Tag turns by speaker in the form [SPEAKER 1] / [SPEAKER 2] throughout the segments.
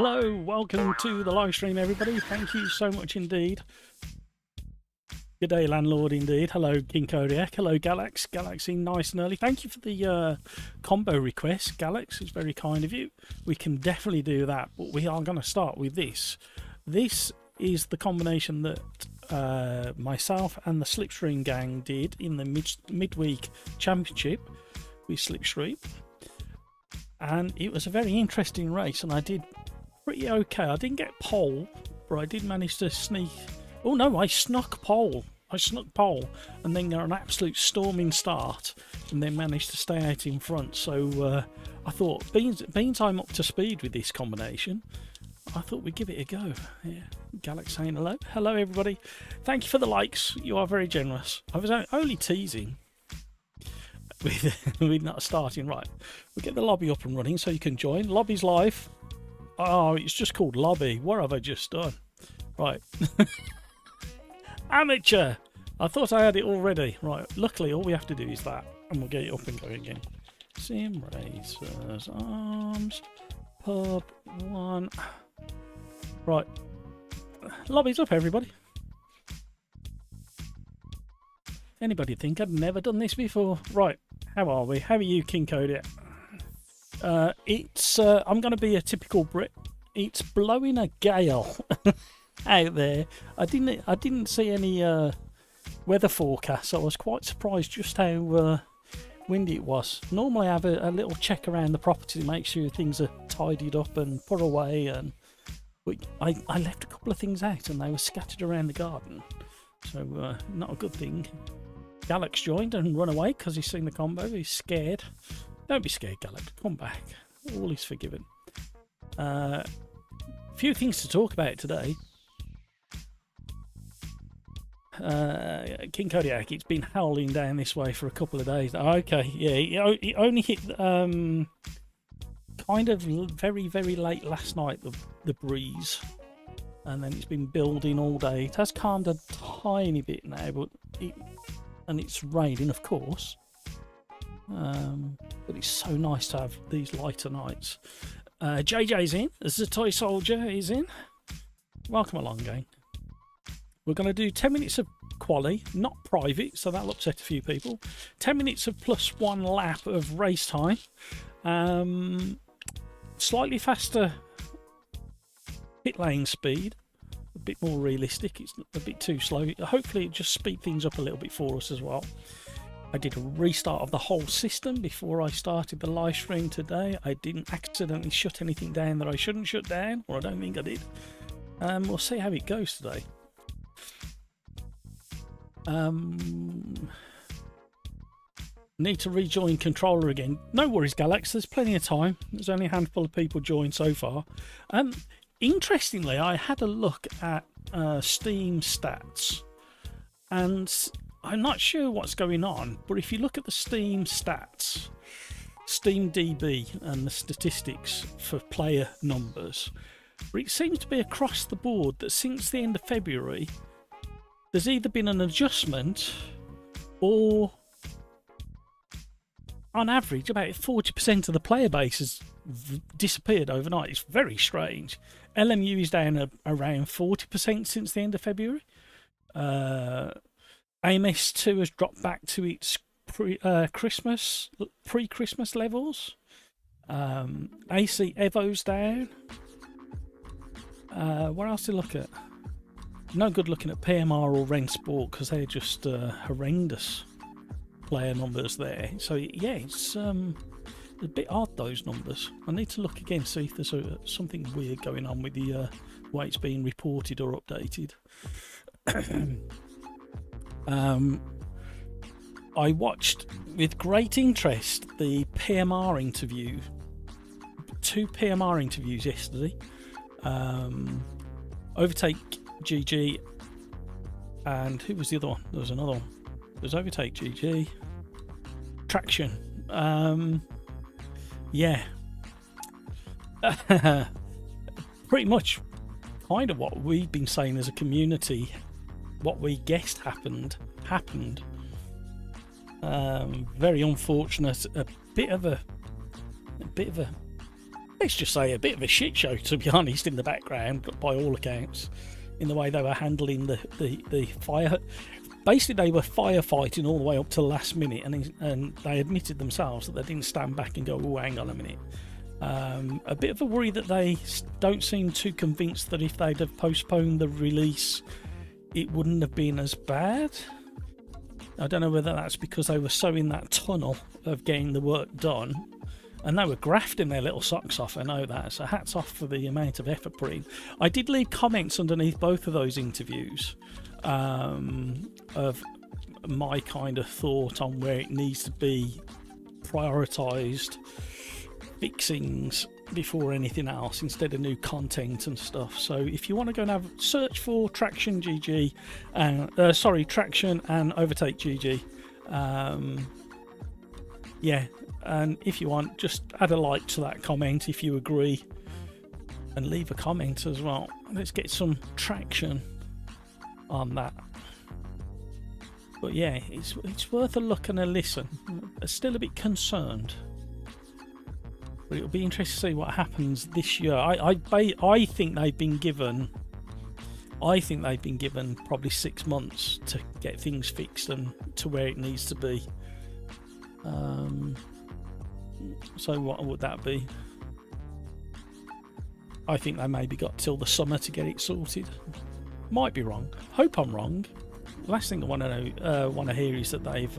[SPEAKER 1] Hello, welcome to the live stream, everybody. Thank you so much indeed. Good day, landlord, indeed. Hello, King Kodiak. Hello, Galax. Galaxy, nice and early. Thank you for the combo request, Galax. It's very kind of you. We can definitely do that, but we are going to start with this. This is the combination that myself and the Slipstream gang did in the midweek championship with Slipstream. And it was a very interesting race, and I did pretty okay. I didn't get pole, but I did manage to sneak. Oh no, I snuck pole. And then got an absolute storming start, and then managed to stay out in front. So I thought, being I'm up to speed with this combination, I thought we'd give it a go. Yeah, Galax saying hello. Hello everybody. Thank you for the likes. You are very generous. I was only teasing with not starting. Right, we'll get the lobby up and running so you can join. Lobby's live. Oh, it's just called lobby. What have I just done? Right. Amateur. I thought I had it already. Right, luckily all we have to do is that, and we'll get it up and going again. Sim Racers Arms Pub 1. Right, lobby's up, everybody. Anybody think I'd never done this before? Right, how are we? How are you, King Kodiak? I'm going to be a typical Brit. It's blowing a gale out there. I didn't see any weather forecast, so I was quite surprised just how windy it was. Normally I have a little check around the property to make sure things are tidied up and put away, but I left a couple of things out and they were scattered around the garden, so not a good thing. Galax joined and run away because he's seen the combo. He's scared. Don't be scared, Galax. Come back. All is forgiven. Few things to talk about today. King Kodiak, it's been howling down this way for a couple of days. Okay, yeah, it only hit kind of very, very late last night, the breeze. And then it's been building all day. It has calmed a tiny bit now, but and it's raining, of course. But it's so nice to have these lighter nights. JJ's in, as the toy soldier is in. Welcome along, gang. We're going to do 10 minutes of Quali, not private, so that'll upset a few people. 10 minutes of +1 lap of race time. Slightly faster pit lane speed. A bit more realistic. It's a bit too slow. Hopefully it just speed things up a little bit for us as well. I did a restart of the whole system before I started the live stream today. I didn't accidentally shut anything down that I shouldn't shut down, or I don't think I did. We'll see how it goes today. Need to rejoin controller again. No worries, Galax. There's plenty of time. There's only a handful of people joined so far. Interestingly, I had a look at Steam stats, and I'm not sure what's going on, but if you look at the Steam stats, Steam DB and the statistics for player numbers, it seems to be across the board that since the end of February, there's either been an adjustment or, on average, about 40% of the player base has disappeared overnight. It's very strange. LMU is down around 40% since the end of February. AMS2 has dropped back to its pre-Christmas levels. AC Evo's down. What else to look at? No good looking at PMR or Ren Sport because they're just horrendous player numbers there. So yeah, it's a bit odd, those numbers. I need to look again, see if there's something weird going on with the way it's being reported or updated. I watched with great interest the PMR interview, 2 PMR interviews yesterday. Overtake GG, and who was the other one? There was another one. There was Overtake GG, Traction. Yeah. Pretty much kind of what we've been saying as a community, what we guessed happened. Very unfortunate. A bit of a let's just say a bit of a shit show, to be honest, in the background, by all accounts, in the way they were handling the fire. Basically, they were firefighting all the way up to the last minute, and they admitted themselves that they didn't stand back and go, oh, hang on a minute. A bit of a worry that they don't seem too convinced that if they'd have postponed the release, it wouldn't have been as bad. I don't know whether that's because they were so in that tunnel of getting the work done, and they were grafting their little socks off, I know that, so hats off for the amount of effort put in. I did leave comments underneath both of those interviews of my kind of thought on where it needs to be prioritised fixings before anything else, instead of new content and stuff. So if you want to go and have search for Traction GG, Traction and Overtake GG, yeah, and if you want, just add a like to that comment if you agree, and leave a comment as well. Let's get some traction on that. But yeah, it's worth a look and a listen. I'm still a bit concerned, but it'll be interesting to see what happens this year. I think they've been given probably 6 months to get things fixed and to where it needs to be. So what would that be? I think they maybe got till the summer to get it sorted. Might be wrong. Hope I'm wrong. Last thing I want to hear is that they've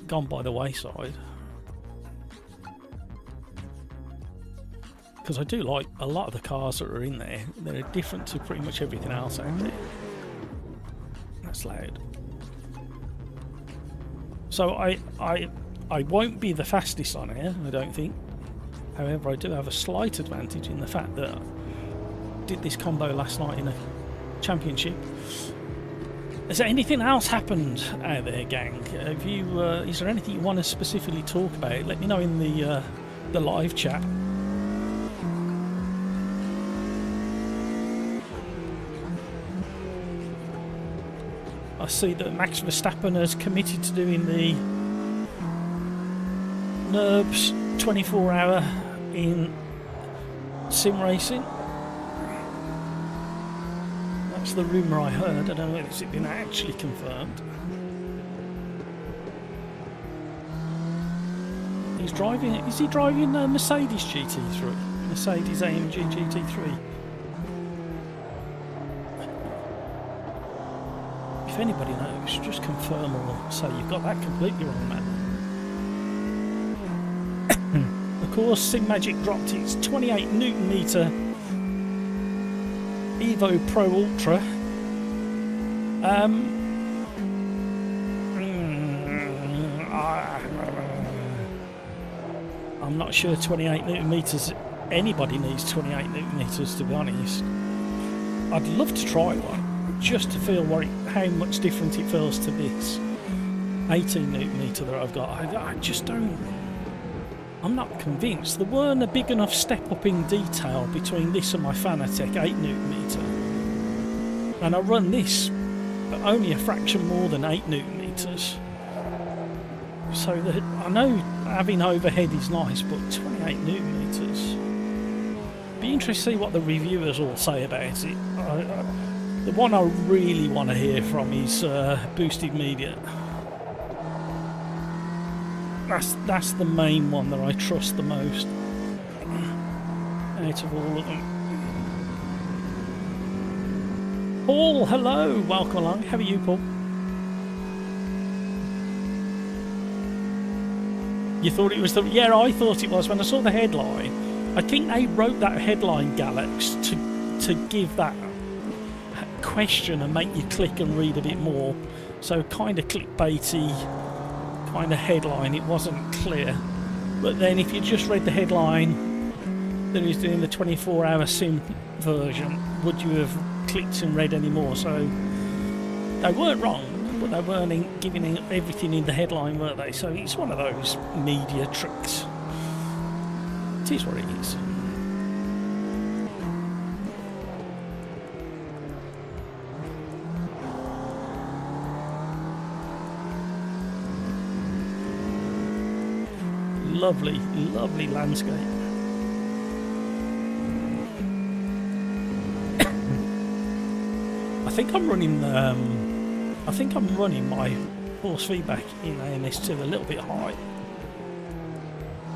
[SPEAKER 1] gone by the wayside. Because I do like a lot of the cars that are in there. They're different to pretty much everything else out there. That's loud. So I won't be the fastest on here, I don't think. However, I do have a slight advantage in the fact that I did this combo last night in a championship. Has anything else happened out there, gang? Have you? Is there anything you want to specifically talk about? Let me know in the live chat. I see that Max Verstappen has committed to doing the NERBS 24-hour in sim racing. That's the rumour I heard. I don't know whether it's been actually confirmed. He's driving. Is he driving a Mercedes GT3? Mercedes AMG GT3. If anybody knows, just confirm or say you've got that completely wrong, man. Of course, Sim Magic dropped its 28 Newton meter Evo Pro Ultra. I'm not sure 28 Newton meters. Anybody needs 28 Newton meters, to be honest. I'd love to try one, just to feel how much different it feels to this 18 Newton meter that I've got. I just don't. I'm not convinced. There weren't a big enough step up in detail between this and my Fanatec 8 Newton meter. And I run this but only a fraction more than 8 Newton meters. So that I know having overhead is nice, but 28 Newton meters. Be interesting to see what the reviewers all say about it. The one I really want to hear from is boosted media. That's the main one that I trust the most out of all of them. Paul, hello, welcome along. How are you, Paul? You thought it was the... Yeah, I thought it was when I saw the headline. I think they wrote that headline, Galax, to give that question and make you click and read a bit more. So kind of clickbaity kind of headline. It wasn't clear. But then if you just read the headline that he's doing the 24-hour sim version, would you have clicked and read any more? So they weren't wrong, but they weren't giving everything in the headline, were they? So it's one of those media tricks. It is what it is. Lovely, lovely landscape. think I'm running my force feedback in AMS2 a little bit high.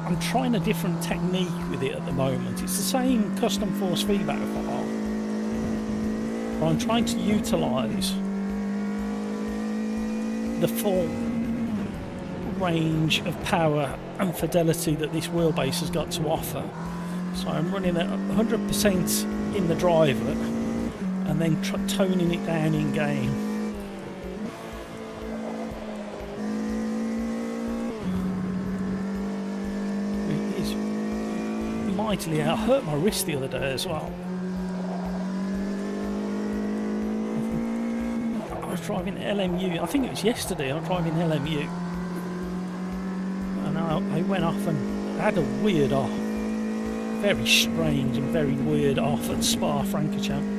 [SPEAKER 1] I'm trying a different technique with it at the moment. It's the same custom force feedback file, but I'm trying to utilise the full range of power and fidelity that this wheelbase has got to offer. So I'm running at 100% in the driver and then toning it down in game. It is mightily out. I hurt my wrist the other day as well. I was driving LMU, I think it was yesterday, I was driving LMU. And I went off and had a weird off. Very strange and very weird off at Spa-Francorchamps.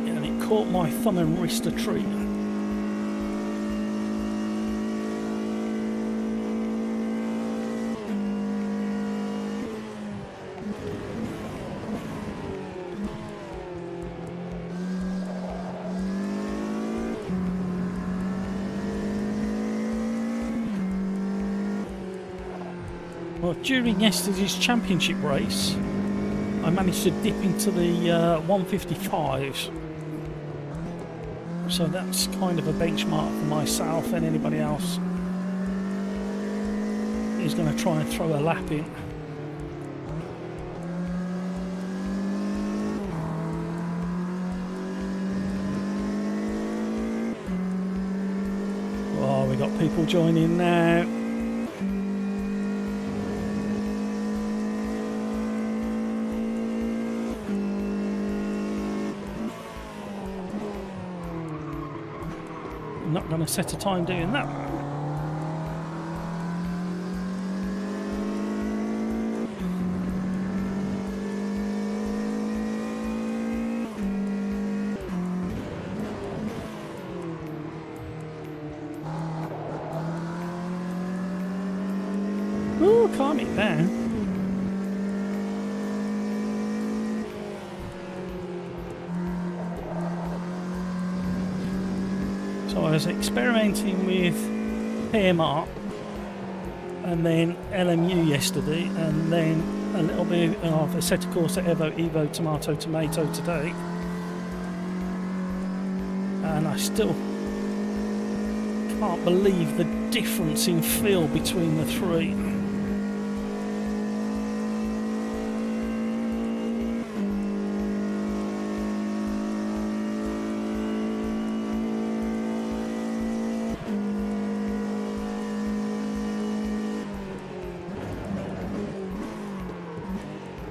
[SPEAKER 1] And it caught my thumb and wrist a tree. Well, during yesterday's championship race, I managed to dip into the 155s. So that's kind of a benchmark for myself and anybody else who's going to try and throw a lap in. Oh, we got people joining now. I'm not going to set a time doing that. Ooh, calm it down. So I was experimenting with PMR and then LMU yesterday, and then a little bit of Assetto Corsa Evo Tomato today, and I still can't believe the difference in feel between the three.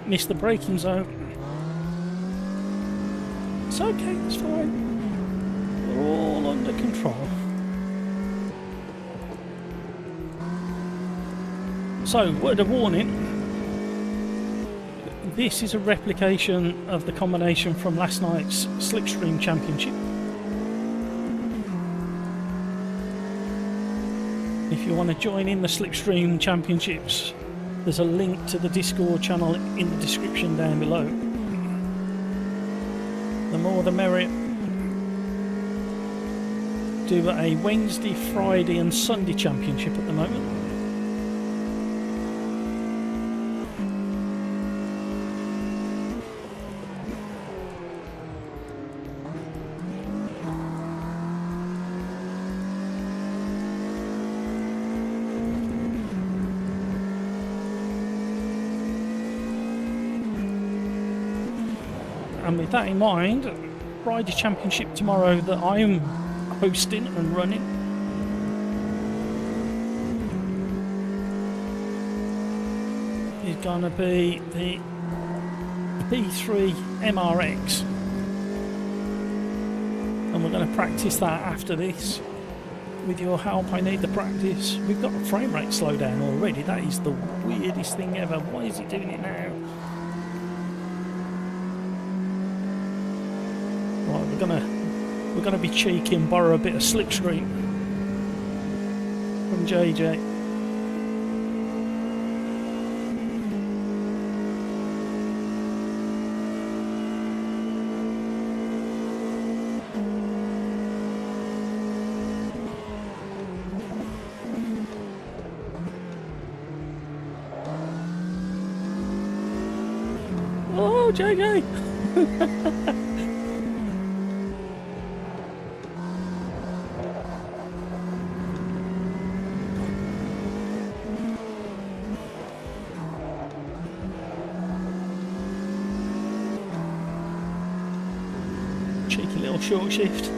[SPEAKER 1] Missed the braking zone. It's okay, it's fine. We're all under control. So, word of warning. This is a replication of the combination from last night's Slipstream Championship. If you want to join in the Slipstream Championships, there's a link to the Discord channel in the description down below. The more the merrier. Do a Wednesday, Friday and Sunday championship at the moment. And with that in mind, Rider Championship tomorrow that I'm hosting and running. Is going to be the P3 MRX. And we're going to practice that after this. With your help, I need the practice. We've got a frame rate slowdown already. That is the weirdest thing ever. Why is it doing it now? We're gonna be cheeky and borrow a bit of slipstream from JJ. Oh, JJ! Cheeky little short shift.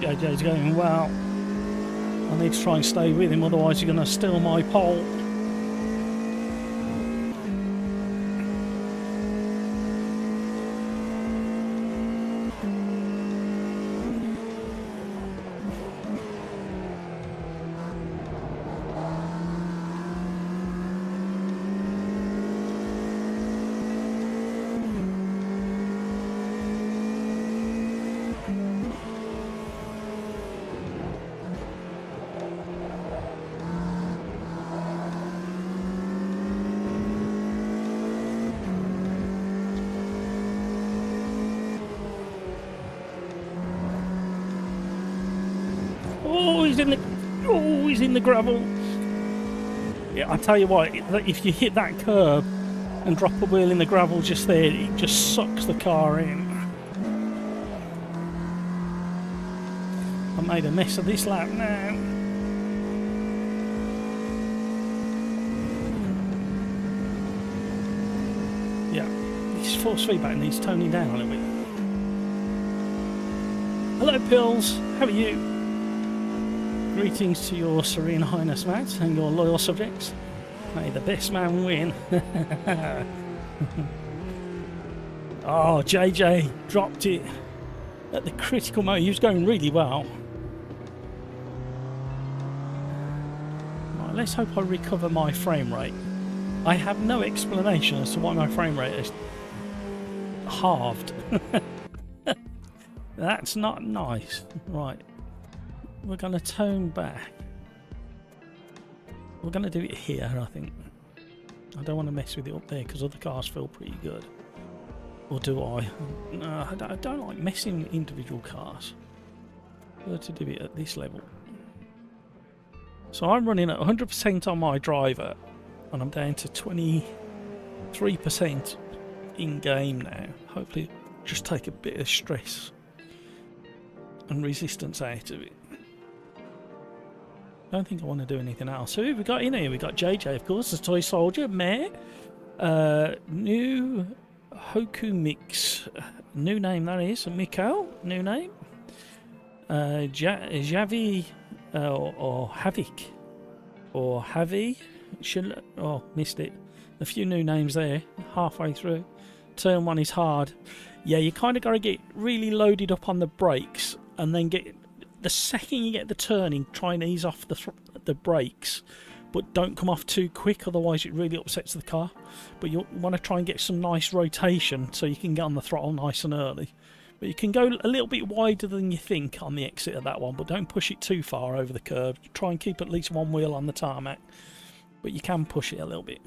[SPEAKER 1] JJ's going well. I need to try and stay with him, otherwise you're going to steal my pole. Oh, he's in the gravel. Yeah, I tell you what, if you hit that curb and drop a wheel in the gravel just there, it just sucks the car in. I made a mess of this lap now. Yeah, this force feedback needs toning down a little bit. Hello, Pills. How are you? Greetings to your Serene Highness, Matt, and your loyal subjects. May the best man win. Oh, JJ dropped it at the critical moment. He was going really well. Right, let's hope I recover my frame rate. I have no explanation as to why my frame rate is halved. That's not nice. Right. We're going to tone back. We're going to do it here, I think. I don't want to mess with it up there because other cars feel pretty good. Or do I? No, I don't like messing with individual cars. I've got to do it at this level. So I'm running at 100% on my driver, and I'm down to 23% in game now. Hopefully just take a bit of stress and resistance out of it. I don't think I want to do anything else. So who have we got in here? We got JJ, of course, the toy soldier, Mare, new Hoku Mix, new name that is, Mikkel, new name, Javi, or Havik, or Javi, oh, missed it. A few new names there, halfway through. Turn one is hard. Yeah, you kind of got to get really loaded up on the brakes, and then get the second you get the turning, try and ease off the brakes, but don't come off too quick, otherwise it really upsets the car. But you want to try and get some nice rotation so you can get on the throttle nice and early. But you can go a little bit wider than you think on the exit of that one, but don't push it too far over the curb. Try and keep at least one wheel on the tarmac, but you can push it a little bit.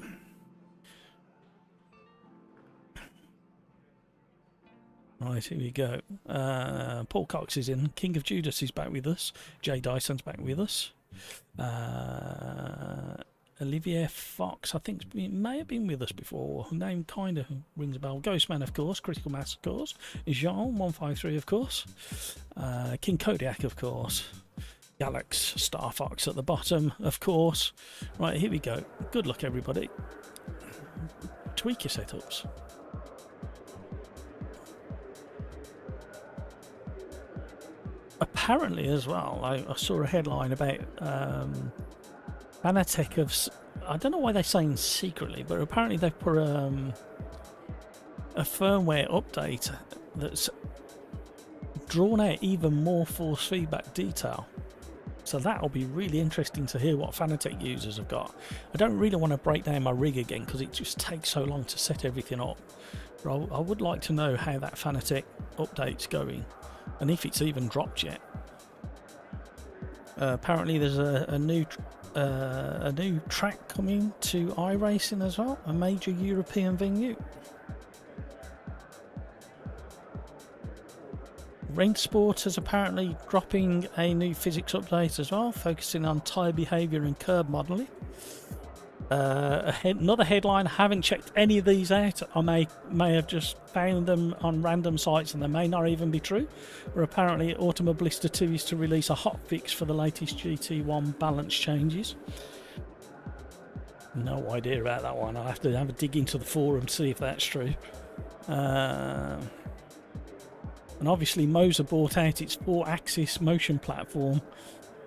[SPEAKER 1] Right, here we go. Paul Cox is in. King of Judas is back with us. Jay Dyson's back with us. Olivier Fox, I think, may have been with us before. Name kind of rings a bell. Ghostman, of course. Critical Mass, of course. Jean153, of course. King Kodiak, of course. Galax, Star Fox at the bottom, of course. Right, here we go. Good luck, everybody. Tweak your setups. Apparently as well, I saw a headline about Fanatec of, I don't know why they're saying secretly, but apparently they've put a firmware update that's drawn out even more force feedback detail. So that'll be really interesting to hear what Fanatec users have got. I don't really want to break down my rig again because it just takes so long to set everything up. But I would like to know how that Fanatec update's going, and if it's even dropped yet. Apparently there's a new track coming to iRacing as well, a major European venue. Rainsport is apparently dropping a new physics update as well, focusing on tyre behaviour and curb modelling. Another headline, I haven't checked any of these out. I may have just found them on random sites and they may not even be true. But apparently Automobilista 2 is to release a hotfix for the latest GT1 balance changes. No idea about that one. I'll have to have a dig into the forum to see if that's true. And obviously Moser bought out its 4-axis motion platform,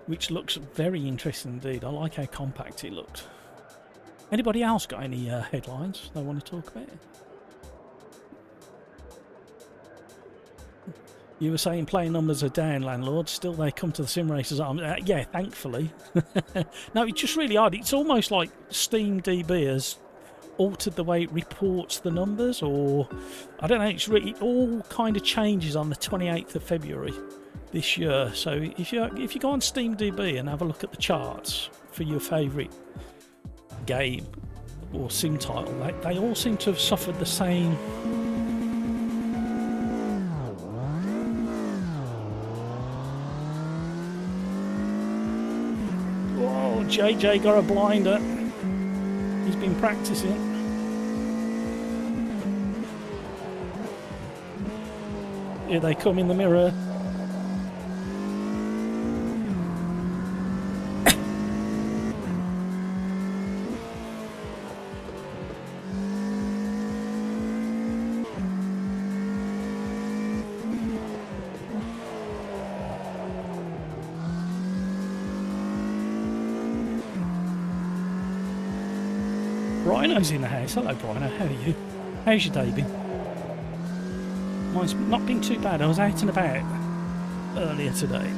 [SPEAKER 1] which looks very interesting indeed. I like how compact it looked. Anybody else got any headlines they want to talk about? You were saying play numbers are down, landlord. Still they come to the Sim Racers arm. Yeah, thankfully. No, it's just really odd. It's almost like Steam DB has altered the way it reports the numbers, or I don't know. It all kind of changes on the 28th of February this year. So if you go on Steam DB and have a look at the charts for your favourite game or sim title, they all seem to have suffered the same. Oh, JJ got a blinder. He's been practicing. Here they come in the mirror. Rhino's in the house. Hello, Rhino. How are you? How's your day been? Mine's not been too bad. I was out and about earlier today,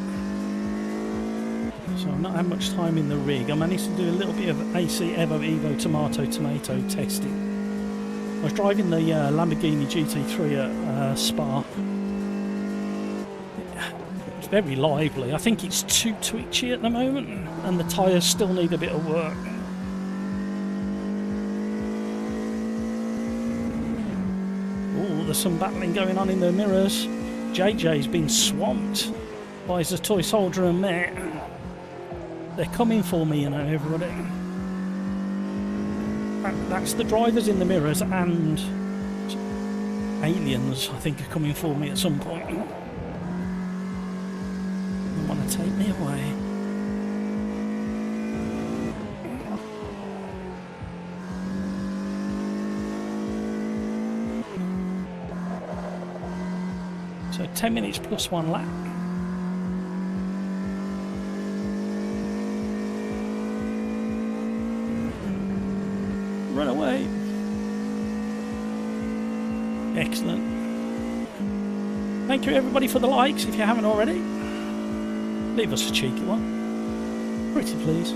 [SPEAKER 1] so I've not had much time in the rig. I managed to do a little bit of AC Evo Tomato testing. I was driving the Lamborghini GT3 at Spa. It's very lively. I think it's too twitchy at the moment, and the tyres still need a bit of work. There's some battling going on in the mirrors. JJ's been swamped by Zatoy Soldier and Matt. They're coming for me, you know, everybody. That's the drivers in the mirrors, and aliens, I think, are coming for me at some point. They want to take me away. So 10 minutes plus 1 lap. Run away. Excellent. Thank you everybody for the likes if you haven't already. Leave us a cheeky one. Pretty please.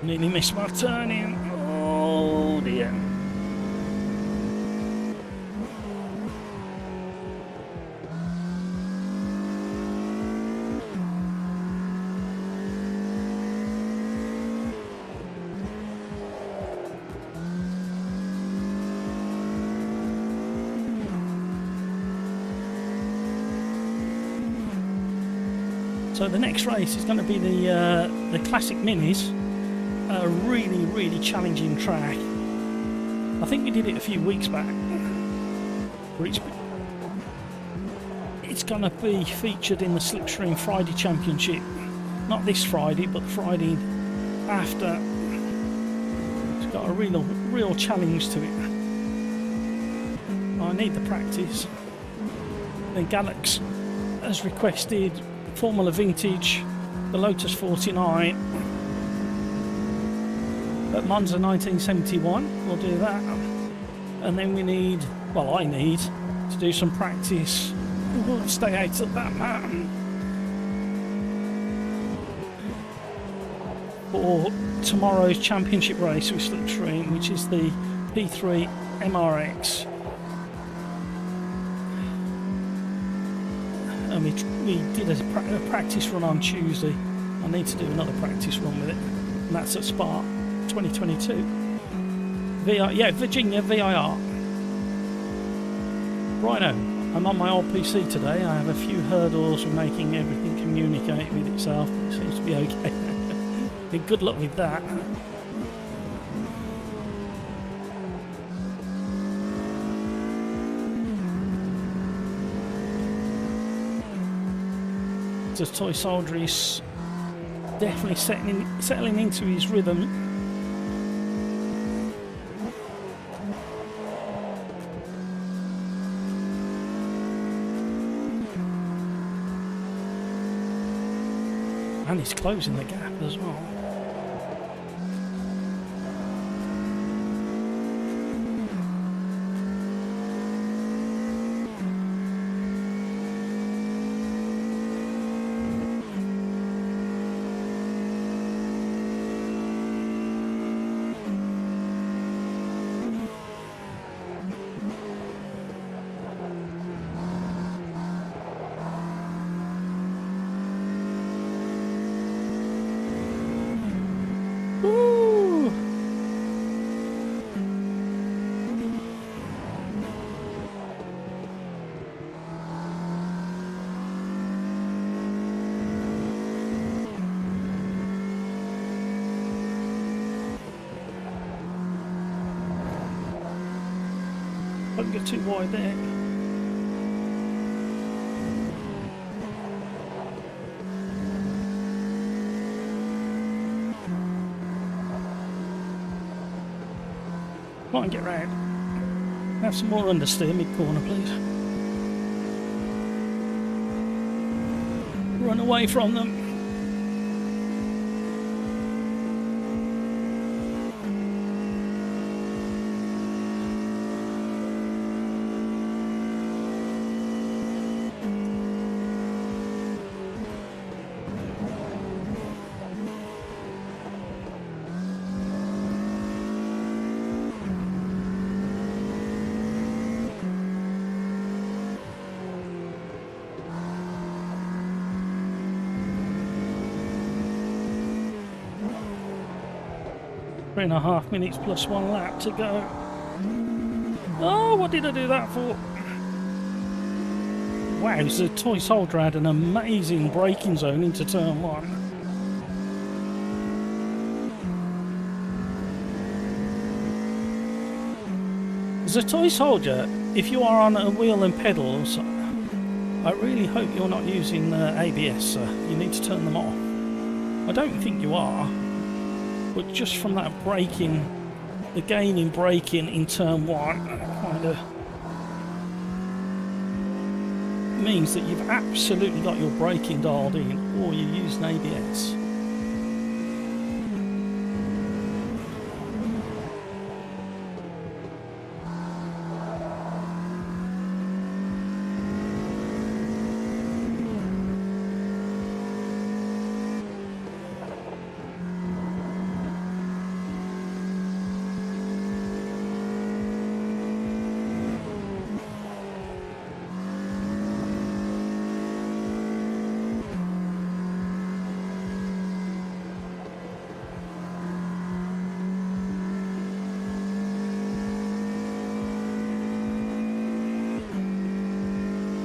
[SPEAKER 1] Nearly missed my turning. Oh dear. So the next race is going to be the Classic Minis. A really, really challenging track. I think we did it a few weeks back. It's going to be featured in the Slipstream Friday Championship. Not this Friday, but the Friday after. It's got a real challenge to it. I need the practice. Then Galax has requested Formula Vintage, the Lotus 49. At Monza 1971, we'll do that, and then we need, well, I need to do some practice. We'll stay out of that man for tomorrow's championship race with Slipstream, which is the P3 MRX, and we did a practice run on Tuesday. I need to do another practice run with it, and that's at Spa 2022. Yeah, Virginia VIR. Righto, I'm on my old PC today. I have a few hurdles with making everything communicate with itself. It seems to be okay. Good luck with that. The toy soldier is definitely settling into his rhythm. And he's closing the gap as well. Don't get too wide there. Come on, get round. Have some more understeer mid-corner, please. Run away from them. Three and a half minutes plus 1 lap to go. Oh, what did I do that for? Wow, the toy soldier had an amazing braking zone into turn 1. As a toy soldier, if you are on a wheel and pedals, I really hope you're not using ABS. You need to turn them off. I don't think you are. But just from that braking, the gain in braking in turn 1 kind of means that you've absolutely got your braking dialed in, or you're using ABS.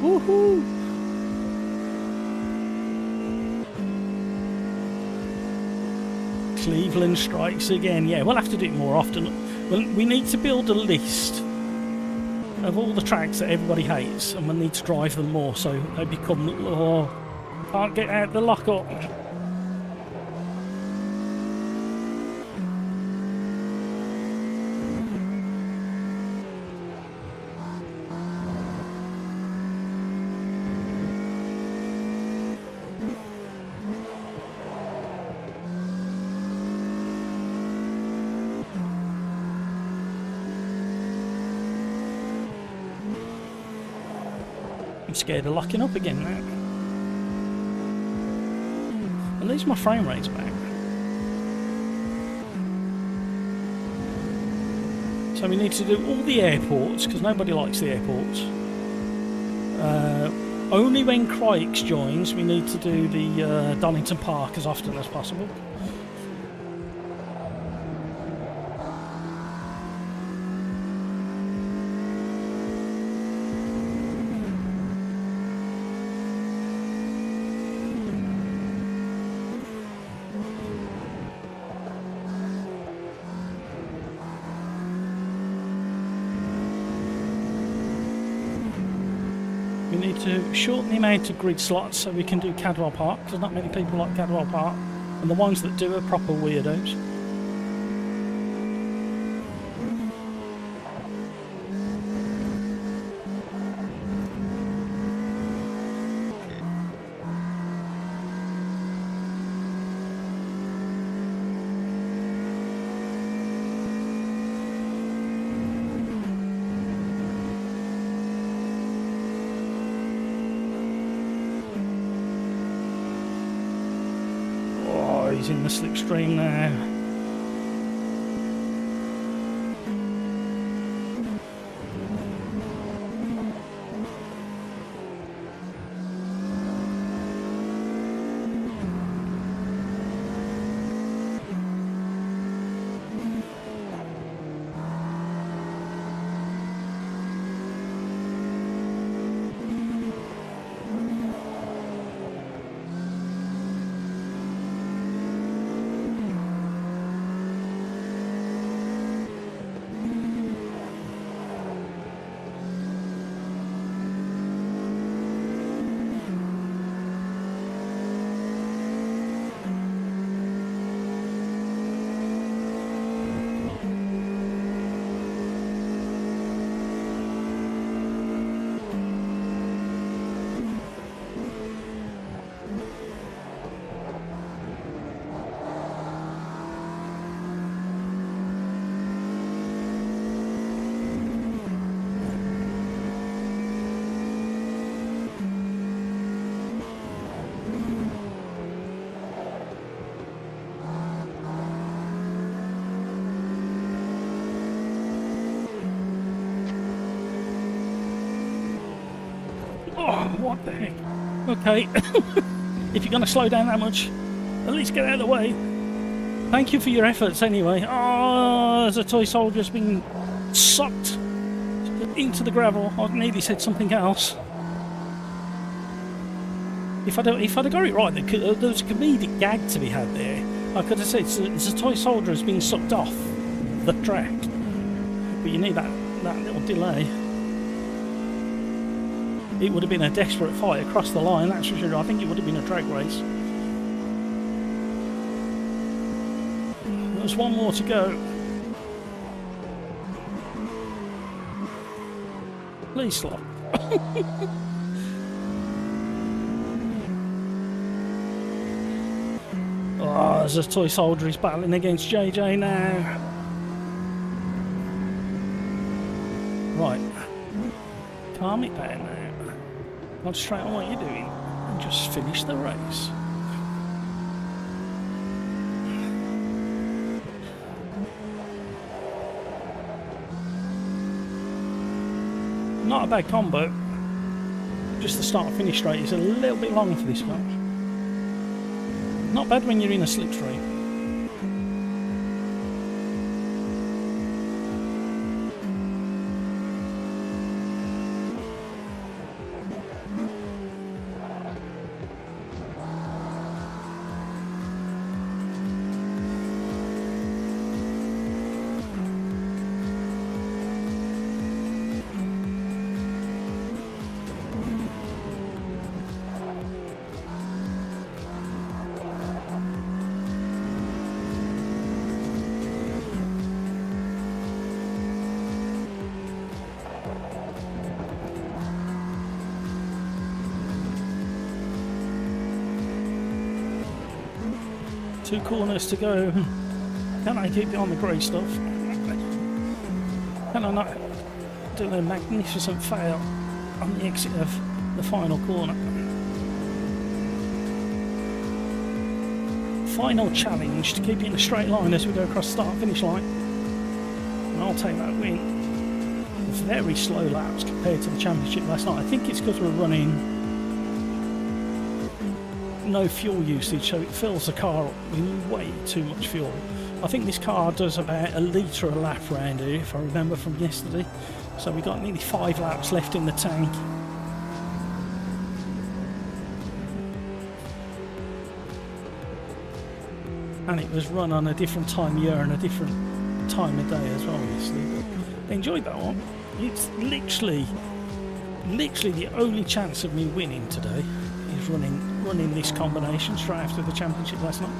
[SPEAKER 1] Woohoo! Cleveland strikes again. Yeah, we'll have to do it more often. We need to build a list of all the tracks that everybody hates, and we'll need to drive them more so they become, oh, can't get out the lockup. I'm scared of locking up again now. At least my frame rate's back. So we need to do all the airports, because nobody likes the airports. Only when Crikes joins, we need to do the Donington Park as often as possible. We need to shorten the amount of grid slots so we can do Cadwell Park, because not many people like Cadwell Park, and the ones that do are proper weirdos. He's in the slipstream now. Oh, what the heck? Okay, if you're going to slow down that much, at least get out of the way. Thank you for your efforts anyway. Oh, as a toy soldier's been sucked into the gravel. I nearly said something else. If I'd have got it right, there was a comedic gag to be had there. I could have said it's a toy soldier has been sucked off the track. But you need that little delay. It would have been a desperate fight across the line, that's for sure. I think it would have been a drag race. There's one more to go. Please stop. Oh, there's a toy soldier, he's battling against JJ now. Right. Calm it down now. Concentrate on what you're doing and just finish the race. Not a bad combo. Just the start finish straight is a little bit long for this car. Not bad when you're in a slipstream. Two corners to go. Can I keep it on the grey stuff? Can I not do a magnificent fail on the exit of the final corner? Final challenge to keep it in a straight line as we go across the start-finish line. And I'll take that win. Very slow laps compared to the championship last night. I think it's because we're running no fuel usage, so it fills the car up with way too much fuel. I think this car does about a litre a lap round here, if I remember from yesterday. So we got nearly 5 laps left in the tank. And it was run on a different time of year and a different time of day as well, obviously. But I enjoyed that one. It's literally the only chance of me winning today is running this combination straight after the championship last night.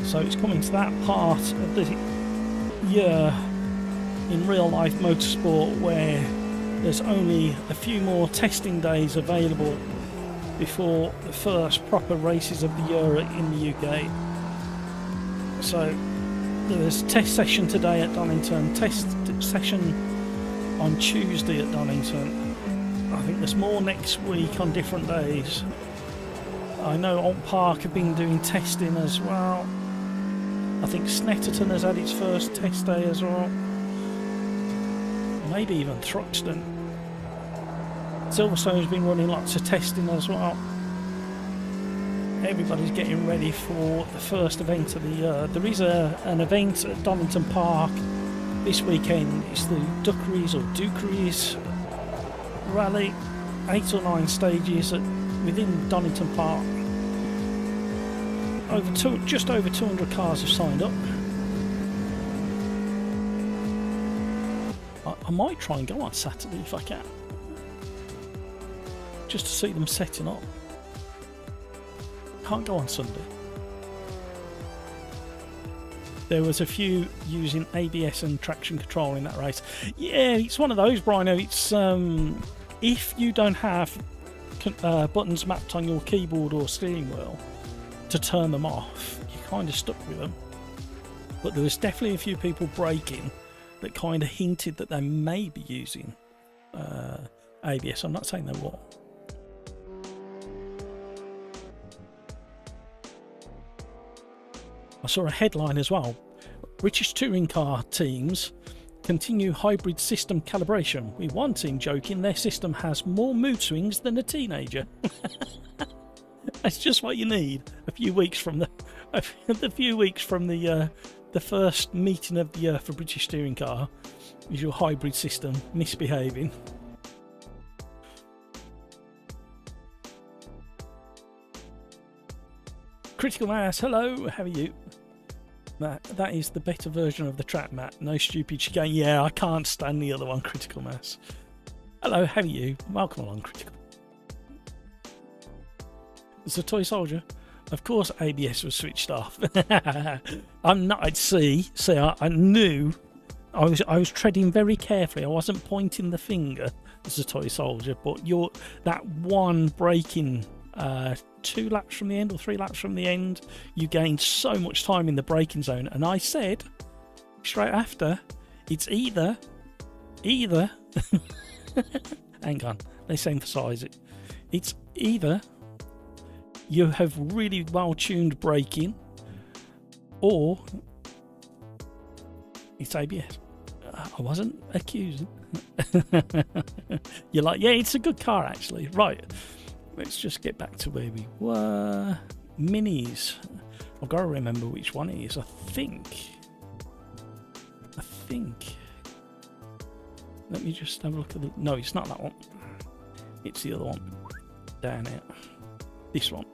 [SPEAKER 1] So it's coming to that part of the year in real life motorsport where there's only a few more testing days available before the first proper races of the year in the UK. So there's test session today at Donington, test session on Tuesday at Donington. I think there's more next week on different days. I know Old Park have been doing testing as well. I think Snetterton has had its first test day as well. Maybe even Thruxton. Silverstone's been running lots of testing as well. Everybody's getting ready for the first event of the year. There is an event at Donington Park this weekend. It's the Duckeries or Dukeries rally. 8 or 9 stages within Donington Park. Just over 200 cars have signed up. I might try and go on Saturday if I can, just to see them setting up. Can't go on Sunday. There was a few using ABS and traction control in that race. Yeah, it's one of those, Brino. It's if you don't have buttons mapped on your keyboard or steering wheel to turn them off, you're kind of stuck with them. But there was definitely a few people braking that kind of hinted that they may be using ABS. I'm not saying they will. I saw a headline as well. British touring car teams continue hybrid system calibration, with one team joking their system has more mood swings than a teenager. That's just what you need. A few weeks from the first meeting of the year for British Touring Car is your hybrid system misbehaving. Critical Mass, hello, how are you? That is the better version of the track, Matt. No stupid chicane. Yeah, I can't stand the other one, Critical Mass. Hello, how are you? Welcome along, Critical. It's a toy soldier. Of course ABS was switched off. I'm not at sea. See, I knew I was treading very carefully. I wasn't pointing the finger as a toy soldier, but that one braking 2 laps from the end or 3 laps from the end, you gained so much time in the braking zone, and I said straight after, it's either hang on, let's emphasize it. It's either you have really well tuned braking, or it's ABS. I wasn't accusing. You're like, yeah, it's a good car actually. Right, let's just get back to where we were. Minis. I've got to remember which one it is. I think. Let me just have a look at the. No, it's not that one. It's the other one. Down here. This one.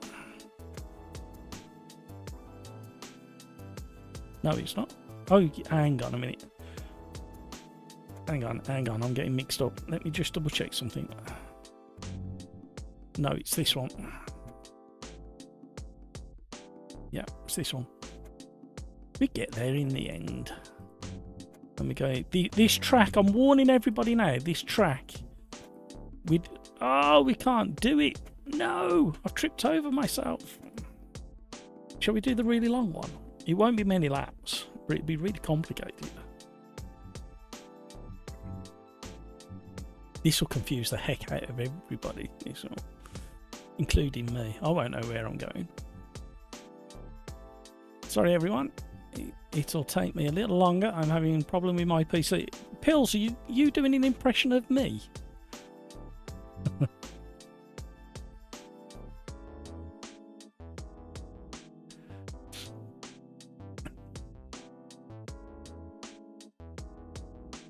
[SPEAKER 1] No, it's not. Oh, hang on a minute. Hang on. I'm getting mixed up. Let me just double check something. No, it's this one. Yeah, it's this one. We get there in the end. Let me go. This track, I'm warning everybody now, this track. We can't do it. No, I've tripped over myself. Shall we do the really long one? It won't be many laps, but it'd be really complicated. This will confuse the heck out of everybody. including me. I won't know where I'm going. Sorry everyone, it'll take me a little longer. I'm having a problem with my PC. Pills, are you doing an impression of me?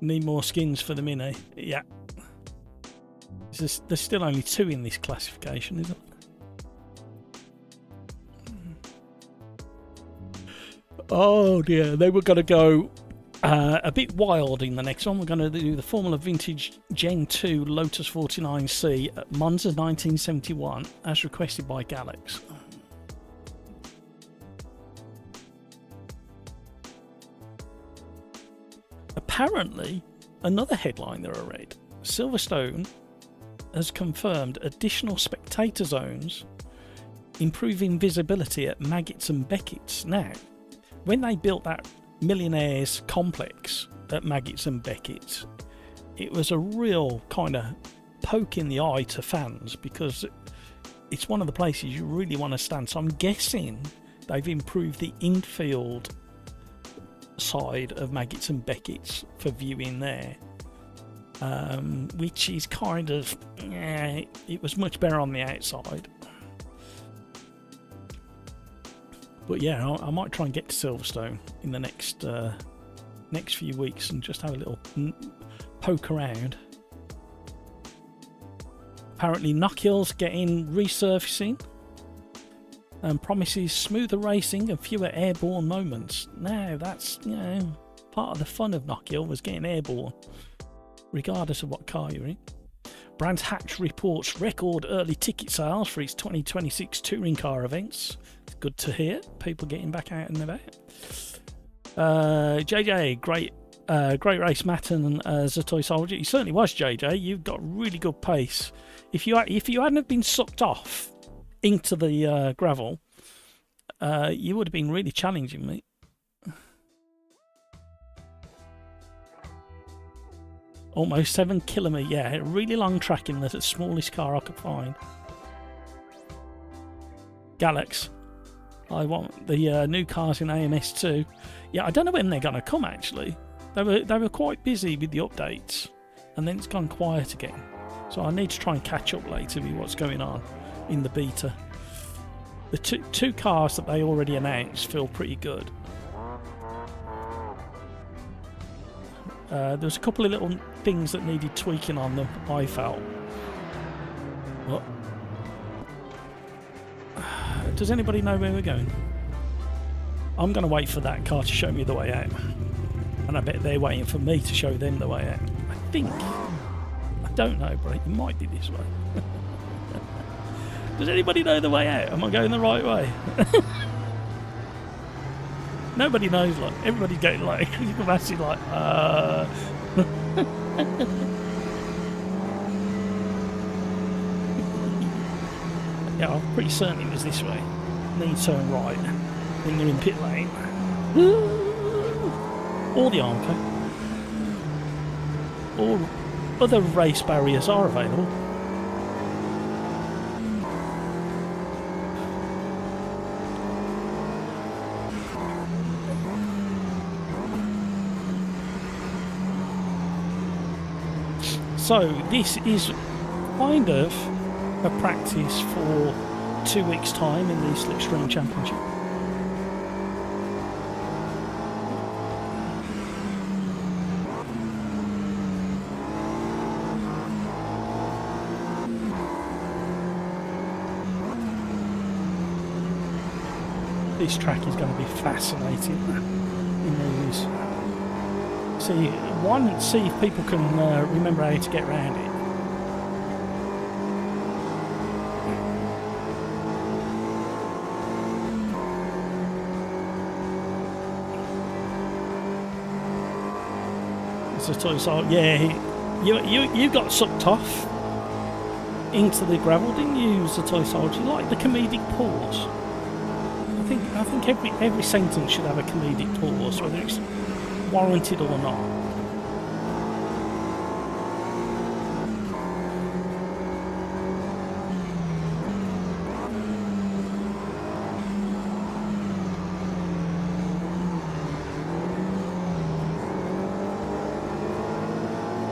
[SPEAKER 1] Need more skins for the Mini. Yeah. There's still only 2 in this classification, isn't it? Oh dear, they were going to go a bit wild in the next one. We're going to do the Formula Vintage Gen 2 Lotus 49C at Monza 1971, as requested by Galax. Apparently, another headline that I read, Silverstone has confirmed additional spectator zones, improving visibility at Maggots and Beckett's. Now, when they built that Millionaires complex at Maggots and Beckett's, it was a real kind of poke in the eye to fans because it's one of the places you really want to stand. So I'm guessing they've improved the infield side of Maggots and Beckett's for viewing there, which is kind of, it was much better on the outside. But yeah, I might try and get to Silverstone in the next few weeks and just have a little poke around. Apparently Knockhill's getting resurfacing and promises smoother racing and fewer airborne moments. Now that's, part of the fun of Knockhill was getting airborne, regardless of what car you're in. Brands Hatch reports record early ticket sales for its 2026 touring car events. It's good to hear people getting back out and about. JJ, great race, Matt and Zatoy Soldier. You certainly was, JJ. You've got really good pace. If you hadn't have been sucked off into the gravel, you would have been really challenging me. Almost 7 kilometres, yeah, really long track in the smallest car I could find. Galax, I want the new cars in AMS too. Yeah, I don't know when they're going to come actually. They were quite busy with the updates, and then it's gone quiet again. So I need to try and catch up later with what's going on in the beta. The two cars that they already announced feel pretty good. There was a couple of little things that needed tweaking on them, I felt. What? Does anybody know where we're going? I'm going to wait for that car to show me the way out. And I bet they're waiting for me to show them the way out. I think. I don't know, but it might be this way. Does anybody know the way out? Am I going the right way? Nobody knows, like, everybody's going like, you can actually like, yeah, I'm pretty certain it was this way. Then you turn right, then you're in pit lane. Or the Armco. Or other race barriers are available. So this is kind of a practice for 2 weeks' time in the Slipstream Championship. This track is going to be fascinating in these. See, one, see if people can remember how to get around it. It's a toy, so yeah, you got sucked off into the gravel, didn't you? Use the toy soldier, like the comedic pause. I think every sentence should have a comedic pause, whether it's warranted or not.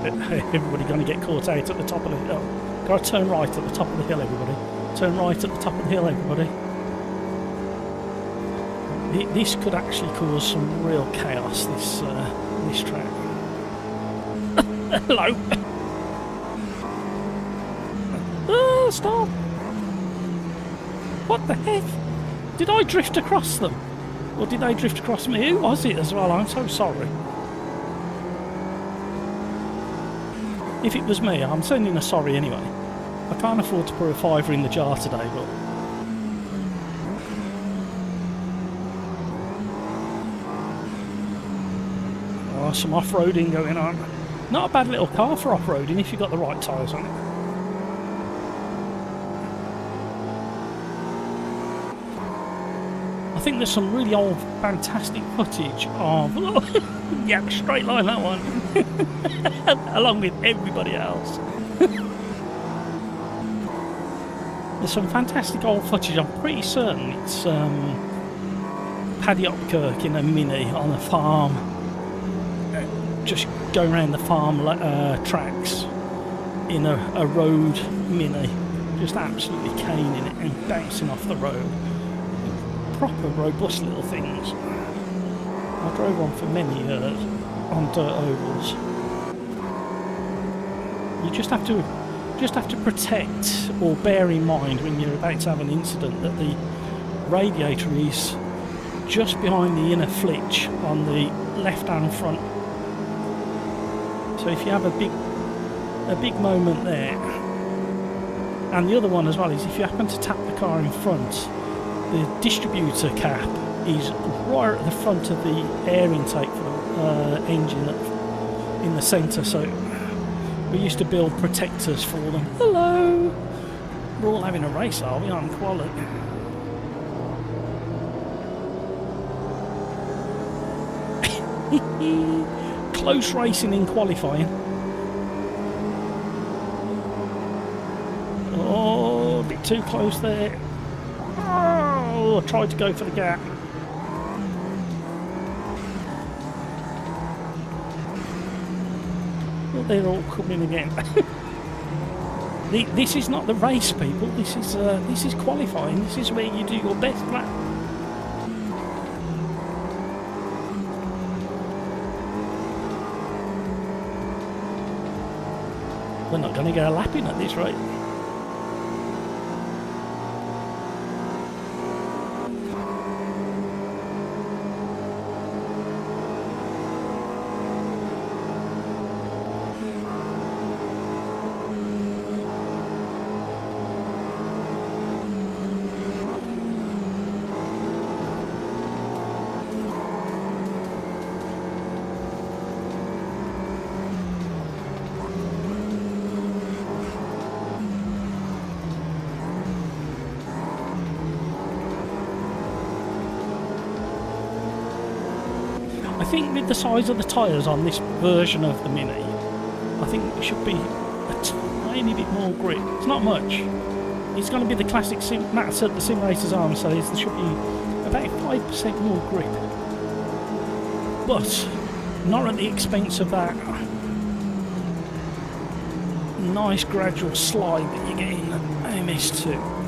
[SPEAKER 1] Everybody going to get caught out at the top of the hill. Got to turn right at the top of the hill, everybody. Turn right at the top of the hill, everybody. This could actually cause some real chaos, this track. Hello! Oh, stop! What the heck? Did I drift across them? Or did they drift across me? Who was it as well? I'm so sorry. If it was me, I'm sending a sorry anyway. I can't afford to put a fiver in the jar today, but... Oh, some off-roading going on. Not a bad little car for off-roading if you've got the right tyres on it. I think there's some really old, fantastic footage of... yeah, straight line that one. Along with everybody else. There's some fantastic old footage. I'm pretty certain it's Paddy Hopkirk in a Mini on a farm. Just going around the farm tracks in a road Mini. Just absolutely caning it and bouncing off the road. Proper robust little things. I drove one for many years on dirt ovals. You just have to protect or bear in mind when you're about to have an incident that the radiator is just behind the inner flitch on the left-hand front. So if you have a big moment there, and the other one as well is if you happen to tap the car in front, the distributor cap is right at the front of the air intake for the engine in the centre, so we used to build protectors for them. Hello! We're all having a race, are we, on Quali? Close racing in qualifying. Oh, a bit too close there. Oh, I tried to go for the gap. Well, they're all coming again. This is not the race, people. This is qualifying. This is where you do your best lap. We're not going to get a lap in at this rate. I think with the size of the tyres on this version of the Mini, I think it should be a tiny bit more grip. It's not much. It's going to be the classic Matt said the Sim Racers arm says there should be about 5% more grip. But not at the expense of that nice gradual slide that you get in MS2.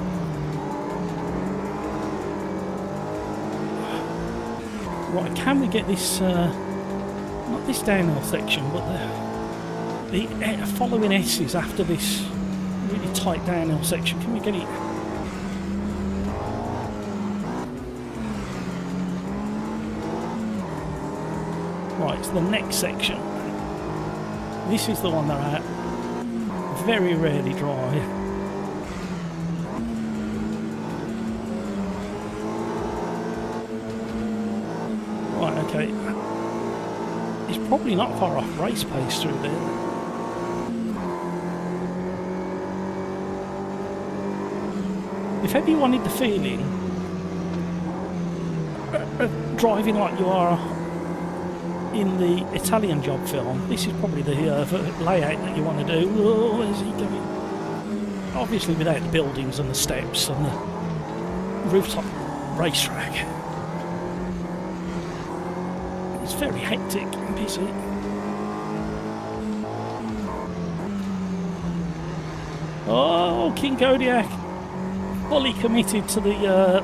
[SPEAKER 1] Right, can we get this, not this downhill section, but the following S's after this really tight downhill section, can we get it? Right, it's the next section. This is the one they're at. Very rarely dry. Right, okay. It's probably not far off race pace through there. If ever you wanted the feeling of driving like you are in the Italian Job film, this is probably the layout that you want to do. Oh, where's he going? Obviously without the buildings and the steps and the rooftop racetrack. It's very hectic and busy. Oh, King Kodiak, fully committed to the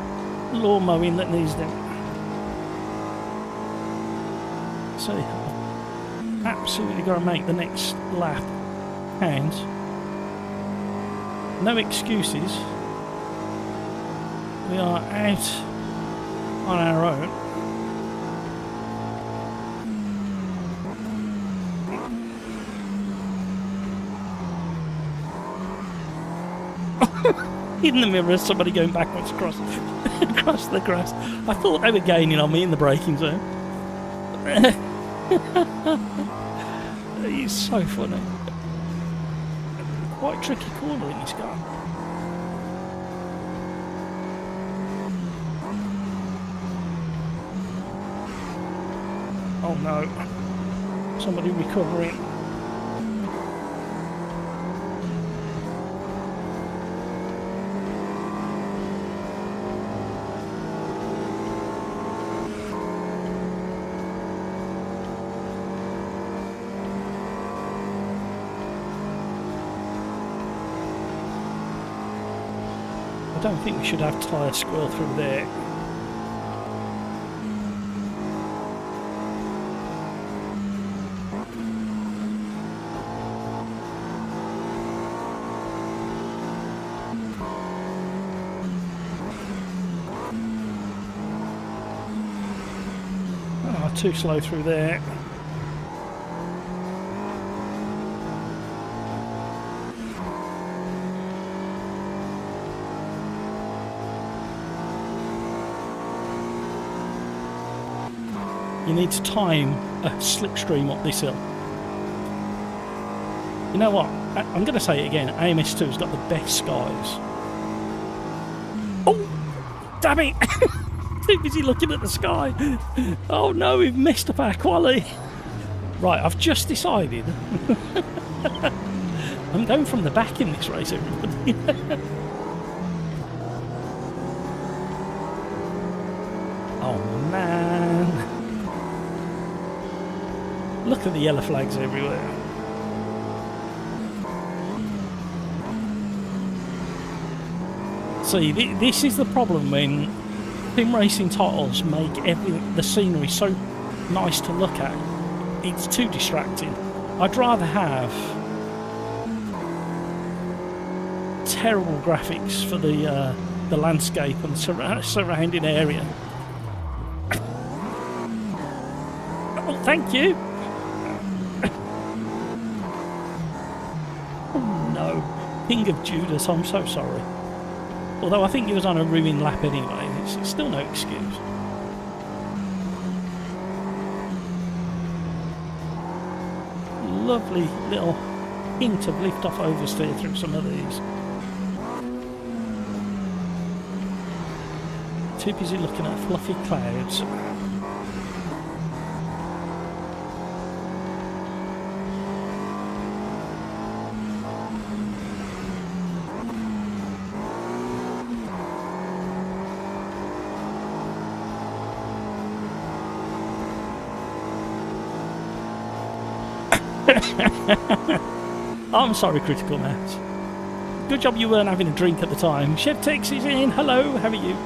[SPEAKER 1] lawn mowing that needs doing. So, absolutely got to make the next lap count. No excuses. We are out on our own. In the mirror, somebody going backwards across across the grass. I thought they were gaining on me in the braking zone. He's so funny. Quite tricky corner in this car. Oh no. Somebody recovering. I don't think we should have tyre squirrel through there. Oh, too slow through there. You need to time a slipstream up this hill. You know what? I'm going to say it again. AMS2's got the best skies. Oh! Damn it! Too busy looking at the sky. Oh no, we've messed up our quality. Right, I've just decided. I'm going from the back in this race, everybody. Oh man. Look at the yellow flags everywhere. See, this is the problem when sim racing titles make the scenery so nice to look at. It's too distracting. I'd rather have terrible graphics for the landscape and surrounding area. Oh, thank you. King of Judas, I'm so sorry. Although I think he was on a ruined lap anyway, it's still no excuse. Lovely little hint of lift off oversteer through some of these. Too busy looking at fluffy clouds. I'm sorry, Critical Matt. Good job you weren't having a drink at the time. Chef Tex is in. Hello, how are you?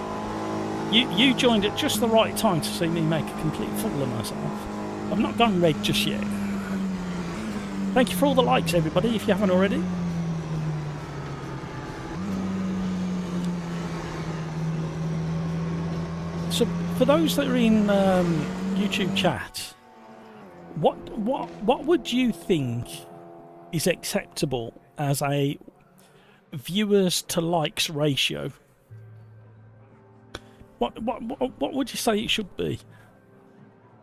[SPEAKER 1] You joined at just the right time to see me make a complete fool of myself. I've not gone red just yet. Thank you for all the likes, everybody, if you haven't already. So, for those that are in YouTube chat, what would you think is acceptable as a viewers to likes ratio? What would you say it should be?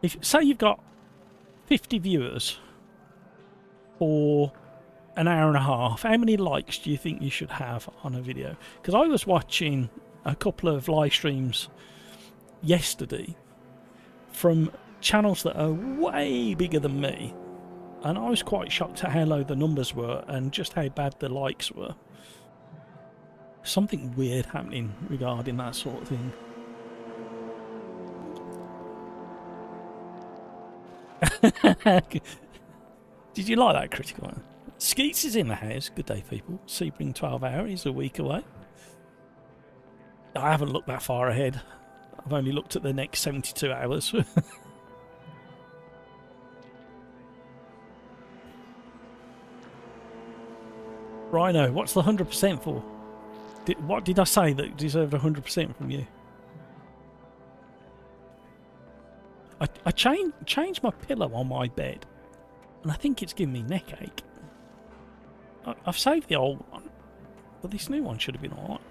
[SPEAKER 1] If say you've got 50 viewers for an hour and a half, how many likes do you think you should have on a video? Because I was watching a couple of live streams yesterday from channels that are way bigger than me, and I was quite shocked at how low the numbers were and just how bad the likes were. Something weird happening regarding that sort of thing. Did you like that, Critical? Skeets is in the house. Good day, people. Sebring 12 hour is a week away. I haven't looked that far ahead. I've only looked at the next 72 hours. Rhino, what's the 100% for? What did I say that deserved 100% from you? I changed my pillow on my bed, and I think it's giving me neck ache. I've saved the old one, but this new one should have been alright.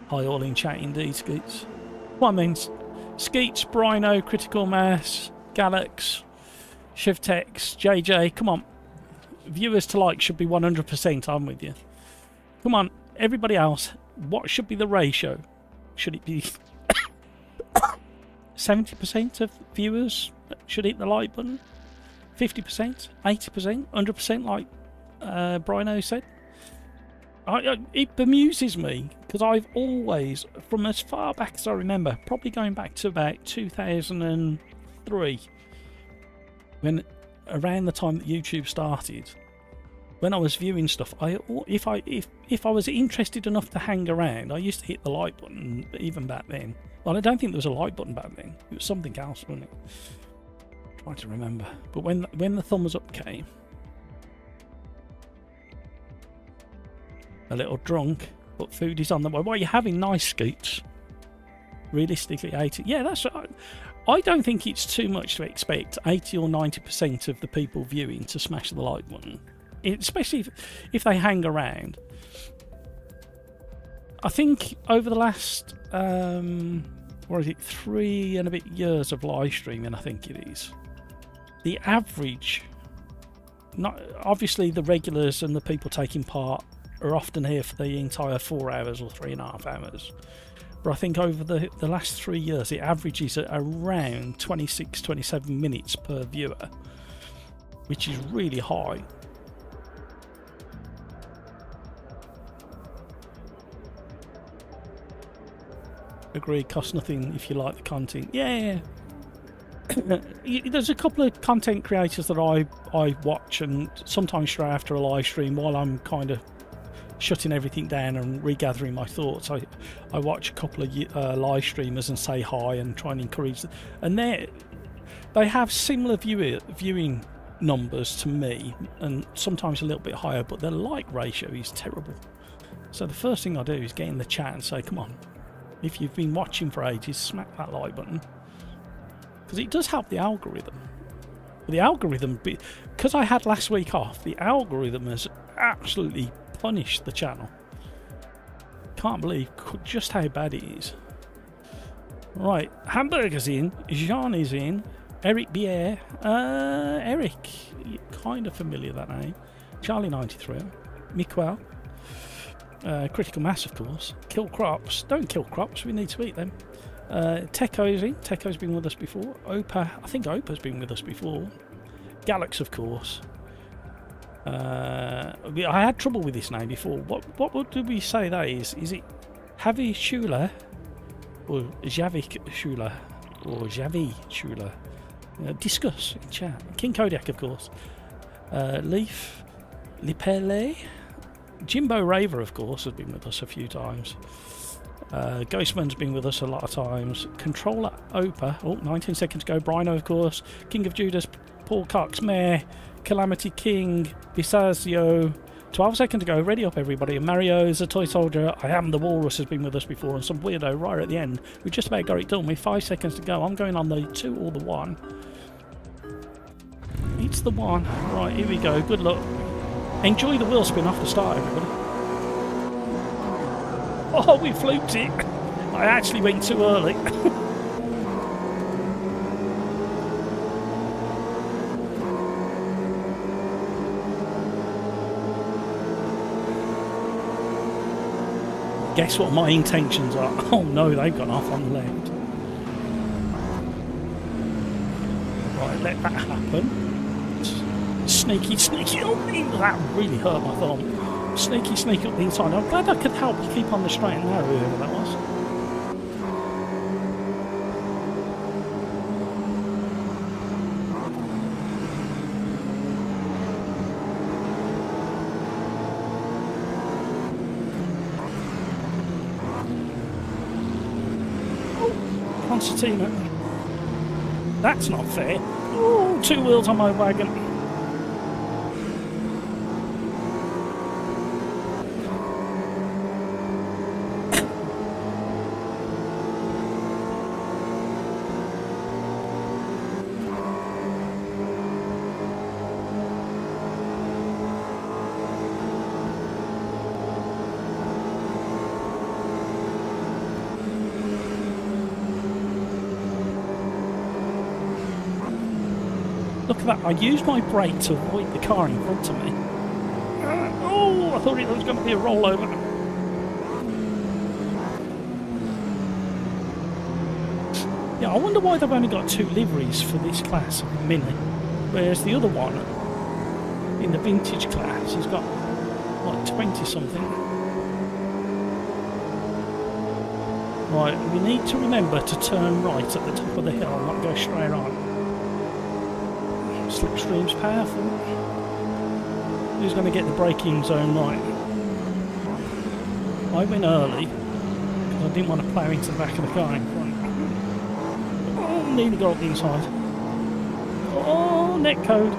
[SPEAKER 1] Hi all in chat indeed, Skeets. What I mean, Skeets, Brino, Critical Mass, Galax, Shivtex, JJ, come on. Viewers to like should be 100%, I'm with you. Come on, everybody else, what should be the ratio? Should it be 70% of viewers should hit the like button? 50%? 80%? 100% like Brino said? It bemuses me, because I've always, from as far back as I remember, probably going back to about 2003, when around the time that YouTube started, when I was viewing stuff, if I was interested enough to hang around, I used to hit the like button. Even back then, well, I don't think there was a like button back then. It was something else, wasn't it? I'm trying to remember. But when the thumbs up came, a little drunk, but food is on the way. What are you having? Nice Scoots. Realistically, 80. Yeah, that's right. I don't think it's too much to expect 80 or 90% of the people viewing to smash the like button, especially if they hang around. I think over the last 3 and a bit years of live streaming, I think it is, the average, not obviously the regulars and the people taking part are often here for the entire 4 hours or 3.5 hours. But I think over the last 3 years, it averages at around 26, 27 minutes per viewer, which is really high. Agree, costs nothing if you like the content. Yeah. There's a couple of content creators that I watch, and sometimes straight after a live stream, while I'm kind of shutting everything down and regathering my thoughts, I watch a couple of live streamers and say hi and try and encourage them. And they have similar viewing numbers to me, and sometimes a little bit higher, but their like ratio is terrible. So the first thing I do is get in the chat and say, come on, if you've been watching for ages, smack that like button, because it does help the algorithm. The algorithm, because I had last week off, the algorithm has absolutely punished the channel. Can't believe just how bad it is. Right, Hamburger's in, Jean is in, Eric Bier, Eric, kind of familiar that name, Charlie 93, Miquel, Critical Mass, of course, Kill Crops, don't kill crops, we need to eat them. Teko's in, Teko's been with us before, Opa, I think Opa's been with us before, Galax, of course. I had trouble with this name before. What did we say that is? Is it Javi Schuler or Javi Schuler or Javi Schuler? Discuss in chat. King Kodiak, of course. Leaf Lipele, Jimbo Raver, of course, has been with us a few times. Ghostman's been with us a lot of times. Controller Opa, 19 seconds ago. Brino, of course. King of Judas, Paul Cox, Mayor, Calamity King, Bisazio, 12 seconds ago. Ready up, everybody. And Mario is a toy soldier. I am the Walrus has been with us before, and some weirdo right at the end. We just about got it done with 5 seconds to go. I'm going on the 2 or the 1. It's the 1. Right, here we go. Good luck. Enjoy the wheel spin off the start, everybody. Oh, we fluked it. I actually went too early. Guess what my intentions are? Oh no, they've gone off on the left. Right, let that happen. Sneaky, sneaky. Oh, that really hurt my thumb. Sneaky, sneaky up the inside. I'm glad I could help you keep on the straight and narrow, whoever that was. Concertina. That's not fair. Ooh, 2 wheels on my wagon. Look at that, I used my brake to avoid the car in front of me. Oh, I thought it was going to be a rollover. Yeah, I wonder why they've only got 2 liveries for this class of Mini, whereas the other one, in the vintage class, has got, like, 20 something. Right, we need to remember to turn right at the top of the hill, not go straight on. Slipstream's powerful. Who's going to get the braking zone right? I went early because I didn't want to plough into the back of the car in front. Oh, nearly got up the inside. Oh, net code.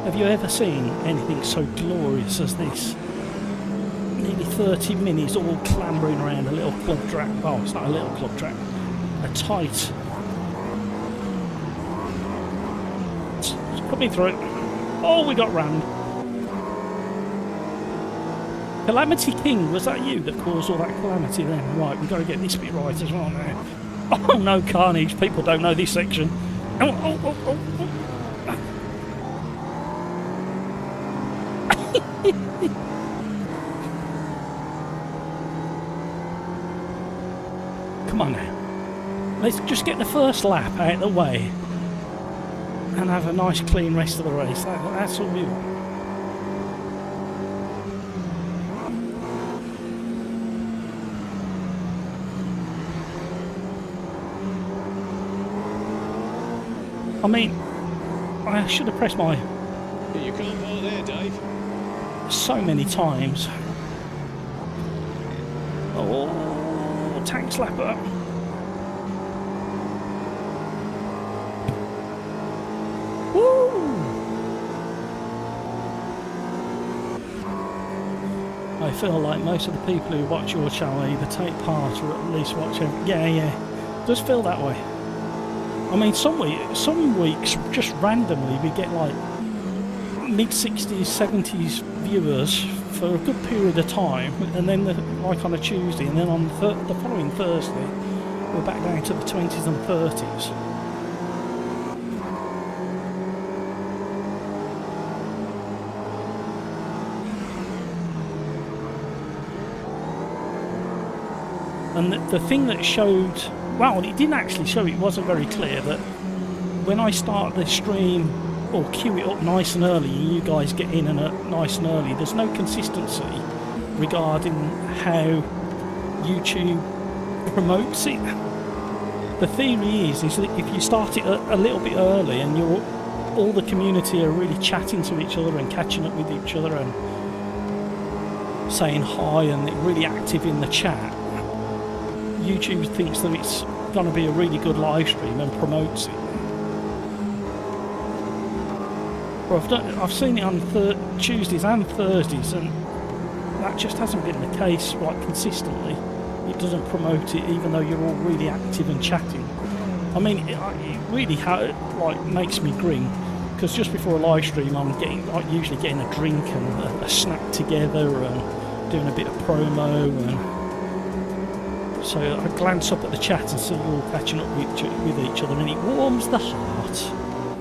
[SPEAKER 1] Have you ever seen anything so glorious as this? Nearly 30 minis all clambering around a little club track. Oh, it's not a little club track. A tight. It's coming through. Oh, we got rammed. Calamity King, was that you that caused all that calamity then? Right, we've got to get this bit right as well now. Oh no, carnage. People don't know this section. Oh. Come on now. Let's just get the first lap out of the way and have a nice clean rest of the race. That's all we want. I mean, I should have pressed my...
[SPEAKER 2] You can't pull there, Dave.
[SPEAKER 1] So many times. Oh, tank slapper. Woo! I feel like most of the people who watch your channel either take part or at least watch it. Yeah. Does feel that way. I mean, some weeks, just randomly, we get like mid-60s, 70s viewers for a good period of time, and then like on a Tuesday, and then on the following Thursday, we're back down to the 20s and 30s. And the thing that showed, well, it didn't actually show, it wasn't very clear, that when I start the stream or queue it up nice and early and you guys get in and nice and early, there's no consistency regarding how YouTube promotes it. The theory is that if you start it a little bit early and all the community are really chatting to each other and catching up with each other and saying hi and they're really active in the chat, YouTube thinks that it's going to be a really good live stream and promotes it. But I've seen it on Tuesdays and Thursdays, and that just hasn't been the case like consistently. It doesn't promote it even though you're all really active and chatting. I mean, it really makes me grin, because just before a live stream I'm usually getting a drink and a snack together and doing a bit of promo, and so I glance up at the chat and see you all catching up with each other, and it warms the heart.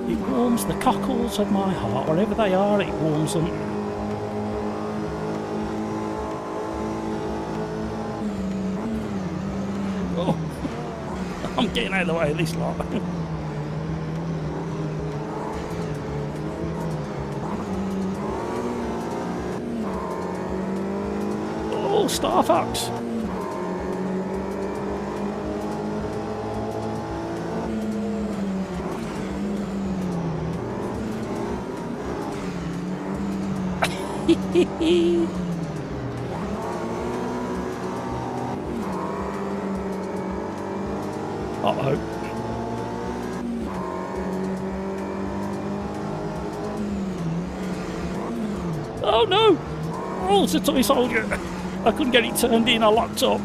[SPEAKER 1] It warms the cockles of my heart. Wherever they are, it warms them. Oh, I'm getting out of the way of this lot. Oh, Star Fox. Uh-oh. Oh no! Oh, it's a toy soldier. I couldn't get it turned in, I locked up.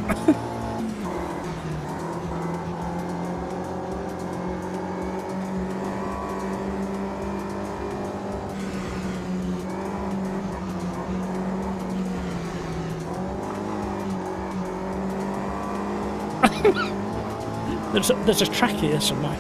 [SPEAKER 1] There's a track here somewhere.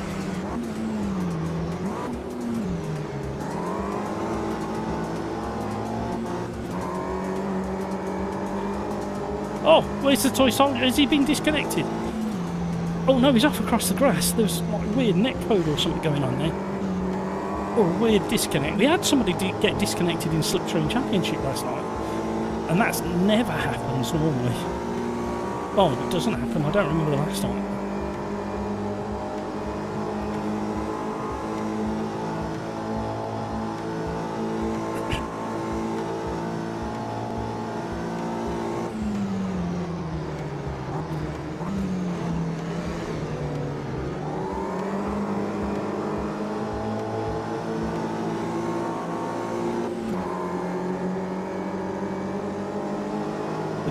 [SPEAKER 1] Oh, where's the toy soldier? Has he been disconnected? Oh no, he's off across the grass. There's like a weird net code or something going on there. Or a weird disconnect. We had somebody get disconnected in Slipstream Championship last night. And that's never happens normally. Oh, it doesn't happen. I don't remember the last time.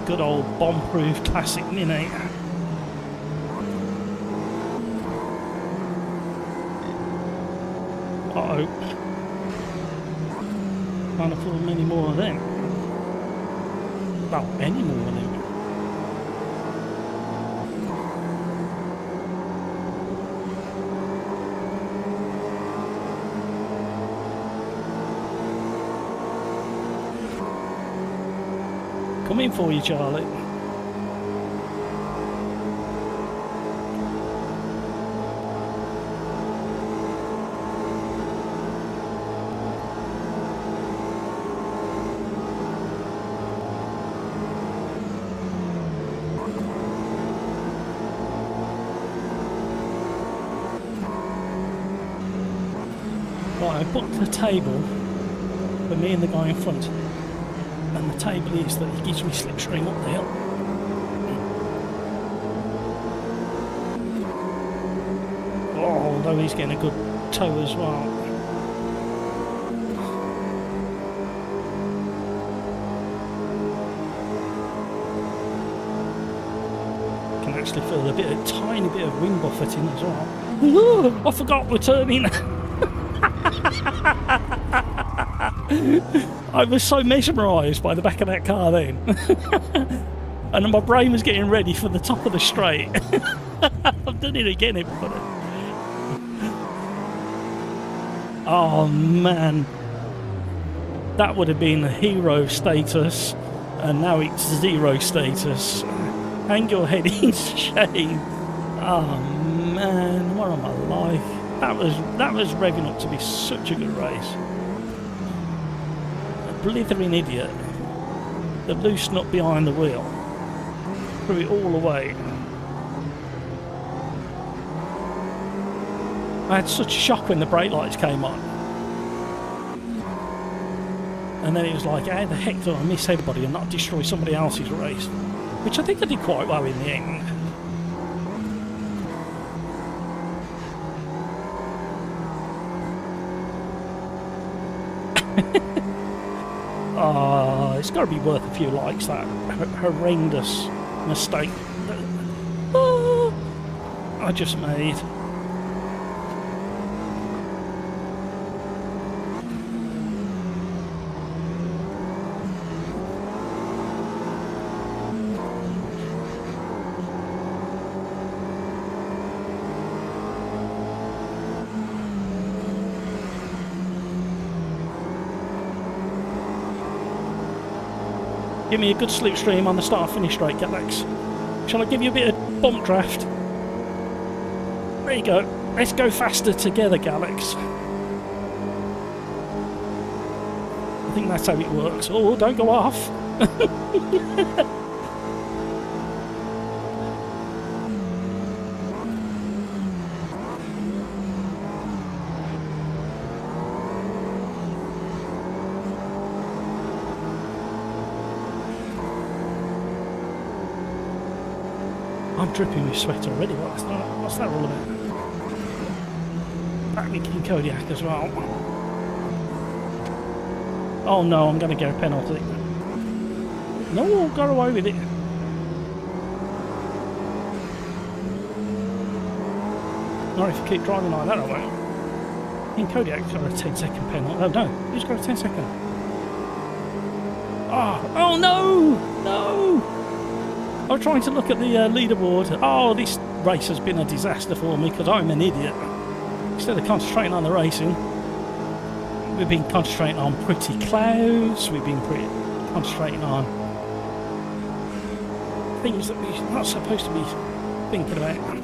[SPEAKER 1] Good old bomb-proof classic Mini. Uh-oh. Can't afford many more of them. Well, any more of them. Coming for you, Charlie. Right, I booked the table for me and the guy in front. And the table is that he gives me slipstream up the hill. Oh, although he's getting a good tow as well. Can actually feel a tiny bit of wind buffeting as well. Ooh, I forgot we're turning. I was so mesmerised by the back of that car then. And my brain was getting ready for the top of the straight. I've done it again, everybody. Oh man. That would have been hero status, and now it's 0 status. Hang your head in shame. Oh man, what am I like? That was revving up to be such a good race. Blithering idiot that loose nut behind the wheel, threw it all away. I had such a shock when the brake lights came on, and then it was like, how the heck do I miss everybody and not destroy somebody else's race? Which I think I did quite well in the end. It's got to be worth a few likes, that horrendous mistake that I just made. Give me a good slipstream on the start-finish straight, Galax. Shall I give you a bit of bump draft? There you go. Let's go faster together, Galax. I think that's how it works. Oh, don't go off. I'm dripping with sweat already. What's that all about? Back with King Kodiak as well. Oh no, I'm going to get a penalty. No, got away with it. Not if you keep driving like that, I won't. King Kodiak's got a 10-second penalty. Oh no, who's got a 10-second? Oh no! No! I was trying to look at the leaderboard. Oh, this race has been a disaster for me because I'm an idiot. Instead of concentrating on the racing, we've been concentrating on pretty clouds. We've been concentrating on things that we're not supposed to be thinking about.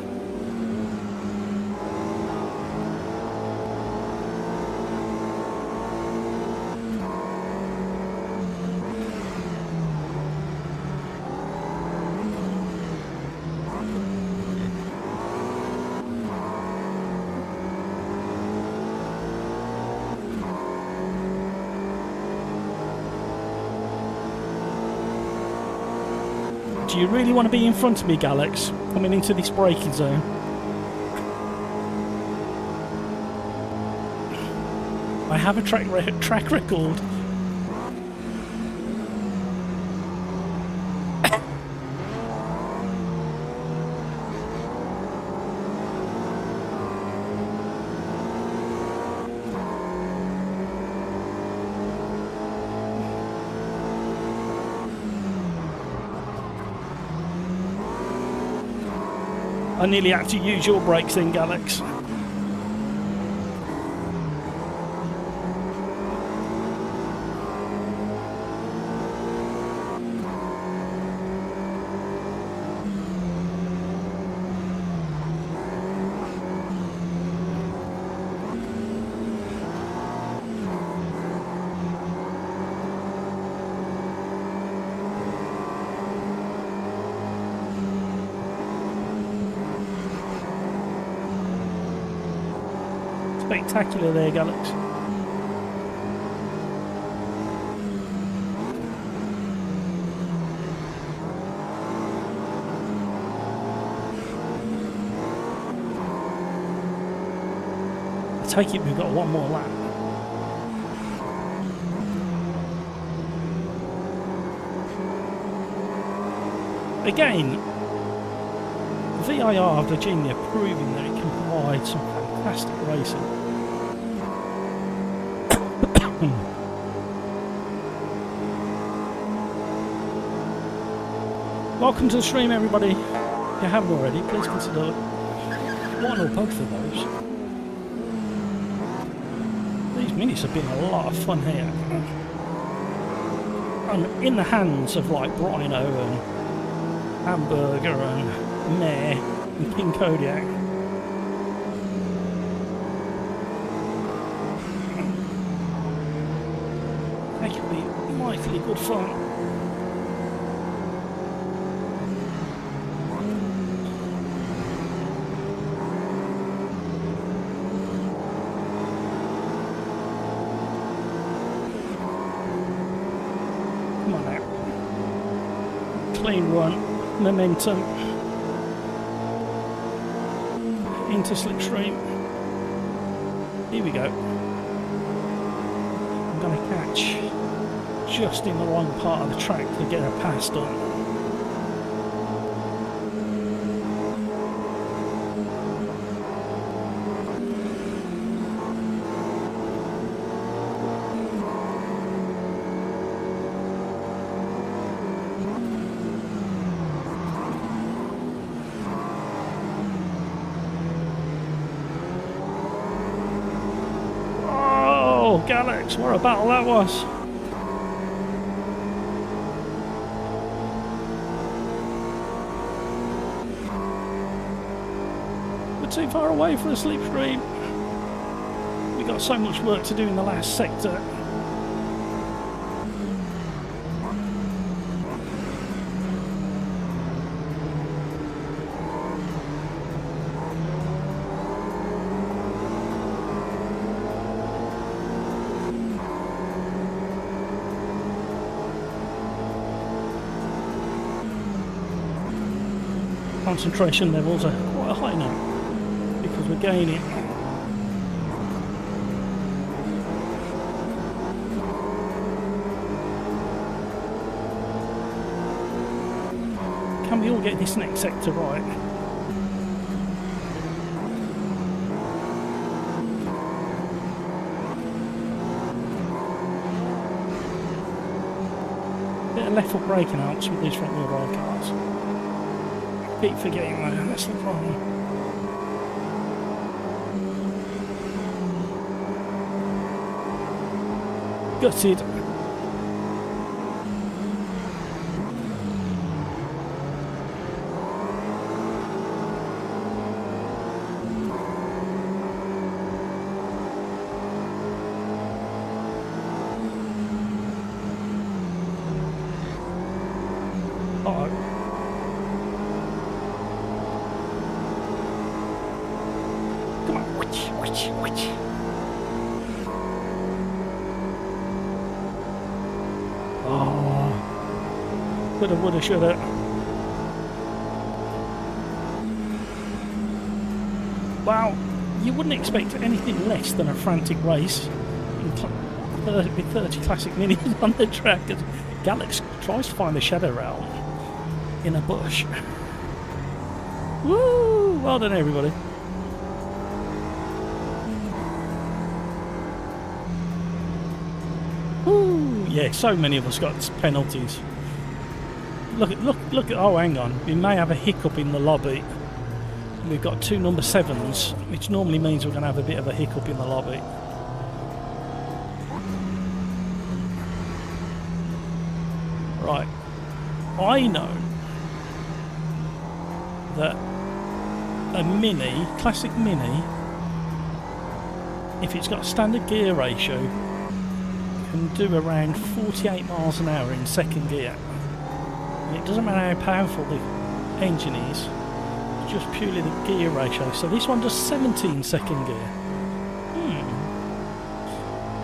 [SPEAKER 1] Do you really want to be in front of me, Galax, coming into this braking zone? I have a track record. I nearly had to use your brakes then, Galax. Spectacular there, Galax. I take it we've got one more lap. Again, VIR Virginia proving that it can provide some fantastic racing. Welcome to the stream, everybody. If you haven't already, please consider one or both of those. These minis have been a lot of fun here. I'm in the hands of like Brino and Hamburger and Mare and King Kodiak. That could be mightily good fun. Come on now. Clean run, momentum. Into slipstream. Here we go. I'm going to catch just in the wrong part of the track to get a pass done. Oh, Galax, what a battle that was! Too far away for a slipstream. We got so much work to do in the last sector. concentration levels are quite high now because we're gaining. Can we all get this next sector right? Bit of left foot braking helps with these front wheel drive cars. Keep forgetting that, that's the problem. Gutted. Coulda, woulda, shoulda. Wow, you wouldn't expect anything less than a frantic race with 30 classic minis on the track as Galax tries to find the shadow realm in a bush. Woo! Well done, everybody. Woo! Yeah, so many of us got penalties. Look at, oh hang on, we may have a hiccup in the lobby. We've got 2 number 7s, which normally means we're going to have a bit of a hiccup in the lobby. Right, I know that a Mini, classic Mini, if it's got a standard gear ratio, can do around 48 miles an hour in second gear. It doesn't matter how powerful the engine is, it's just purely the gear ratio. So this one does 17 second gear.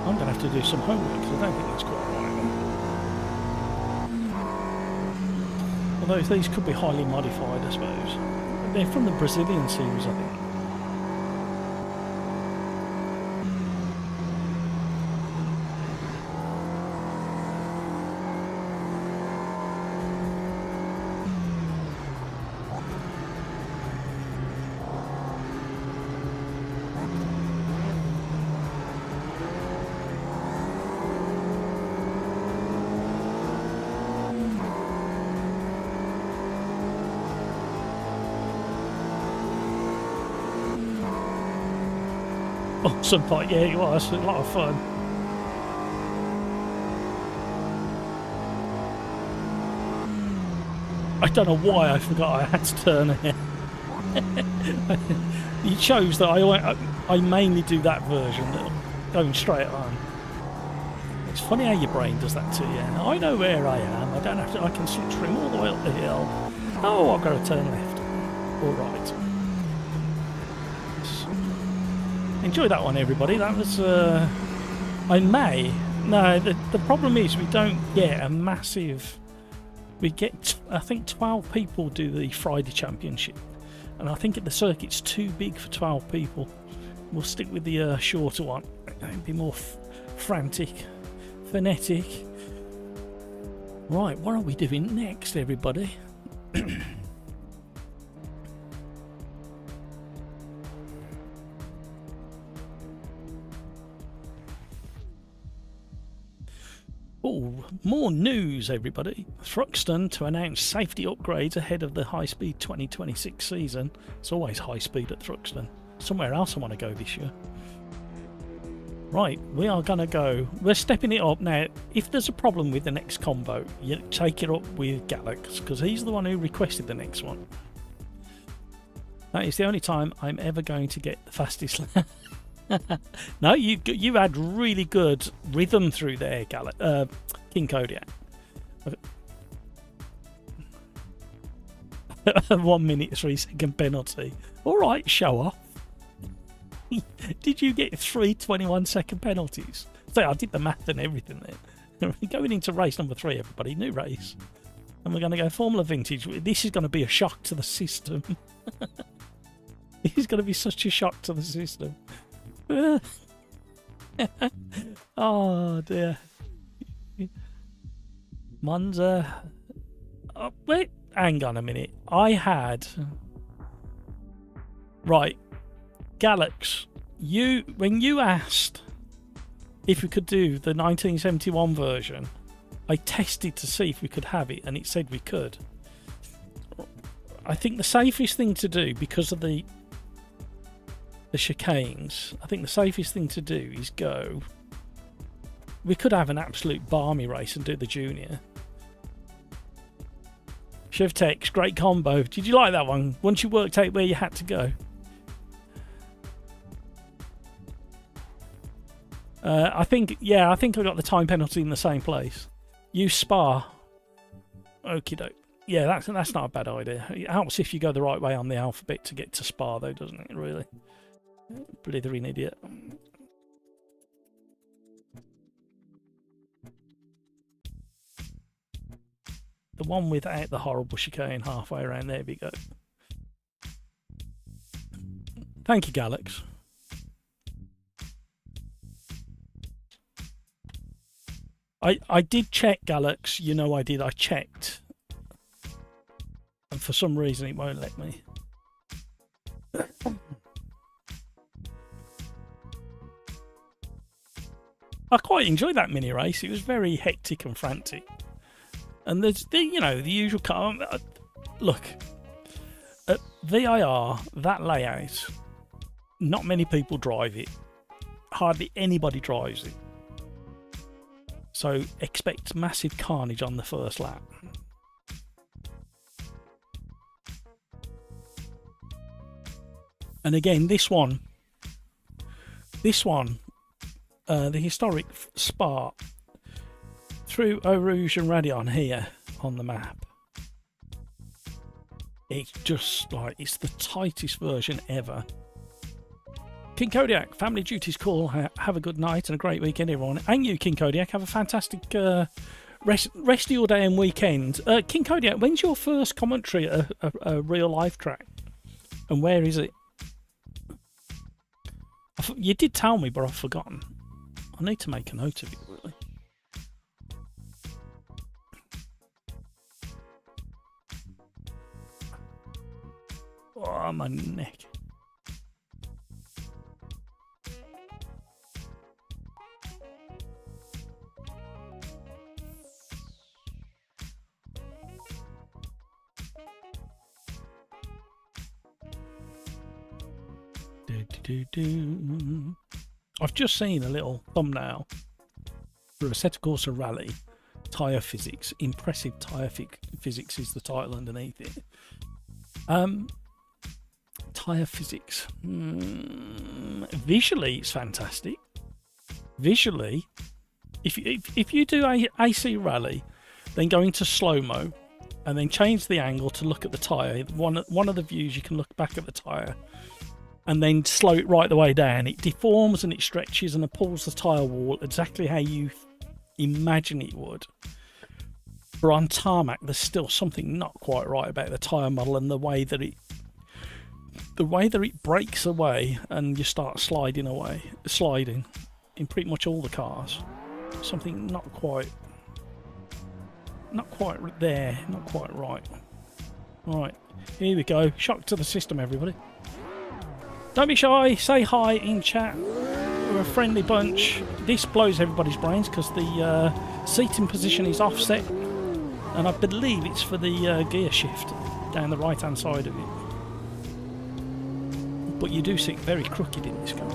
[SPEAKER 1] I'm going to have to do some homework because I don't think that's quite right. Although these could be highly modified, I suppose. They're from the Brazilian series, I think. Awesome fight, yeah, it was a lot of fun. I don't know why I forgot I had to turn here. It shows that I mainly do that version, going straight on. It's funny how your brain does that to you. I know where I am. I don't have to. I can trim all the way up the hill. Oh, I've got to turn left or right. Enjoy that one, everybody. That was the problem is we don't get a massive, we get, I think 12 people do the Friday Championship, and I think the circuit's too big for 12 people. We'll stick with the shorter one. It'll be more frantic, frenetic. Right, what are we doing next, everybody? Oh, more news, everybody. Thruxton to announce safety upgrades ahead of the High Speed 2026 season. It's always high speed at Thruxton. Somewhere else I want to go this year. Right, we are going to go. We're stepping it up now. If there's a problem with the next combo, you take it up with Galax, because he's the one who requested the next one. That is the only time I'm ever going to get the fastest lap. No, you had really good rhythm through there, King Kodiak. 1 minute 3 second penalty. All right, show off. Did you get 3 21 second penalties? So I did the math and everything there. Going into race number 3, everybody. New race. And we're going to go Formula Vintage. This is going to be a shock to the system. This is going to be such a shock to the system. Oh dear. Monza. Oh, wait, hang on a minute. I had... Right. Galax, when you asked if we could do the 1971 version, I tested to see if we could have it, and it said we could. I think the safest thing to do, because of the chicanes, I think the safest thing to do is go... We could have an absolute barmy race and do the junior. Chevtex, great combo. Did you like that one? Once you worked out where you had to go. I think I got the time penalty in the same place. Use Spa. Okie doke. Yeah, that's not a bad idea. It helps if you go the right way on the alphabet to get to Spa, though, doesn't it? Really. Blithering idiot. The one without the horrible chicane halfway around. There we go. Thank you, Galax. I did check, Galax. You know I did. I checked. And for some reason it won't let me. I quite enjoyed that mini race. It was very hectic and frantic. And there's the usual car. Look, at VIR, that layout, not many people drive it. Hardly anybody drives it. So expect massive carnage on the first lap. And again, this one, the historic Spa through Eau Rouge and Radion here on the map. It's just like, it's the tightest version ever. King Kodiak, family duties call. Have a good night and a great weekend, everyone. And you, King Kodiak, have a fantastic rest of your day and weekend. King Kodiak, when's your first commentary at a real life track? And where is it? You did tell me, but I've forgotten. I need to make a note of it, really. Oh, my neck. I've just seen a little thumbnail for Assetto Corsa Rally tyre physics. Impressive tyre physics is the title underneath it. Tyre physics. Visually, it's fantastic. Visually, if you do AC Rally, then go into slow-mo and then change the angle to look at the tyre. One of the views you can look back at the tyre. And then slow it right the way down. It deforms and it stretches and it pulls the tyre wall exactly how you imagine it would. But on tarmac, there's still something not quite right about the tyre model and the way that it breaks away and you start sliding in pretty much all the cars. Something not quite there, not quite right. Right, here we go. Shock to the system, everybody. Don't be shy, say hi in chat. We're a friendly bunch. This blows everybody's brains because the seating position is offset, and I believe it's for the gear shift down the right hand side of it. But you do sit very crooked in this car.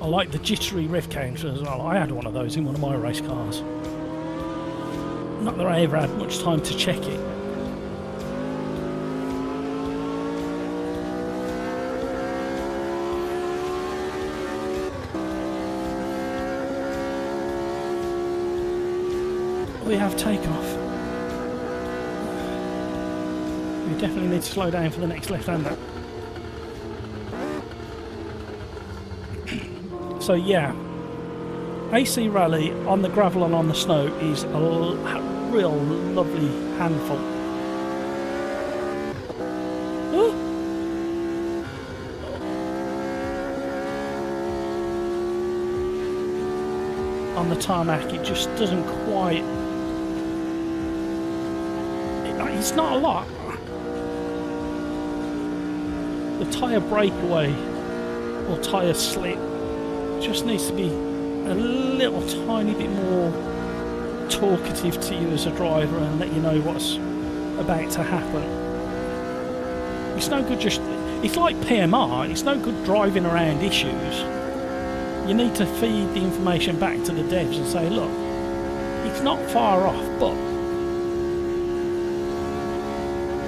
[SPEAKER 1] I like the jittery rev counter as well. I had one of those in one of my race cars. Not that I ever had much time to check it. We have takeoff. We definitely need to slow down for the next left-hander. So yeah, AC Rally on the gravel and on the snow is a real lovely handful. Oh. On the tarmac, it just doesn't quite. It's not a lot. The tyre breakaway or tyre slip just needs to be a little tiny bit more talkative to you as a driver and let you know what's about to happen. It's no good just. It's like PMR. It's no good driving around issues. You need to feed the information back to the devs and say, look, it's not far off, but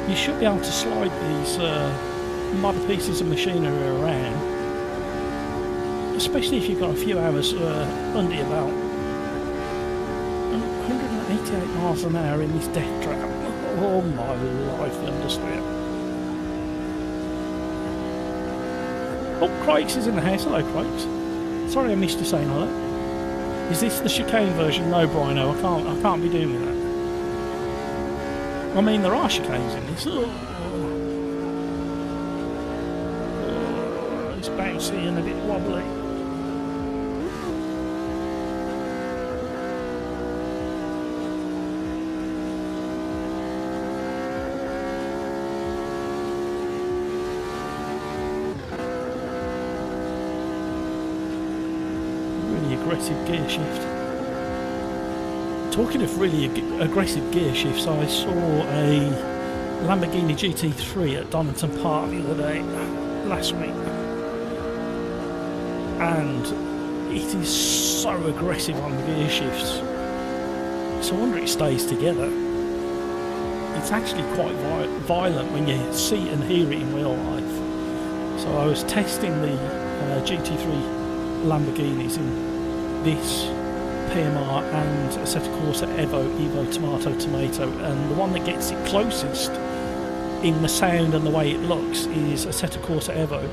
[SPEAKER 1] you should be able to slide these mod pieces of machinery around, especially if you've got a few hours under your belt. 188 miles an hour in this death trap. Oh my life, you understand. Oh, Crikes is in the house. Hello, Crikes. Sorry I missed you saying hello. Is this the chicane version? No, Brino, I can't be doing with that. I mean, there are chicanes in this. Oh, it's bouncy and a bit wobbly. Really aggressive gear shift. Talking of really aggressive gear shifts, I saw a Lamborghini GT3 at Donington Park the other day, last week, and it is so aggressive on the gear shifts. So I wonder it stays together. It's actually quite violent when you see and hear it in real life. So I was testing the GT3 Lamborghinis in this PMR and Assetto Corsa Evo Tomato, and the one that gets it closest in the sound and the way it looks is Assetto Corsa Evo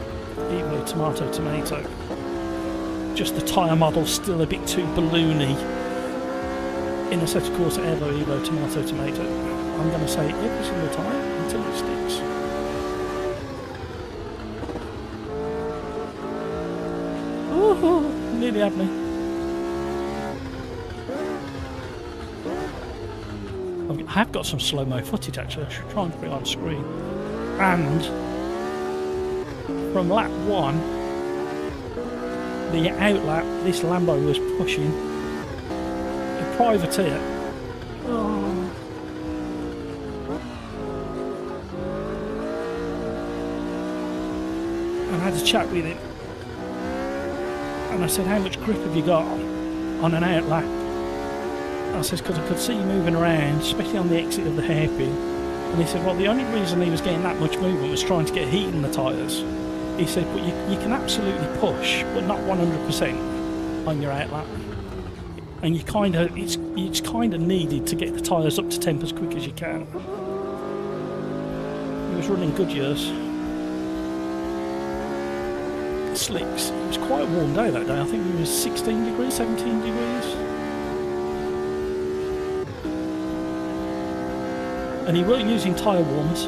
[SPEAKER 1] Tomato. Just the tyre model's still a bit too balloony in Assetto Corsa Evo Tomato. I'm going to say it every single time until it sticks. Oh, nearly had me. I have got some slow-mo footage actually, I should try and put it on screen. And from lap 1, the outlap this Lambo was pushing a privateer. Oh. And I had a chat with him. And I said, how much grip have you got on an outlap? I says, because I could see you moving around, especially on the exit of the hairpin. And he said, well, the only reason he was getting that much movement was trying to get heat in the tyres. He said, but you can absolutely push, but not 100% on your outlap. And it's kind of needed to get the tyres up to temp as quick as you can. He was running Goodyears. Slicks. It was quite a warm day that day. I think it was 16 degrees, 17 degrees. And he weren't using tyre warmers.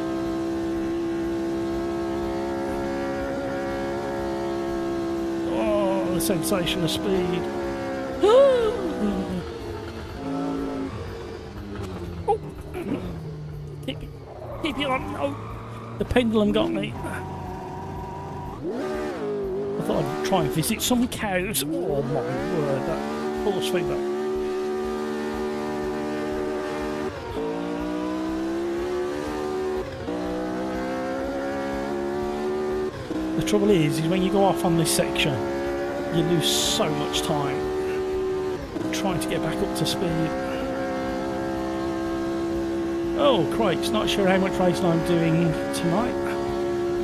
[SPEAKER 1] Oh, the sensation of speed. Oh. Keep it on. Oh, the pendulum got me. I thought I'd try and visit some cows. Oh my word, that horse feedback. The trouble is when you go off on this section, you lose so much time trying to get back up to speed. Oh, Crikes, not sure how much racing I'm doing tonight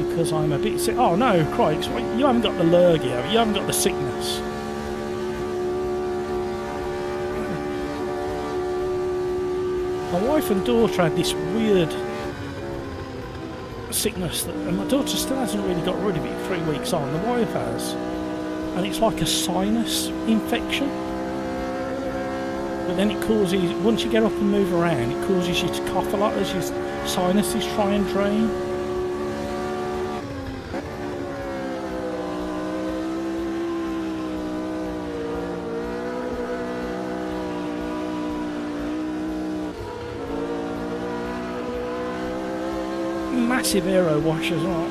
[SPEAKER 1] because I'm a bit sick. Oh no, Crikes, you haven't got the lurgy, have you? You haven't got the sickness. My wife and daughter had this weird sickness and my daughter still hasn't really got rid of it 3 weeks on. The wife has, and it's like a sinus infection. But then it causes, once you get up and move around, it causes you to cough a lot as your sinuses try and drain. Massive aero wash as well.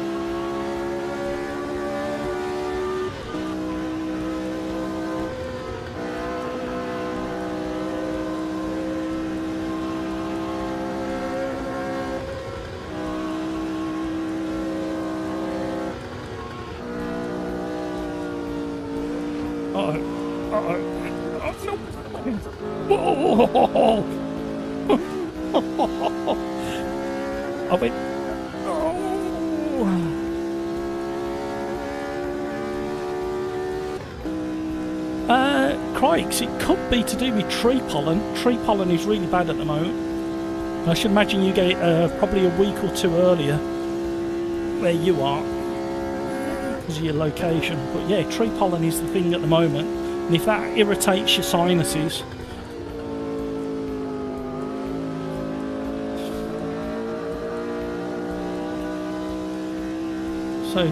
[SPEAKER 1] I went. Crikes, it could be to do with tree pollen. Tree pollen is really bad at the moment. I should imagine you get it probably a week or two earlier where you are because of your location. But yeah, tree pollen is the thing at the moment, and if that irritates your sinuses, so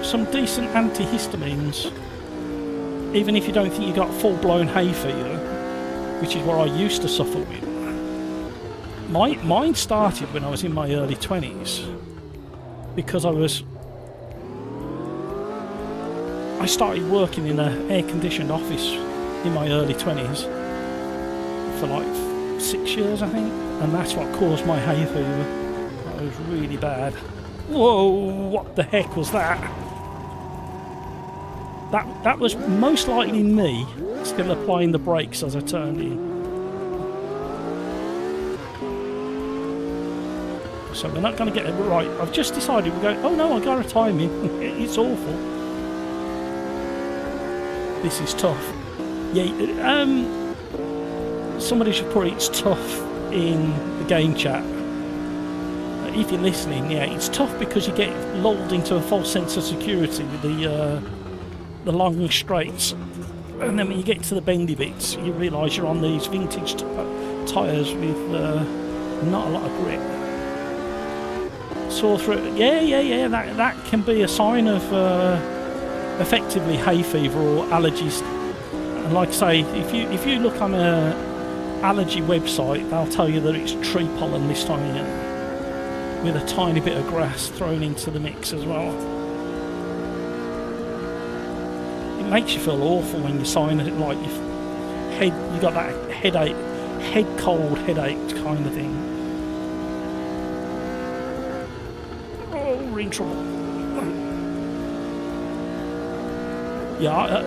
[SPEAKER 1] some decent antihistamines, even if you don't think you got full-blown hay fever, which is what I used to suffer with. Mine started when I was in my early 20s because I started working in an air-conditioned office in my early 20s for like 6 years, I think, and that's what caused my hay fever. That was really bad. Whoa, what the heck was that? That was most likely me still applying the brakes as I turned in. So we're not going to get it right. I've just decided we're going, oh no, I got a timing. It's awful. This is tough. Yeah, somebody should put it's tough in the game chat. If you're listening, yeah, it's tough because you get lulled into a false sense of security with the long straights, and then when you get to the bendy bits, you realise you're on these vintage tyres with not a lot of grip. Sore throat, yeah. That can be a sign of effectively hay fever or allergies. And like I say, if you look on a allergy website, they'll tell you that it's tree pollen this time of year, with a tiny bit of grass thrown into the mix as well. It makes you feel awful when you sign it, like you got that headache, cold headache kind of thing. Oh, we're in trouble. Yeah,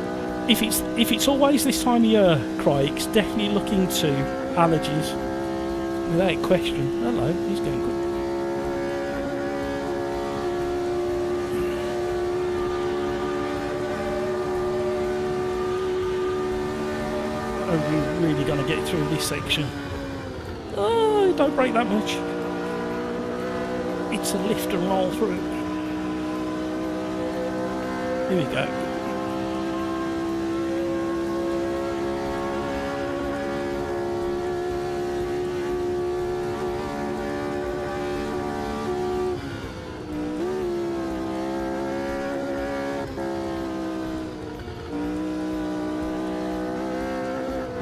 [SPEAKER 1] if it's always this time of year, Craig's definitely look into allergies without question. Hello, he's going good. Are we really going to get through this section? Oh, don't break that much. It's a lift and roll through. Here we go.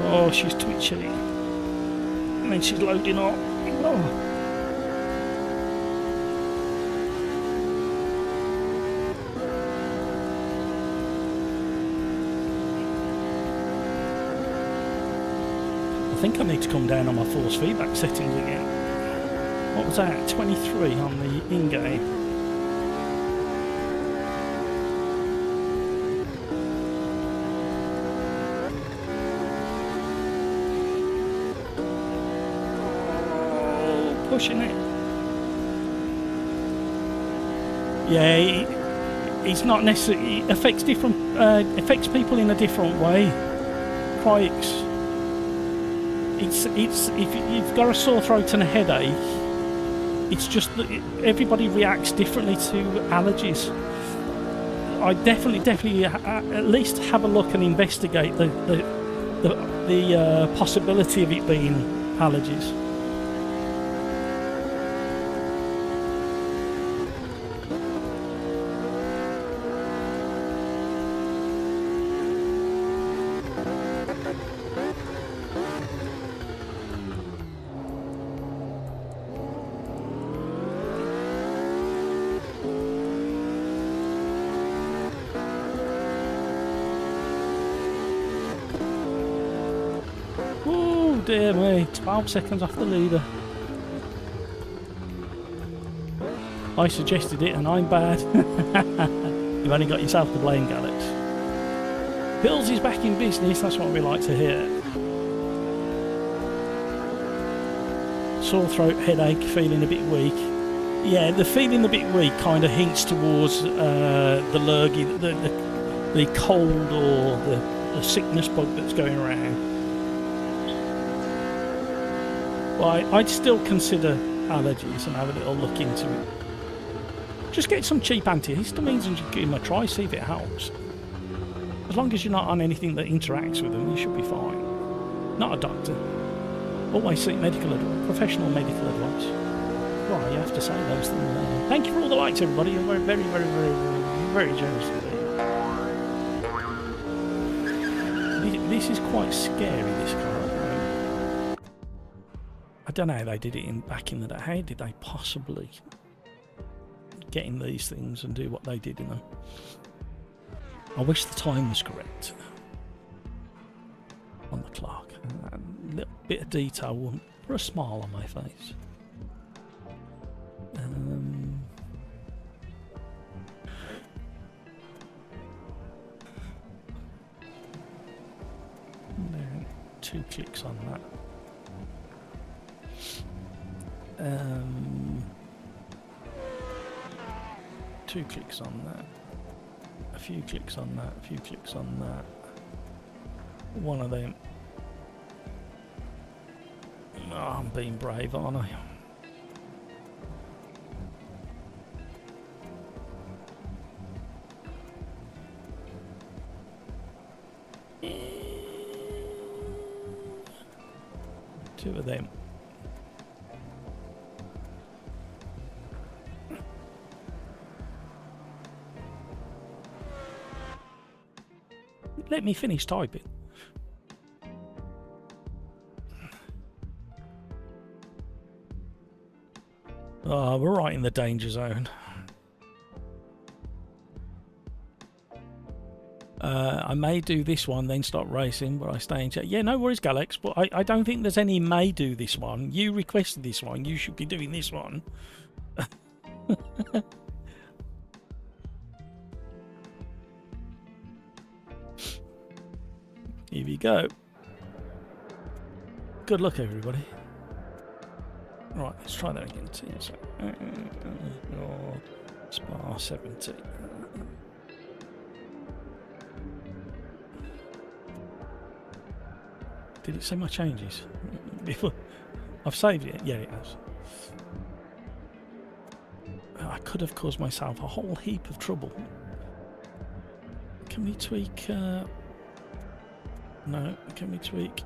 [SPEAKER 1] Oh, she's twitching. And then she's loading up. Oh. I think I need to come down on my force feedback settings again. What was that? 23 on the in-game. Pushing it. Yeah, it's not necessarily. It affects affects people in a different way. Crikes. It's if you've got a sore throat and a headache, it's just that everybody reacts differently to allergies. I definitely at least have a look and investigate the the possibility of it being allergies. Oh dear me, 12 seconds off the leader. I suggested it and I'm bad. You've only got yourself to blame, Galax. Hills is back in business, that's what we like to hear. Sore throat, headache, feeling a bit weak. Yeah, the feeling a bit weak kind of hints towards the lurgy, the cold or the sickness bug that's going around. Well, I'd still consider allergies and have a little look into it. Just get some cheap antihistamines and just give them a try, see if it helps. As long as you're not on anything that interacts with them, you should be fine. Not a doctor. Always seek medical advice, professional medical advice. Well, you have to say those things. Thank you for all the likes, everybody. You're very, very, very, very, very, very generous indeed. This is quite scary, this car. I don't know how they did it back in the day. How did they possibly get in these things and do what they did in them? I wish the time was correct on the clock. A little bit of detail wouldn't put a smile on my face. There, 2 clicks on that. 2 clicks on that. A few clicks on that. A few clicks on that. One of them. Oh, I'm being brave, aren't I? Two of them. Let me finish typing. Oh, we're right in the danger zone. I may do this one, then stop racing, but I stay in chat. Yeah, no worries, Galax, but I don't think there's any may do this one. You requested this one. You should be doing this one. Here we go. Good luck, everybody. Right, let's try that again. TSRA. Spa 70. Did it say my changes? Before I've saved it. Yeah, it has. I could have caused myself a whole heap of trouble. Can we tweak? No. Can we tweak?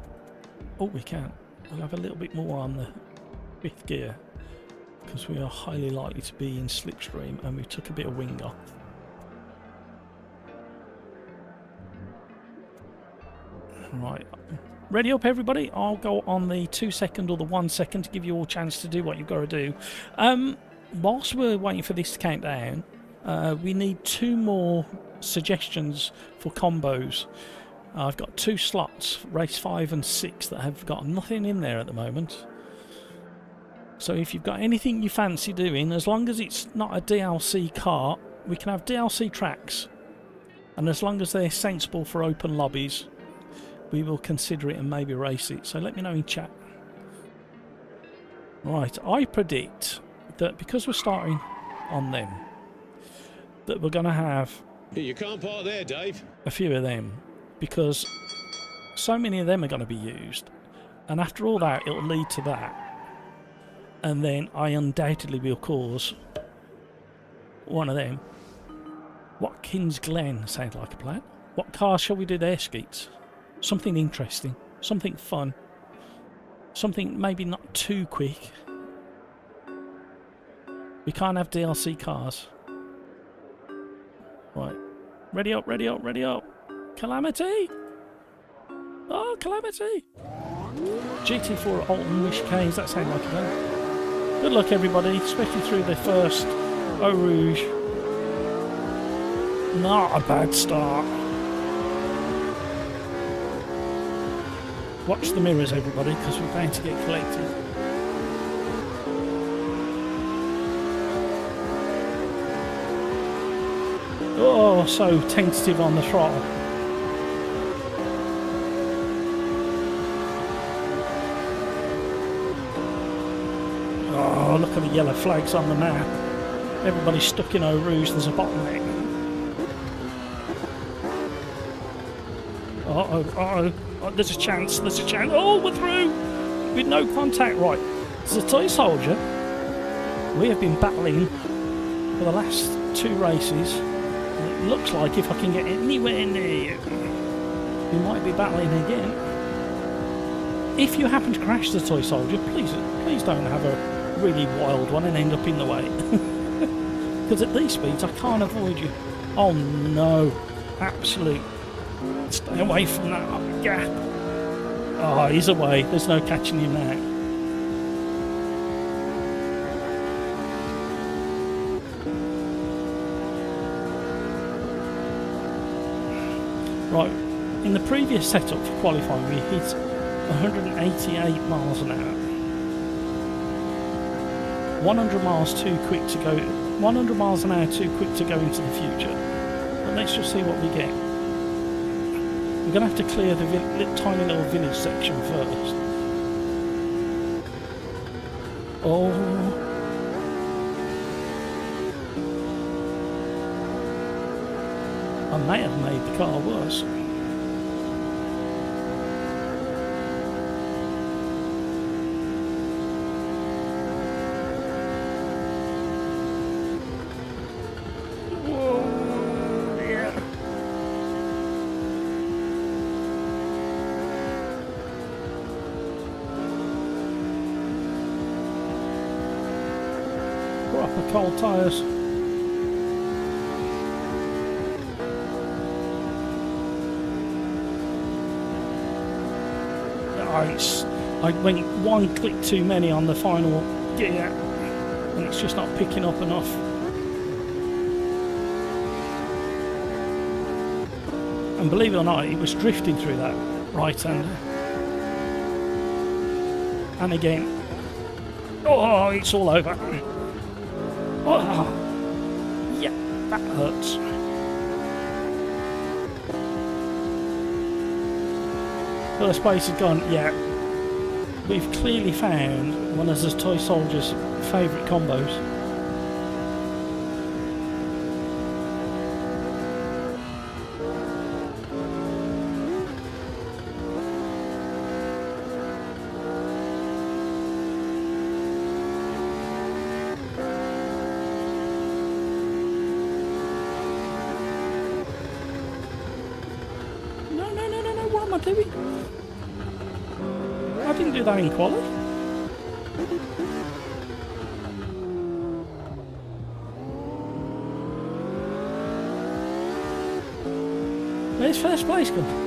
[SPEAKER 1] Oh, we can. We'll have a little bit more on the 5th gear because we are highly likely to be in slipstream, and we took a bit of wing off. Right. Ready up, everybody? I'll go on the 2 second or the 1 second to give you all a chance to do what you've got to do. Whilst we're waiting for this to count down, we need 2 more suggestions for combos. I've got 2 slots, race 5 and 6, that have got nothing in there at the moment. So if you've got anything you fancy doing, as long as it's not a DLC kart, we can have DLC tracks. And as long as they're sensible for open lobbies, we will consider it and maybe race it. So let me know in chat. Right, I predict that because we're starting on them, that we're going to have...
[SPEAKER 2] You can't park there, Dave.
[SPEAKER 1] A few of them, because so many of them are going to be used. And after all that, it'll lead to that. And then I undoubtedly will cause one of them. Watkins Glen sounds like a plan. What cars shall we do there, Skeets? Something interesting. Something fun. Something maybe not too quick. We can't have DLC cars. Right. Ready up, ready up, ready up. Calamity! Oh, Calamity! GT4 Alton Wish Caves, that sounds like it, doesn't it? Good luck, everybody, especially through the first Eau Rouge. Not a bad start. Watch the mirrors, everybody, because we're going to get collected. Oh, so tentative on the throttle. Oh, look at the yellow flags on the map. Everybody's stuck in Eau Rouge, there's a bottleneck. Uh-oh, uh-oh. Oh, there's a chance, there's a chance. Oh, we're through! With no contact. Right, as a toy soldier, we have been battling for the last 2 races. And it looks like if I can get anywhere near you, we might be battling again. If you happen to crash the toy soldier, please don't have a really wild one and end up in the way. Because at these speeds, I can't avoid you. Oh no, absolute. Stay away from that gap. Oh, he's away. There's no catching him now. Right, in the previous setup for qualifying, we hit 188 miles an hour. 100 miles too quick to go. 100 miles an hour too quick to go into the future. But let's just see what we get. We're going to have to clear the tiny little village section first. Oh. I may have made the car worse. Proper cold tyres. I went one click too many on the final gear and it's just not picking up enough. And believe it or not, it was drifting through that right-hander. And again, oh, it's all over. Oh, yeah, that hurts. First place has gone, yeah. We've clearly found one of the toy soldiers' favourite combos. No, what am I doing? I didn't do that in Quali. Where's first place gone?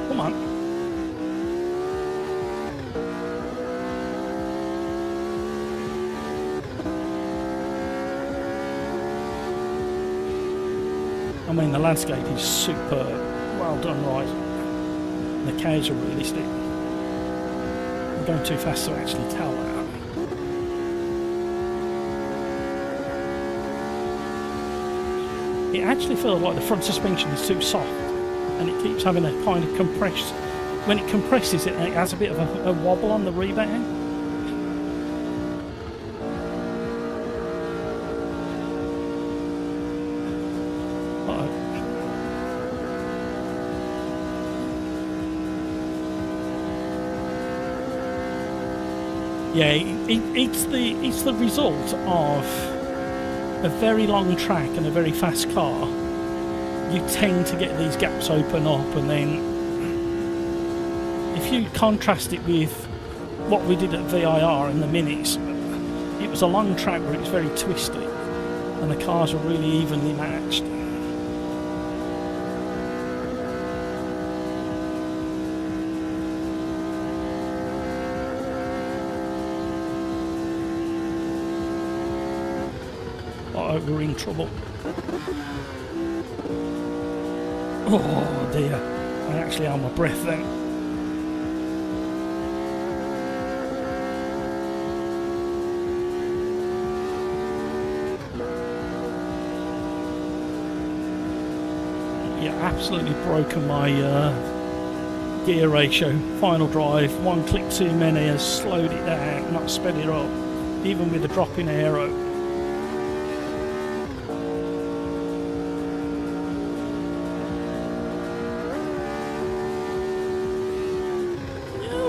[SPEAKER 1] Come on. I mean, the landscape is superb. Well done, right. And the cows are realistic. I'm going too fast to actually tell that. it actually feels like the front suspension is too soft, and it keeps having a kind of compress. When it compresses, it has a bit of a wobble on the rebound. Yeah, it's the result of a very long track and a very fast car. You tend to get these gaps open up, and then if you contrast it with what we did at VIR in the minis, it was a long track where it was very twisty and the cars were really evenly matched. Oh, we're in trouble. Oh dear, I actually held my breath then. Yeah, absolutely broken my gear ratio. Final drive, one click too many has slowed it down, not sped it up, even with the drop in aero.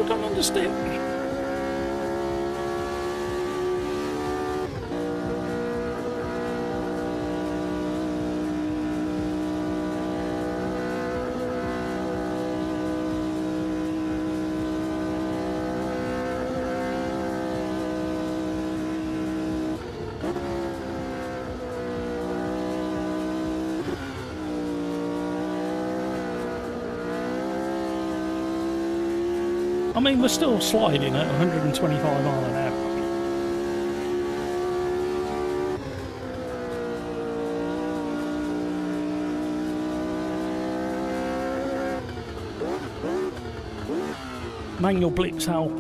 [SPEAKER 1] Don't understand. I mean, we're still sliding at 125 mile an hour. Manual blips help.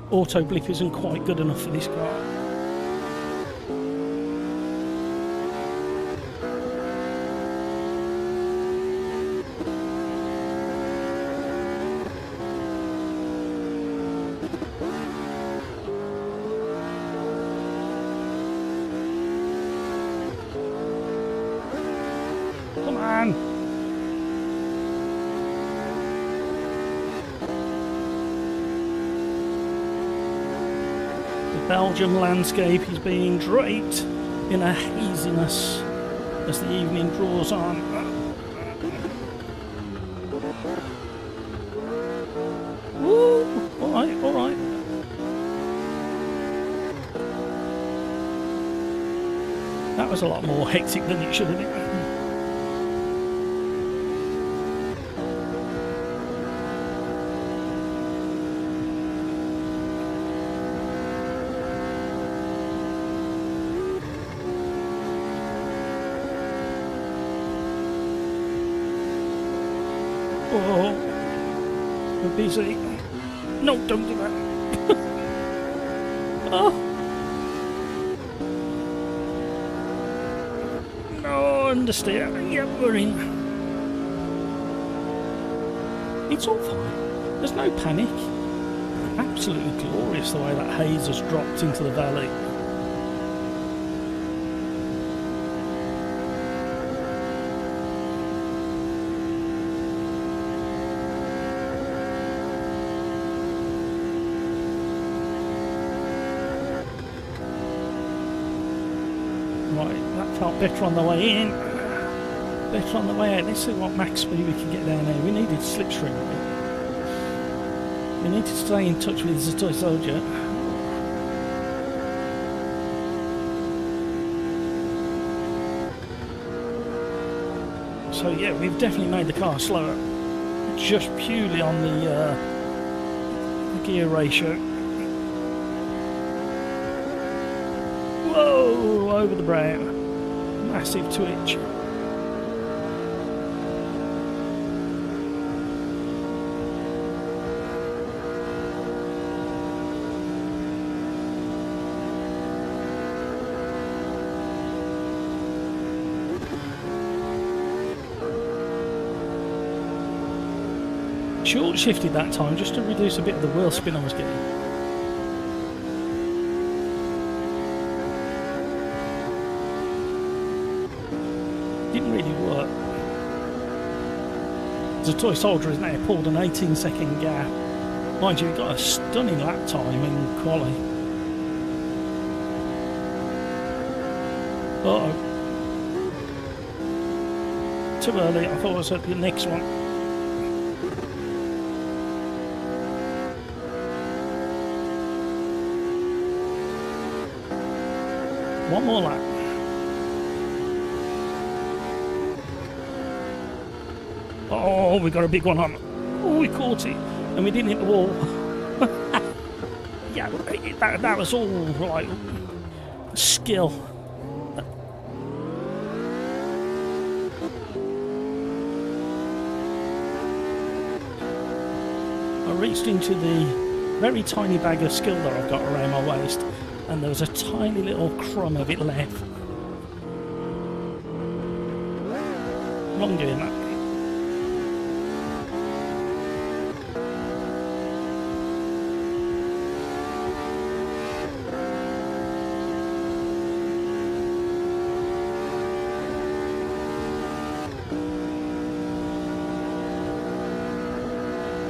[SPEAKER 1] Auto blip isn't quite good enough for this car. Come on! The Belgium landscape is being draped in a haziness as the evening draws on. Woo! Alright, alright. That was a lot more hectic than it should have been. Oh, we're busy. No, don't do that. Oh. No, understeer. Yeah, we're in. It's all fine. There's no panic. Absolutely glorious the way that haze has dropped into the valley. Right, that felt better on the way in, better on the way out. Let's see what max speed we can get down here. We needed slipstream. We need to stay in touch with the toy soldier. So yeah, we've definitely made the car slower, just purely on the gear ratio. Whoa, over the brow. Massive twitch. short shifted that time just to reduce a bit of the wheel spin I was getting. Didn't really work. The toy soldier is now pulled an 18-second gap. Mind you, he got a stunning lap time in Quali. Uh-oh. Too early, I thought I was at the next one. One more lap. Oh, we got a big one on. Oh, we caught it. And we didn't hit the wall. Yeah, that was all like skill. I reached into the very tiny bag of skill that I've got around my waist, and there was a tiny little crumb of it left. Wrong doing that.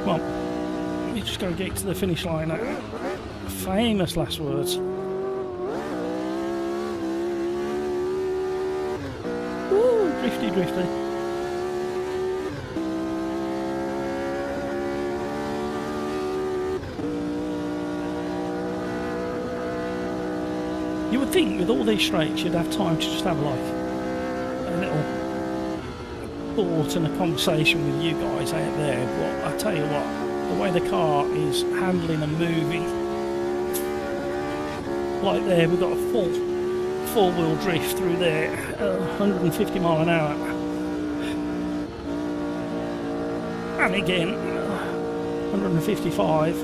[SPEAKER 1] Well, you just got to get to the finish line now. Famous last words. Woo, drifty, drifty. You would think with all these straights you'd have time to just have like a little thought and a conversation with you guys out there, but I tell you what, the way the car is handling and moving, like there, we've got a full four-wheel drift through there, 150 mile an hour, and again 155,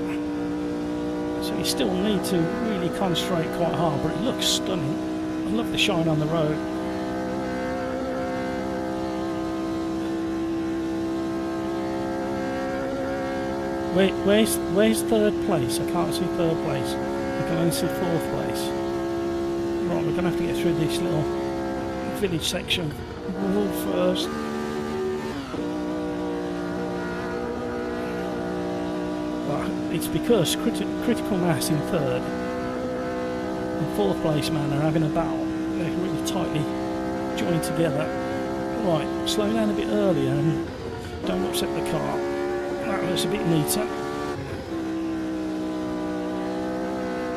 [SPEAKER 1] so you still need to really concentrate quite hard, but it looks stunning. I love the shine on the road. Where's third place? I can't see third place. I can only see fourth place. Right, we're going to have to get through this little village section first. Right, it's because critical mass in third and fourth place man are having a battle. They're really tightly joined together. Right, slow down a bit earlier and don't upset the car. That looks a bit neater.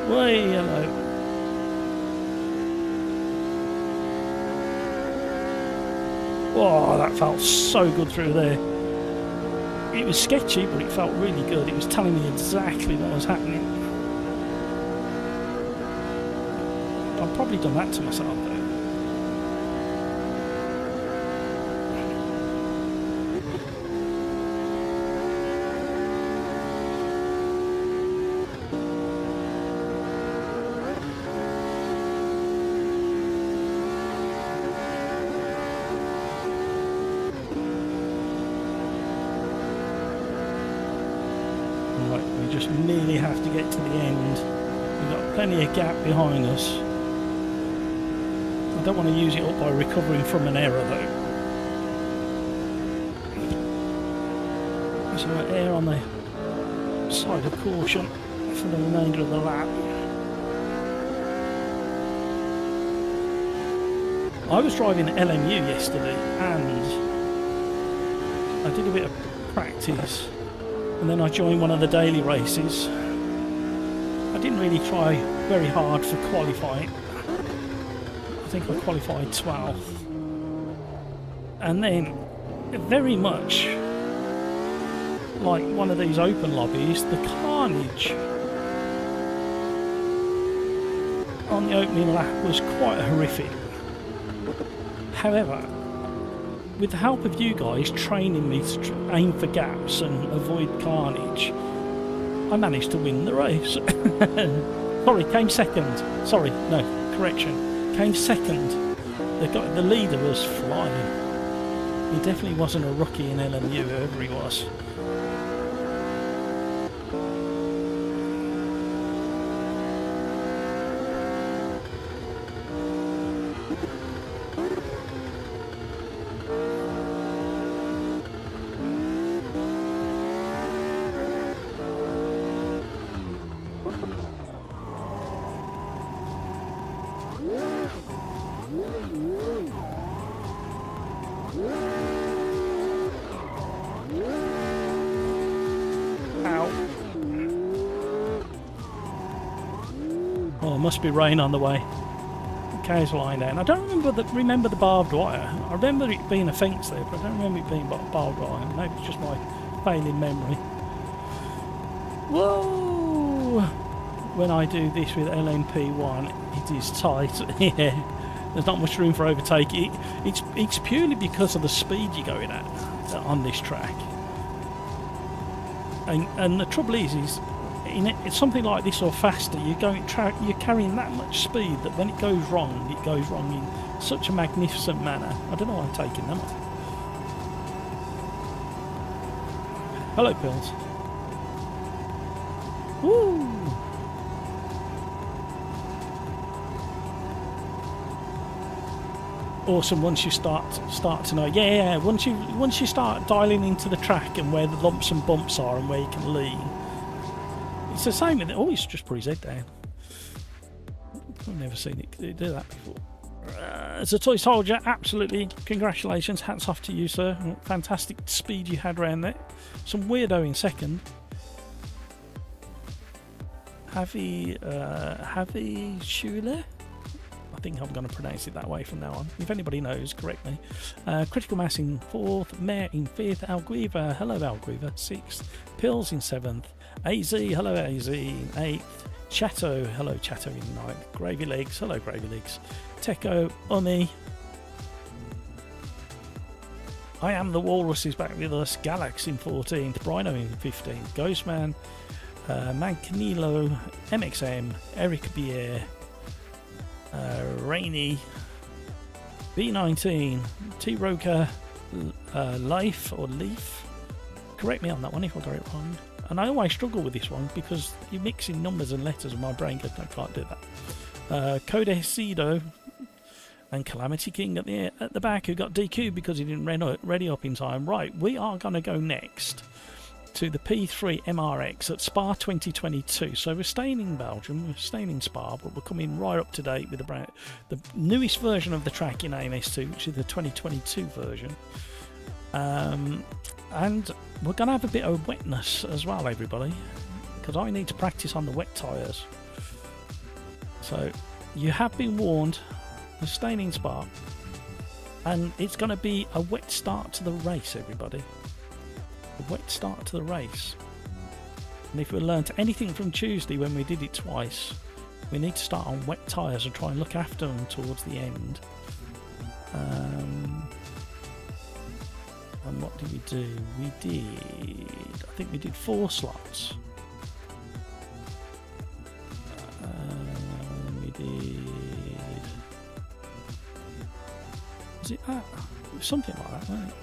[SPEAKER 1] Way hello. Whoa, that felt so good through there. It was sketchy, but it felt really good. It was telling me exactly what was happening. I've probably done that to myself though. Just nearly have to get to the end. We've got plenty of gap behind us. I don't want to use it up by recovering from an error though. So err on the side of caution for the remainder of the lap. I was driving LMU yesterday and I did a bit of practice. And then I joined one of the daily races. I didn't really try very hard for qualifying. I think I qualified 12th. And then, very much like one of these open lobbies, the carnage on the opening lap was quite horrific. However, with the help of you guys training me to aim for gaps and avoid carnage, I managed to win the race. Sorry, came second. Sorry, no, correction. Came second. The leader was flying. He definitely wasn't a rookie in LMU, whoever he was. must be rain on the way. Cows lying down. I don't remember the barbed wire. I remember it being a fence there, but I don't remember it being barbed wire. Maybe it's just my failing memory. Whoa! When I do this with LMP1, it is tight. Yeah, there's not much room for overtake. It's purely because of the speed you're going at on this track. And the trouble is in something like this or faster, you're carrying that much speed that when it goes wrong in such a magnificent manner. I don't know why I'm taking them off. Hello, Pills. Woo! Awesome once you start to know. Yeah. Once you start dialing into the track and where the lumps and bumps are and where you can lean. It's the same with it. Oh, he's just put his head down. I've never seen it do that before. As a toy soldier, absolutely. Congratulations. Hats off to you, sir. Fantastic speed you had around there. Some weirdo in second. Javi Schuler? I think I'm going to pronounce it that way from now on. If anybody knows, correct me. Critical Mass in 4th, Mare in 5th, Alguiva, hello Alguiva, 6th, Pills in 7th, AZ, hello AZ in 8th, Chateau, hello Chateau in 9th, Gravy Legs, hello Gravy Legs, Teco, Umi, I Am the Walrus is back with us, Galax in 14th, Brino in 15th, Ghostman, Mancanilo, MXM, Eric Bier, Rainy, B19, T-Roker, Life or Leaf. Correct me on that one if I got it wrong. And I always struggle with this one because you're mixing numbers and letters and my brain can't do that. Codecido and Calamity King at the back, who got DQ because he didn't ready up in time. Right, we are going to go next to the P3 MRX at Spa 2022. So we're staying in Belgium, we're staying in Spa, but we're coming right up to date with the newest version of the track in AMS2, which is the 2022 version. And we're going to have a bit of wetness as well, everybody, because I need to practice on the wet tyres. So you have been warned, we're staying in Spa, and it's going to be a wet start to the race, everybody. A wet start to the race. And if we learnt anything from Tuesday when we did it twice, we need to start on wet tyres and try and look after them towards the end. And what did we do? I think we did 4 slots. We did... Was it that? It was something like that, wasn't it?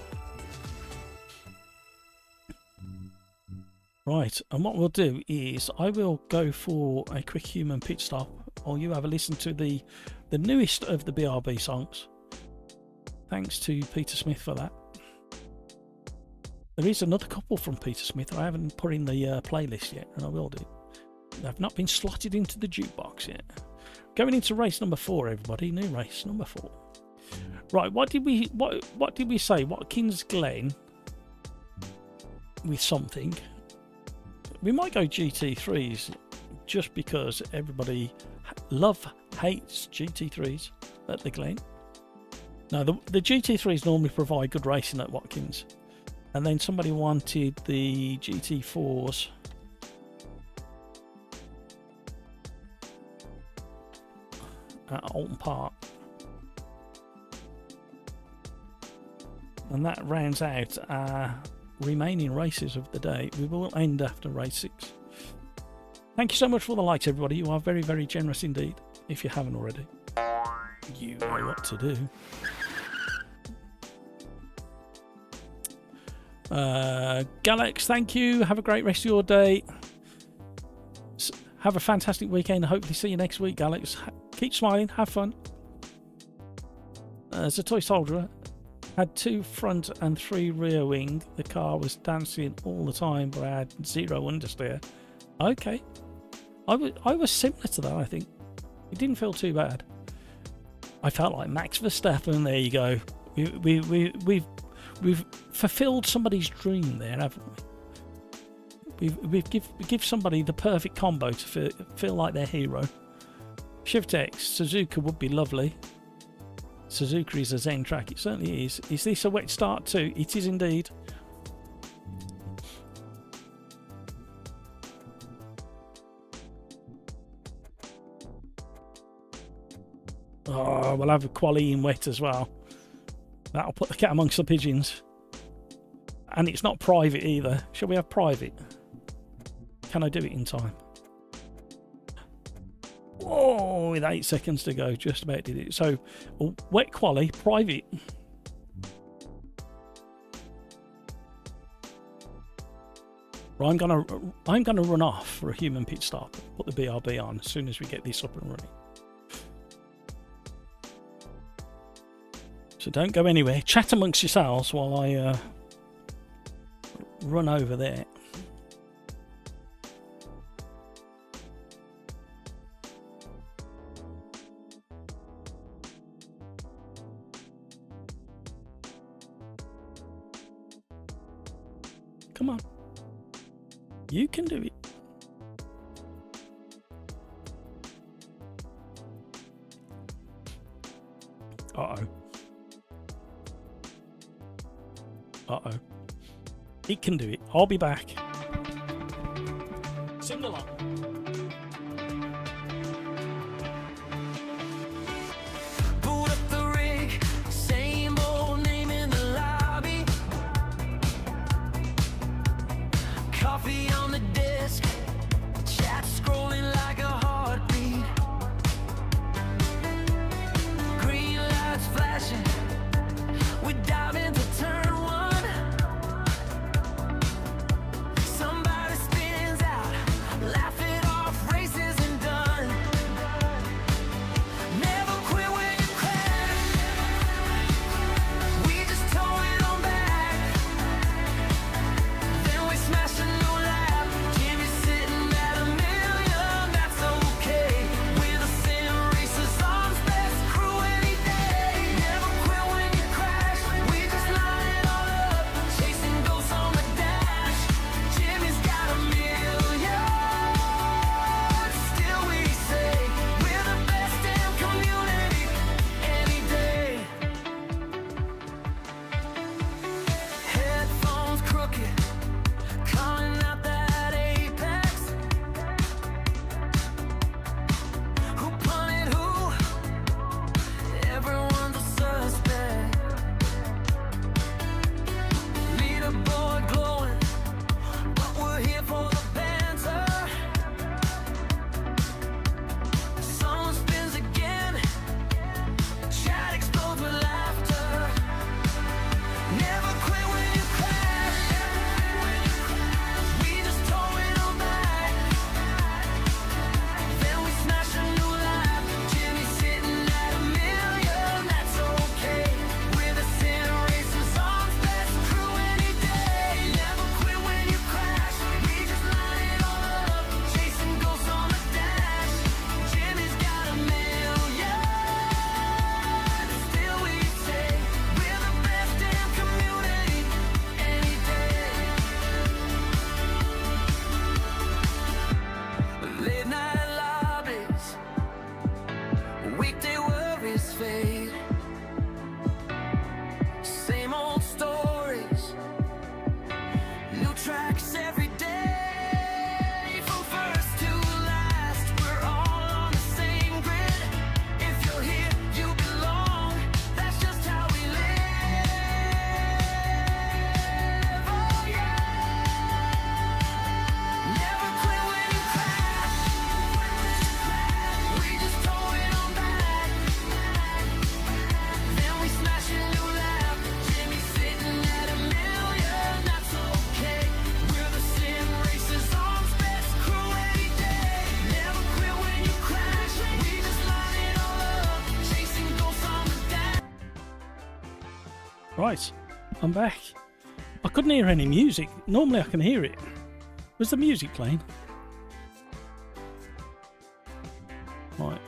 [SPEAKER 1] Right, and what we'll do is I will go for a quick human pit stop while you have a listen to the newest of the BRB songs. Thanks to Peter Smith for that. There is another couple from Peter Smith I haven't put in the playlist yet, and I will do. They've not been slotted into the jukebox yet. Going into race number 4, everybody. New race number 4. Right, what did we say? Watkins Glen with something. We might go GT3s just because everybody hates GT3s at the Glen. Now the GT3s normally provide good racing at Watkins, and then somebody wanted the GT4s at Alton Park, and that rounds out our remaining races of the day. We will end after race 6. Thank you so much for the likes, everybody. You are very, very generous indeed. If you haven't already, you know what to do. Galax, thank you. Have a great rest of your day. Have a fantastic weekend. Hopefully see you next week, Galax. Keep smiling. Have fun. As a toy soldier, had 2 front and 3 rear wing. The car was dancing all the time, but I had 0 understeer. Okay, I was similar to that. I think it didn't feel too bad. I felt like Max Verstappen. There you go. We've fulfilled somebody's dream there, haven't we? We've give somebody the perfect combo to feel like their hero. Shift X, Suzuka would be lovely. Suzuka is a Zen track, it certainly is. Is this a wet start too? It is indeed. Oh, we'll have a Quali in wet as well. That'll put the cat amongst the pigeons. And it's not private either. Shall we have private? Can I do it in time? Oh, with 8 seconds to go, just about did it. So, wet Quali, private. Well, I'm gonna run off for a human pit stop. Put the BRB on as soon as we get this up and running. So don't go anywhere. Chat amongst yourselves while I run over there. Come on. You can do it. Uh-oh. Uh-oh. It can do it. I'll be back. Sing along.
[SPEAKER 3] Boot up the rig, same old name in the lobby. Coffee on the desk, chat scrolling like a heartbeat. Green lights flashing, we dive into turn one. Somebody spins out, laugh it off, races and done. Never quit when you crash, we just tow it on back. Then we smash a new lap, Jimmy's sitting at 1,000,000, that's okay. We're the Sim Racers Randomizer's best crew any day. Never quit when you crash, we just line it all up, chasing ghosts on the dash. Jimmy's got 1,000,000, still we say we're the best damn community any day. Headphones crooked, calling out that apex. Who punted who? Everyone's a suspect. Leaderboard glowing, but we're here for the banter. Someone spins again, chat explodes with laughter. Never quit when you crash, we just tow it on back. Then we smash a new lap, Jimmy's sitting at 1,000,000, that's okay. We're the Sim Racers Randomizer's best crew any day. Never quit when you crash, we just line it all up, chasing ghosts on the dash. Jimmy's got 1,000,000, still we say we're the best damn community any day. Late night lobbies, weekday worries fade. Same old stories, new tracks every day. From first to last, we're all on the same grid. If you're here, you belong, that's just how we live. Oh yeah. Never quit when you crash, we just tow it on back. Then we smash a new lap, Jimmy's sitting at 1,000,000, that's okay. We're the Sim Racers Randomizer's best crew any day. Never quit when you crash, we just line it all up, chasing ghosts on the dash.
[SPEAKER 1] Right, I'm back. I couldn't hear any music. Normally I can hear it. Was the music playing? Right.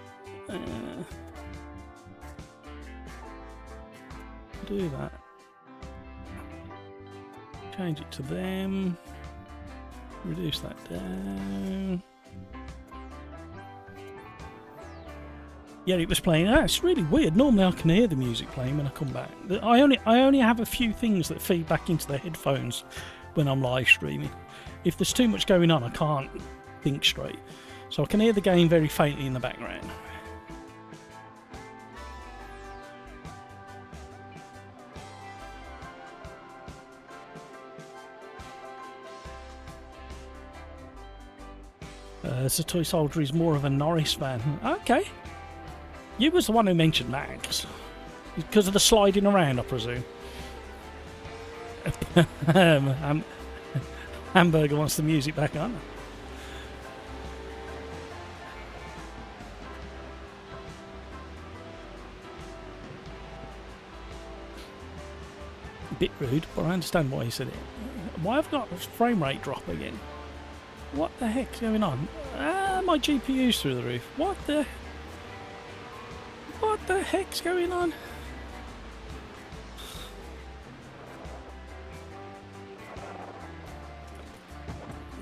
[SPEAKER 1] Do that. Change it to them. Reduce that down. Yeah, it was playing. Oh, it's really weird. Normally I can hear the music playing when I come back. I only have a few things that feed back into the headphones when I'm live streaming. If there's too much going on, I can't think straight. So I can hear the game very faintly in the background. So Toy Soldier is more of a Norris fan. Okay. You was the one who mentioned Max. Because of the sliding around, I presume. Hamburger wants the music back on. A bit rude, but I understand why he said it. Why have I got a frame rate drop again? What the heck's going on? My GPU's through the roof. What the heck's going on?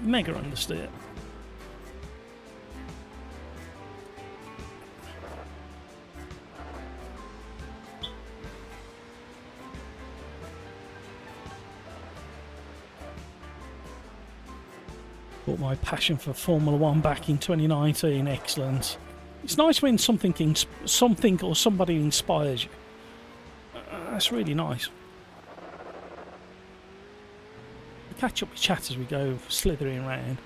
[SPEAKER 1] Mega understeer. Brought my passion for Formula One back in 2019. Excellent. It's nice when something or somebody inspires you. That's really nice. We'll catch up with chat as we go slithering around.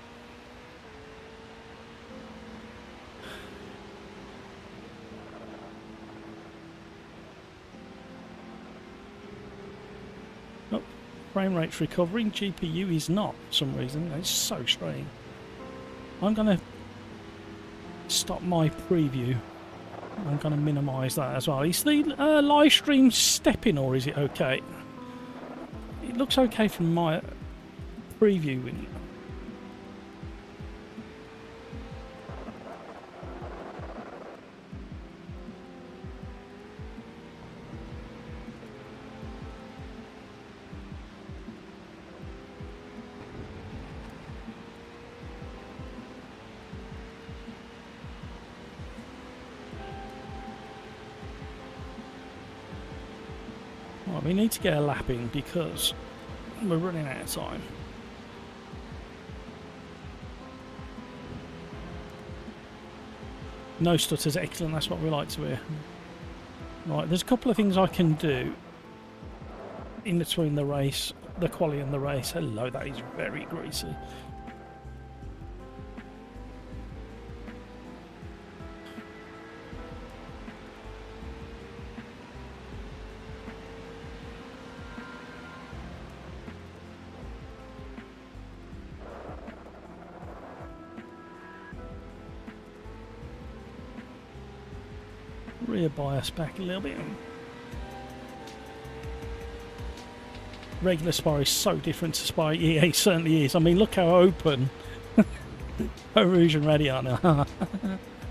[SPEAKER 1] Oh, frame rate's recovering. GPU is not for some reason. It's so strange. I'm going to stop my preview. I'm going to minimise that as well. Is the live stream stepping or is it okay? It looks okay from my preview. Right, we need to get a lap in because we're running out of time. No stutters, excellent, that's what we like to hear. Right, there's a couple of things I can do in between the race, the quali and the race. Hello, that is very greasy. Rear bias back a little bit. Regular Spy is so different to Spy. Yeah, it certainly is. I mean, look how open Rouge and Radion are.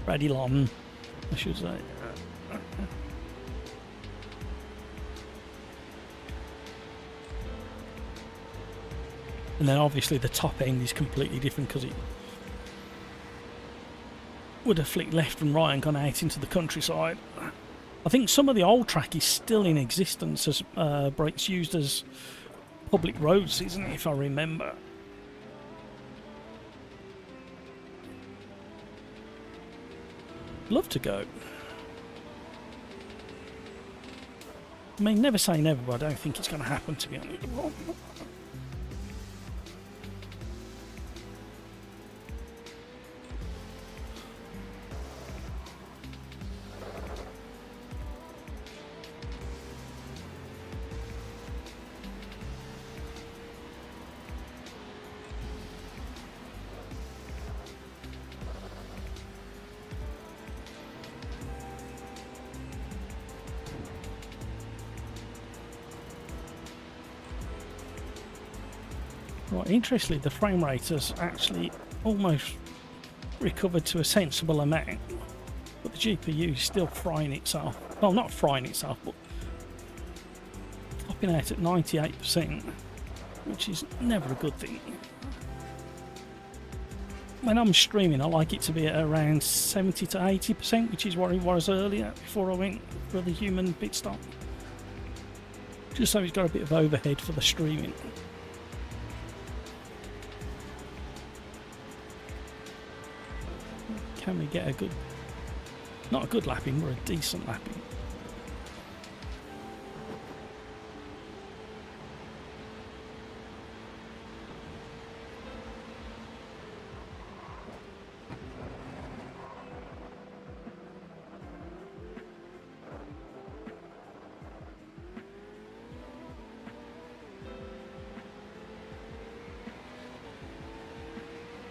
[SPEAKER 1] Radilon, I should say. And then obviously the top end is completely different because it would have flicked left and right and gone out into the countryside. I think some of the old track is still in existence as brakes used as public roads, isn't it, if I remember? Love to go. I mean, never say never, but I don't think it's going to happen, to be honest. Right, interestingly, the frame rate has actually almost recovered to a sensible amount, but the GPU is still frying itself. Well, not frying itself, but topping out at 98%, which is never a good thing. when I'm streaming, I like it to be at around 70 to 80%, which is what it was earlier before I went for the human pit stop. Just so it's got a bit of overhead for the streaming. Can we get a good, not a good lapping, but a decent lapping?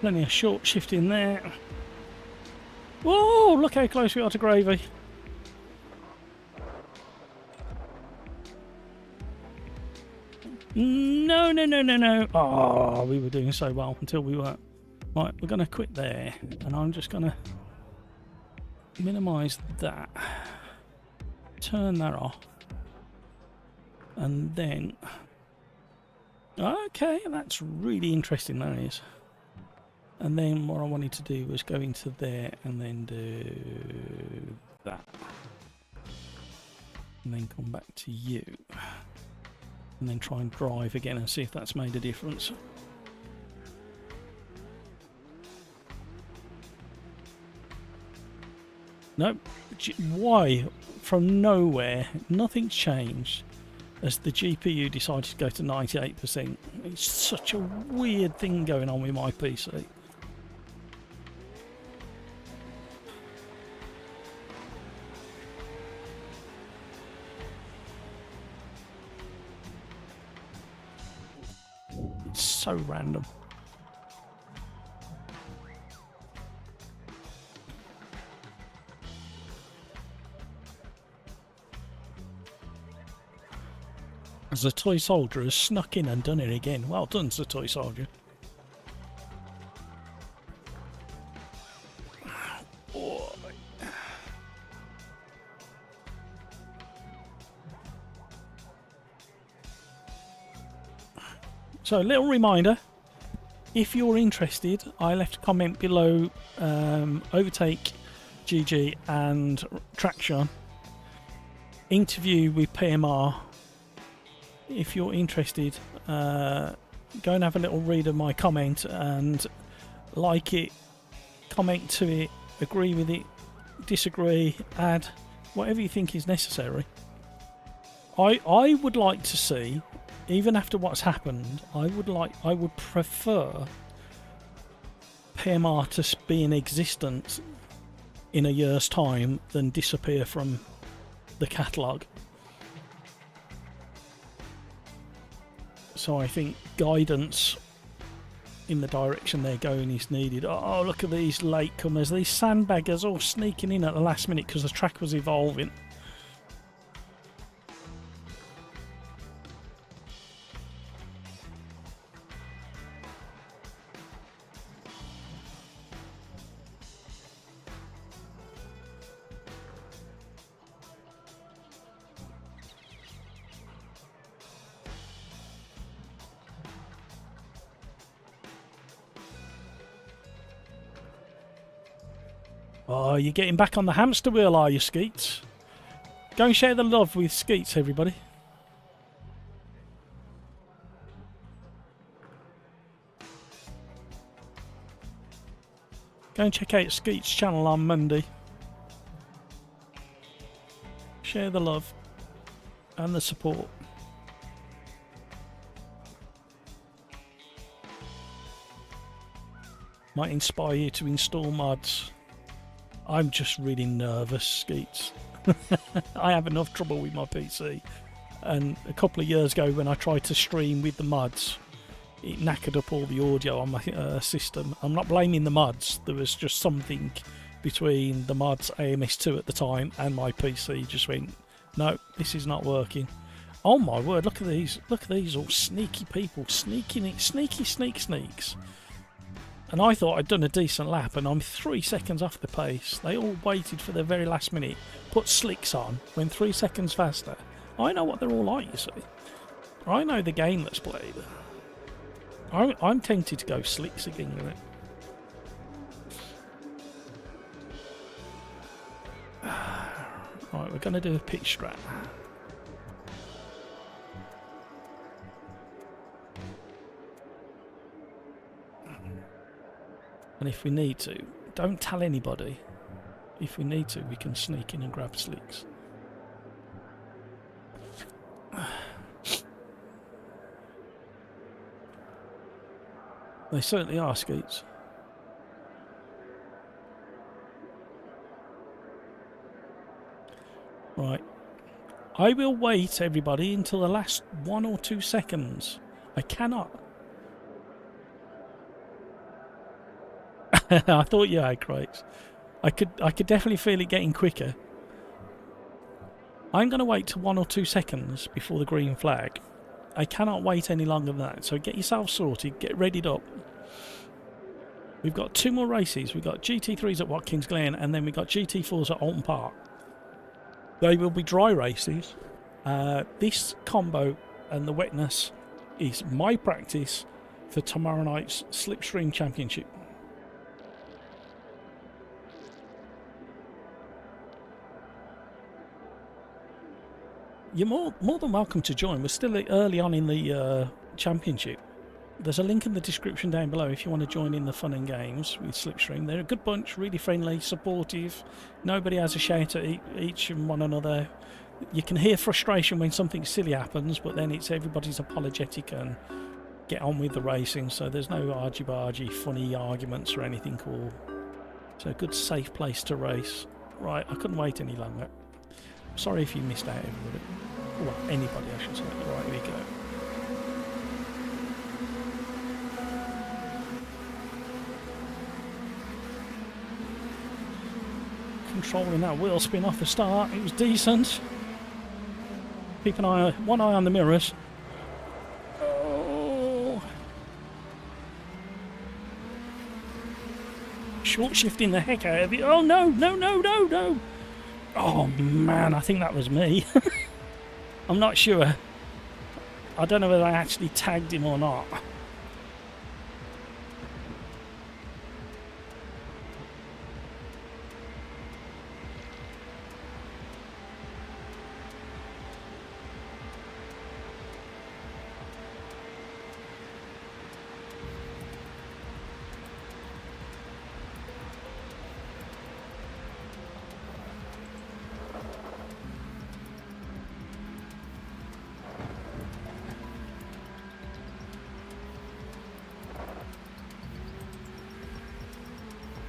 [SPEAKER 1] Plenty of short shift in there. Whoa, look how close we are to gravy. No, no, no, no, no. Oh, we were doing so well until we weren't. Right, we're going to quit there. And I'm just going to minimise that. Turn that off. And then... Okay, that's really interesting, that is. And then what I wanted to do was go into there and then do that. And then come back to you. And then try and drive again and see if that's made a difference. Nope. Why? From nowhere, nothing's changed as the GPU decided to go to 98%. It's such a weird thing going on with my PC. So random. As the toy soldier has snuck in and done it again. Well done, the toy soldier. Oh. So, little reminder, if you're interested, I left a comment below Overtake, GG and Traction. Interview with PMR. If you're interested, go and have a little read of my comment and like it, comment to it, agree with it, disagree, add, whatever you think is necessary. I would like to see, even after what's happened, I would prefer PMR to be in existence in a year's time than disappear from the catalogue. So I think guidance in the direction they're going is needed. Oh, look at these latecomers, these sandbaggers all sneaking in at the last minute because the track was evolving. Oh, you're getting back on the hamster wheel, are you, Skeets? Go and share the love with Skeets, everybody. Go and check out Skeets' channel on Monday. Share the love and the support. Might inspire you to install mods. I'm just really nervous, Skeets. I have enough trouble with my PC. And a couple of years ago when I tried to stream with the mods, it knackered up all the audio on my system. I'm not blaming the mods. There was just something between the mods AMS2 at the time and my PC just went, no, this is not working. Oh my word, look at these all sneaky people, sneaks. And I thought I'd done a decent lap and I'm 3 seconds off the pace. They all waited for the very last minute, put slicks on, went 3 seconds faster. I know what they're all like, you see. I know the game that's played. I'm tempted to go slicks again with it. Right, we're going to do a pitch strat. And if we need to, don't tell anybody. If we need to, we can sneak in and grab slicks. They certainly are, Skeets. Right. I will wait, everybody, until the last 1 or 2 seconds. I cannot. I thought you had crates. I could definitely feel it getting quicker. I'm going to wait till 1 or 2 seconds before the green flag. I cannot wait any longer than that. So get yourself sorted, get readied up. We've got 2 more races. We've got GT3s at Watkins Glen, and then we've got GT4s at Alton Park. They will be dry races. This combo and the wetness is my practice for tomorrow night's Slipstream Championship. You're more than welcome to join. We're still early on in the championship. There's a link in the description down below if you want to join in the fun and games with Slipstream. They're a good bunch, really friendly, supportive. Nobody has a shout at each and one another. You can hear frustration when something silly happens, but then it's everybody's apologetic and get on with the racing. So there's no argy-bargy, funny arguments or anything cool. It's a good, safe place to race. Right, I couldn't wait any longer. Sorry if you missed out, everybody. Well, anybody, I should say. Right, here we go. Controlling that wheel spin off the start, it was decent. Keep one eye on the mirrors. Oh. Short shifting the heck out of it. Oh no, no, no, no, no. Oh man, I think that was me. I'm not sure. I don't know whether I actually tagged him or not.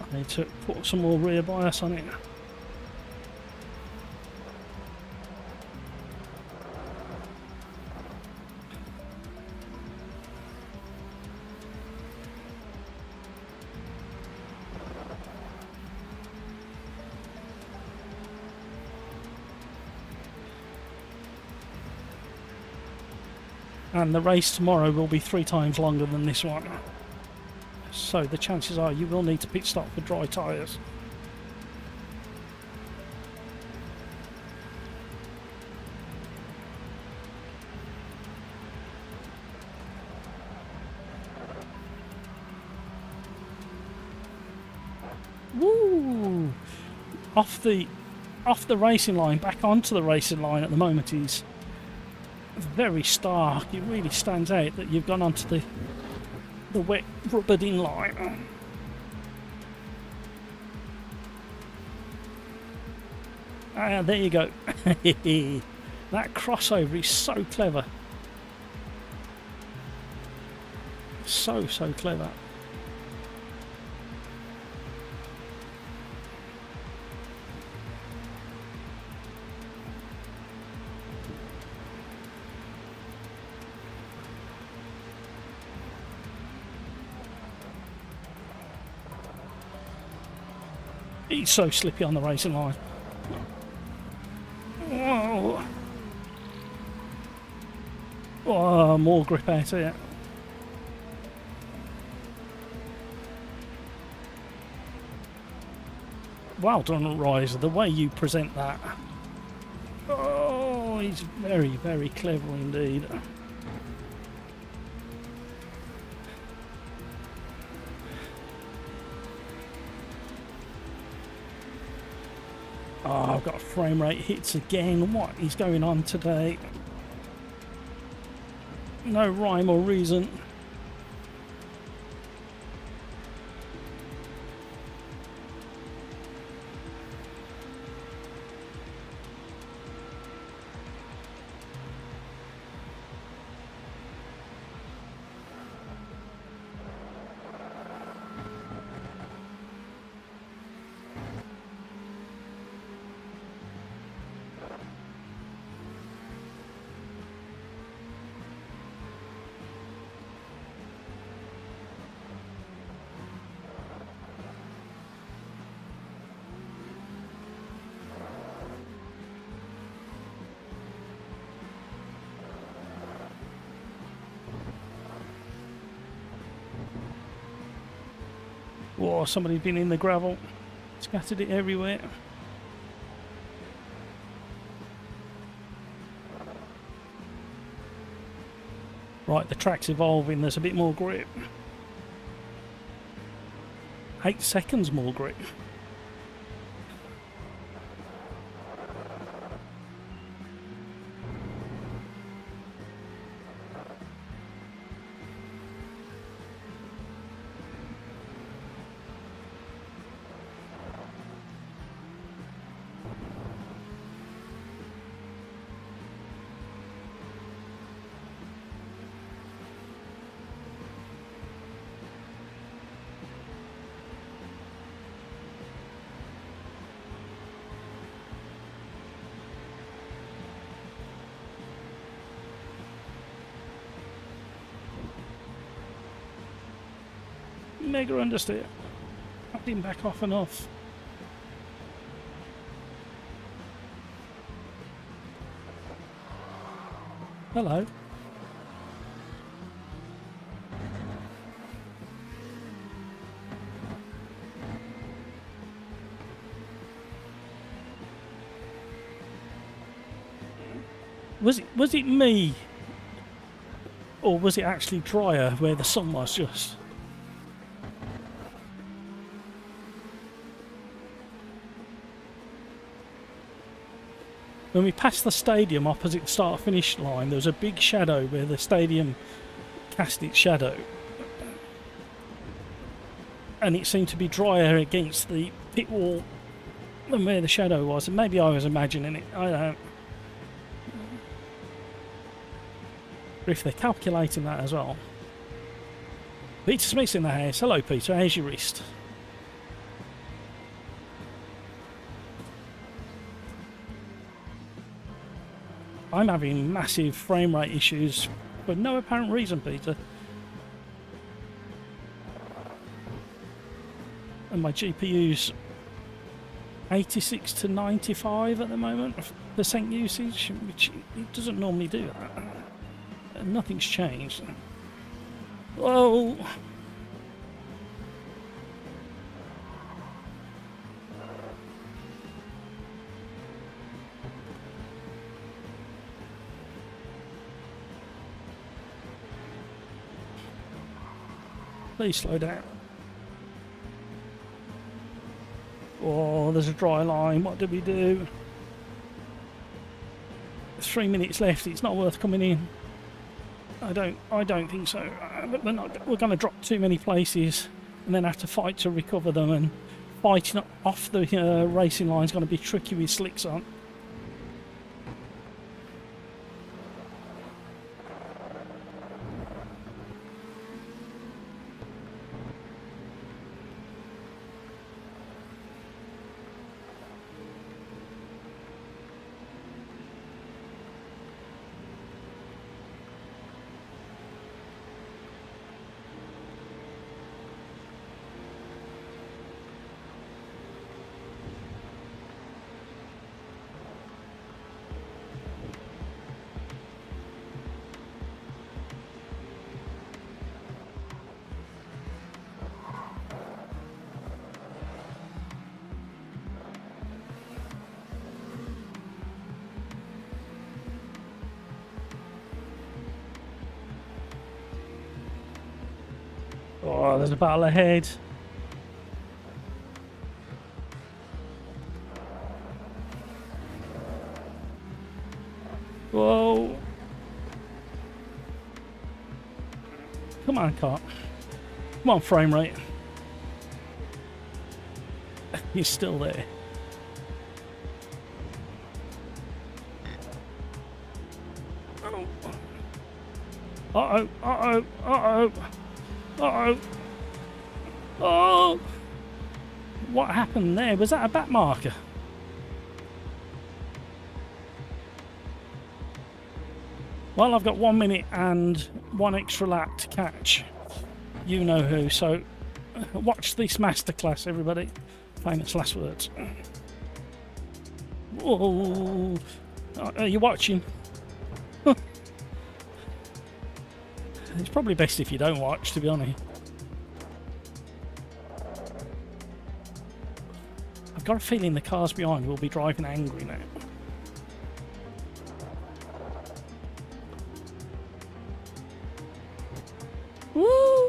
[SPEAKER 1] I need to put some more rear bias on it. And the race tomorrow will be 3 times longer than this one. So the chances are you will need to pit stop for dry tyres. Woo! Off the racing line, back onto the racing line at the moment is very stark. It really stands out that you've gone onto the wet rubberding line. Ah, there you go. That crossover is so clever. So clever. He's so slippy on the racing line. Whoa. Oh, more grip out here. Well done, Riser, the way you present that. Oh, he's very clever indeed. Oh, I've got frame rate hits again. What is going on today? No rhyme or reason. Whoa, somebody's been in the gravel. Scattered it everywhere. Right, the track's evolving. There's a bit more grip. 8 seconds more grip. Mega understeer. I didn't back off enough. Hello. Was it me? Or was it actually drier where the sun was just? When we passed the stadium opposite the start-finish line, there was a big shadow where the stadium cast its shadow. And it seemed to be drier against the pit wall than where the shadow was. And maybe I was imagining it, I don't know. But if they're calculating that as well. Peter Smith's in the house. Hello, Peter. How's your wrist? I'm having massive frame rate issues for no apparent reason, Peter. And my GPU's 86 to 95 at the moment percent usage, which it doesn't normally do that. And nothing's changed. Whoa! Please slow down. Oh, there's a dry line. What do we do? 3 minutes left. It's not worth coming in. I don't think so. We're going to drop too many places and then have to fight to recover them. And fighting off the racing line is going to be tricky with slicks on. Oh, there's a battle ahead. Whoa. Come on, car. Come on, frame rate. He's still there. Oh. Uh-oh, uh-oh, uh-oh, uh-oh. Oh! What happened there? Was that a back marker? Well, I've got 1 minute and 1 extra lap to catch you know who, so watch this masterclass, everybody. Famous last words. Whoa! Are you watching? It's probably best if you don't watch, to be honest. I've got a feeling the cars behind will be driving angry now. Woo!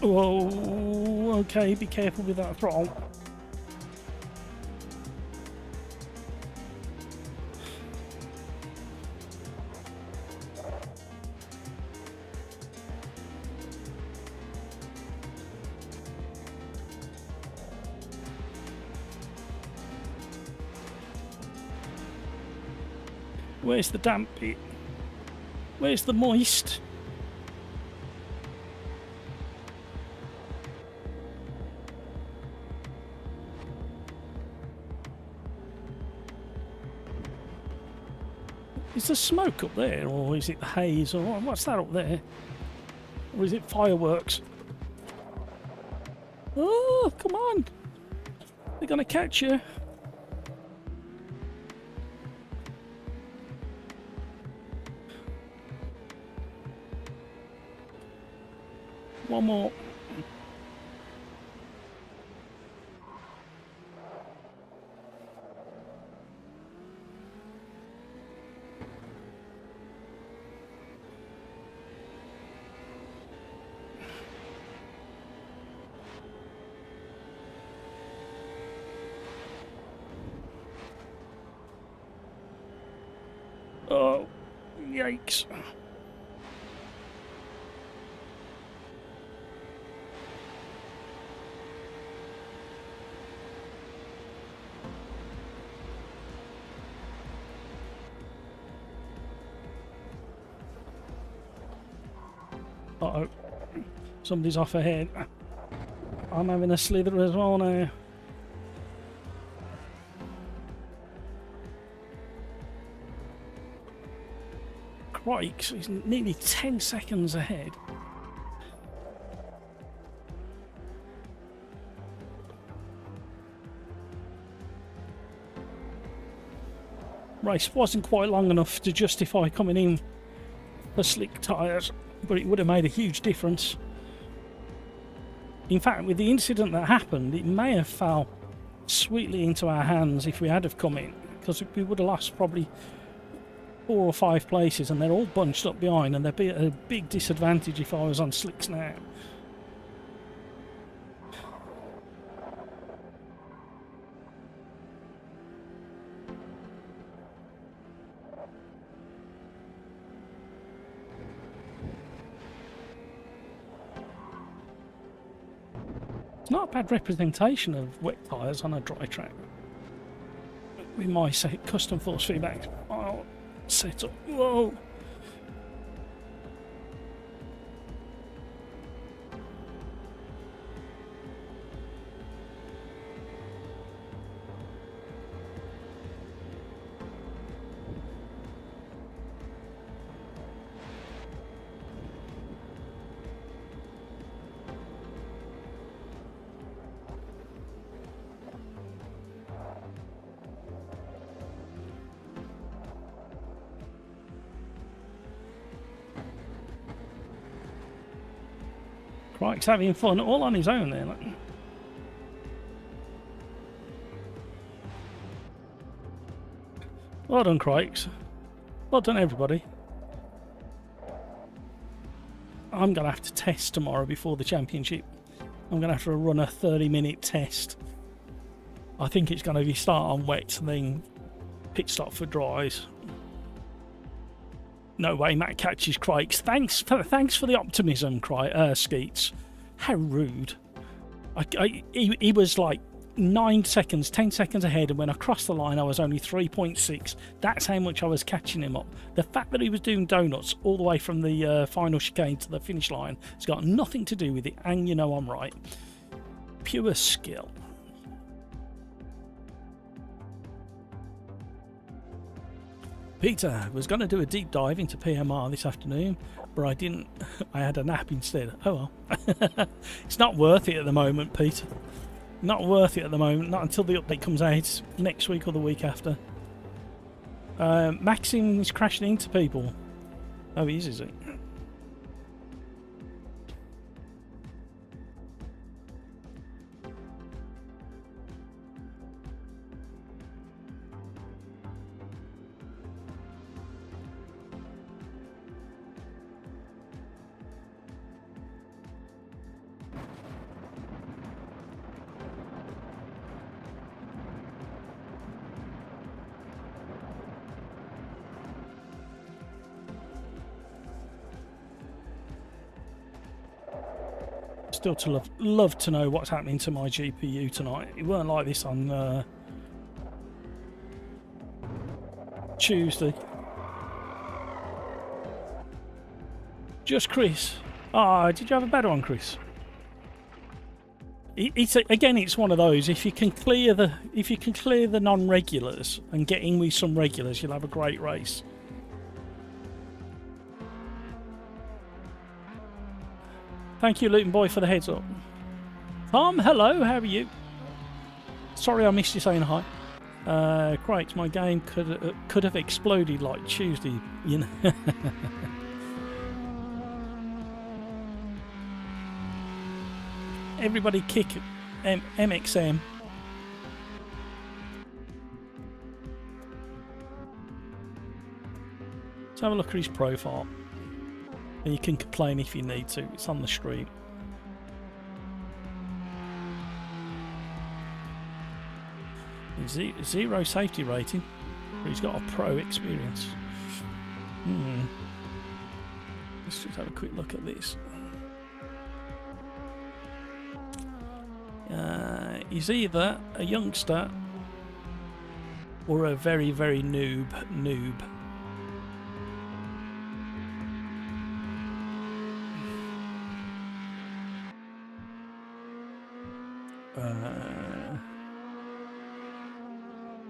[SPEAKER 1] Whoa, okay, be careful with that throttle. Where's the damp bit? Where's the moist? Is there smoke up there, or is it the haze, or what's that up there? Or is it fireworks? Oh, come on! They're gonna catch you. One more. Oh, yikes. Uh-oh. Somebody's off ahead. I'm having a slither as well now. Crikes, he's nearly 10 seconds ahead. Race wasn't quite long enough to justify coming in for slick tyres, but it would have made a huge difference. In fact, with the incident that happened, it may have fell sweetly into our hands if we had have come in, because we would have lost probably 4 or 5 places, and they're all bunched up behind, and they'd be at a big disadvantage if I was on slicks now. It's not a bad representation of wet tyres on a dry track. With my custom force feedback I'll set up. Whoa! Crike's having fun all on his own there. Look. Well done, Crikes. Well done, everybody. I'm going to have to test tomorrow before the championship. I'm going to have to run a 30-minute test. I think it's going to be start on wet and then pit stop for dries. No way, Matt catches Crikes. Thanks for the optimism, Skeets. How rude. He was like 9 seconds, 10 seconds ahead, and when I crossed the line I was only 3.6. That's how much I was catching him up. The fact that he was doing donuts all the way from the final chicane to the finish line has got nothing to do with it, and you know I'm right. Pure skill. Peter was going to do a deep dive into PMR this afternoon, but I didn't. I had a nap instead. Oh well. It's not worth it at the moment, Peter. Not worth it at the moment. Not until the update comes out next week or the week after. Maxim is crashing into people. Oh, he is it? Still to love to know what's happening to my GPU tonight. It weren't like this on Tuesday. Just Chris. Ah, did you have a better one, Chris? Again, it's one of those. If you can clear the non-regulars and get in with some regulars, you'll have a great race. Thank you, Luton Boy, for the heads up. Tom, hello, how are you? Sorry I missed you saying hi. Great, my game could have exploded like Tuesday, you know. Everybody kick MXM. Let's have a look at his profile. And you can complain if you need to. It's on the stream. Zero safety rating. But he's got a pro experience. Let's just have a quick look at this. He's either a youngster or a very, very noob.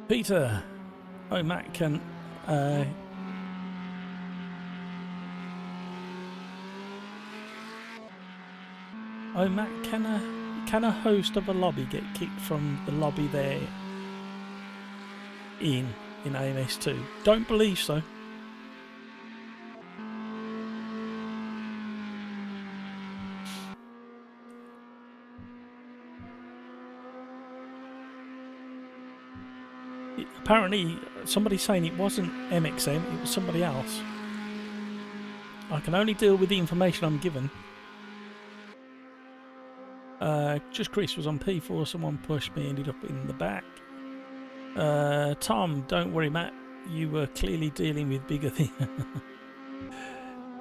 [SPEAKER 1] Peter, Matt can Matt, can a host of a lobby get kicked from the lobby they're in AMS2? Don't believe so. Apparently, somebody's saying it wasn't MXM, it was somebody else. I can only deal with the information I'm given. Just Chris was on P4, someone pushed me, ended up in the back. Tom, don't worry, Matt, you were clearly dealing with bigger things.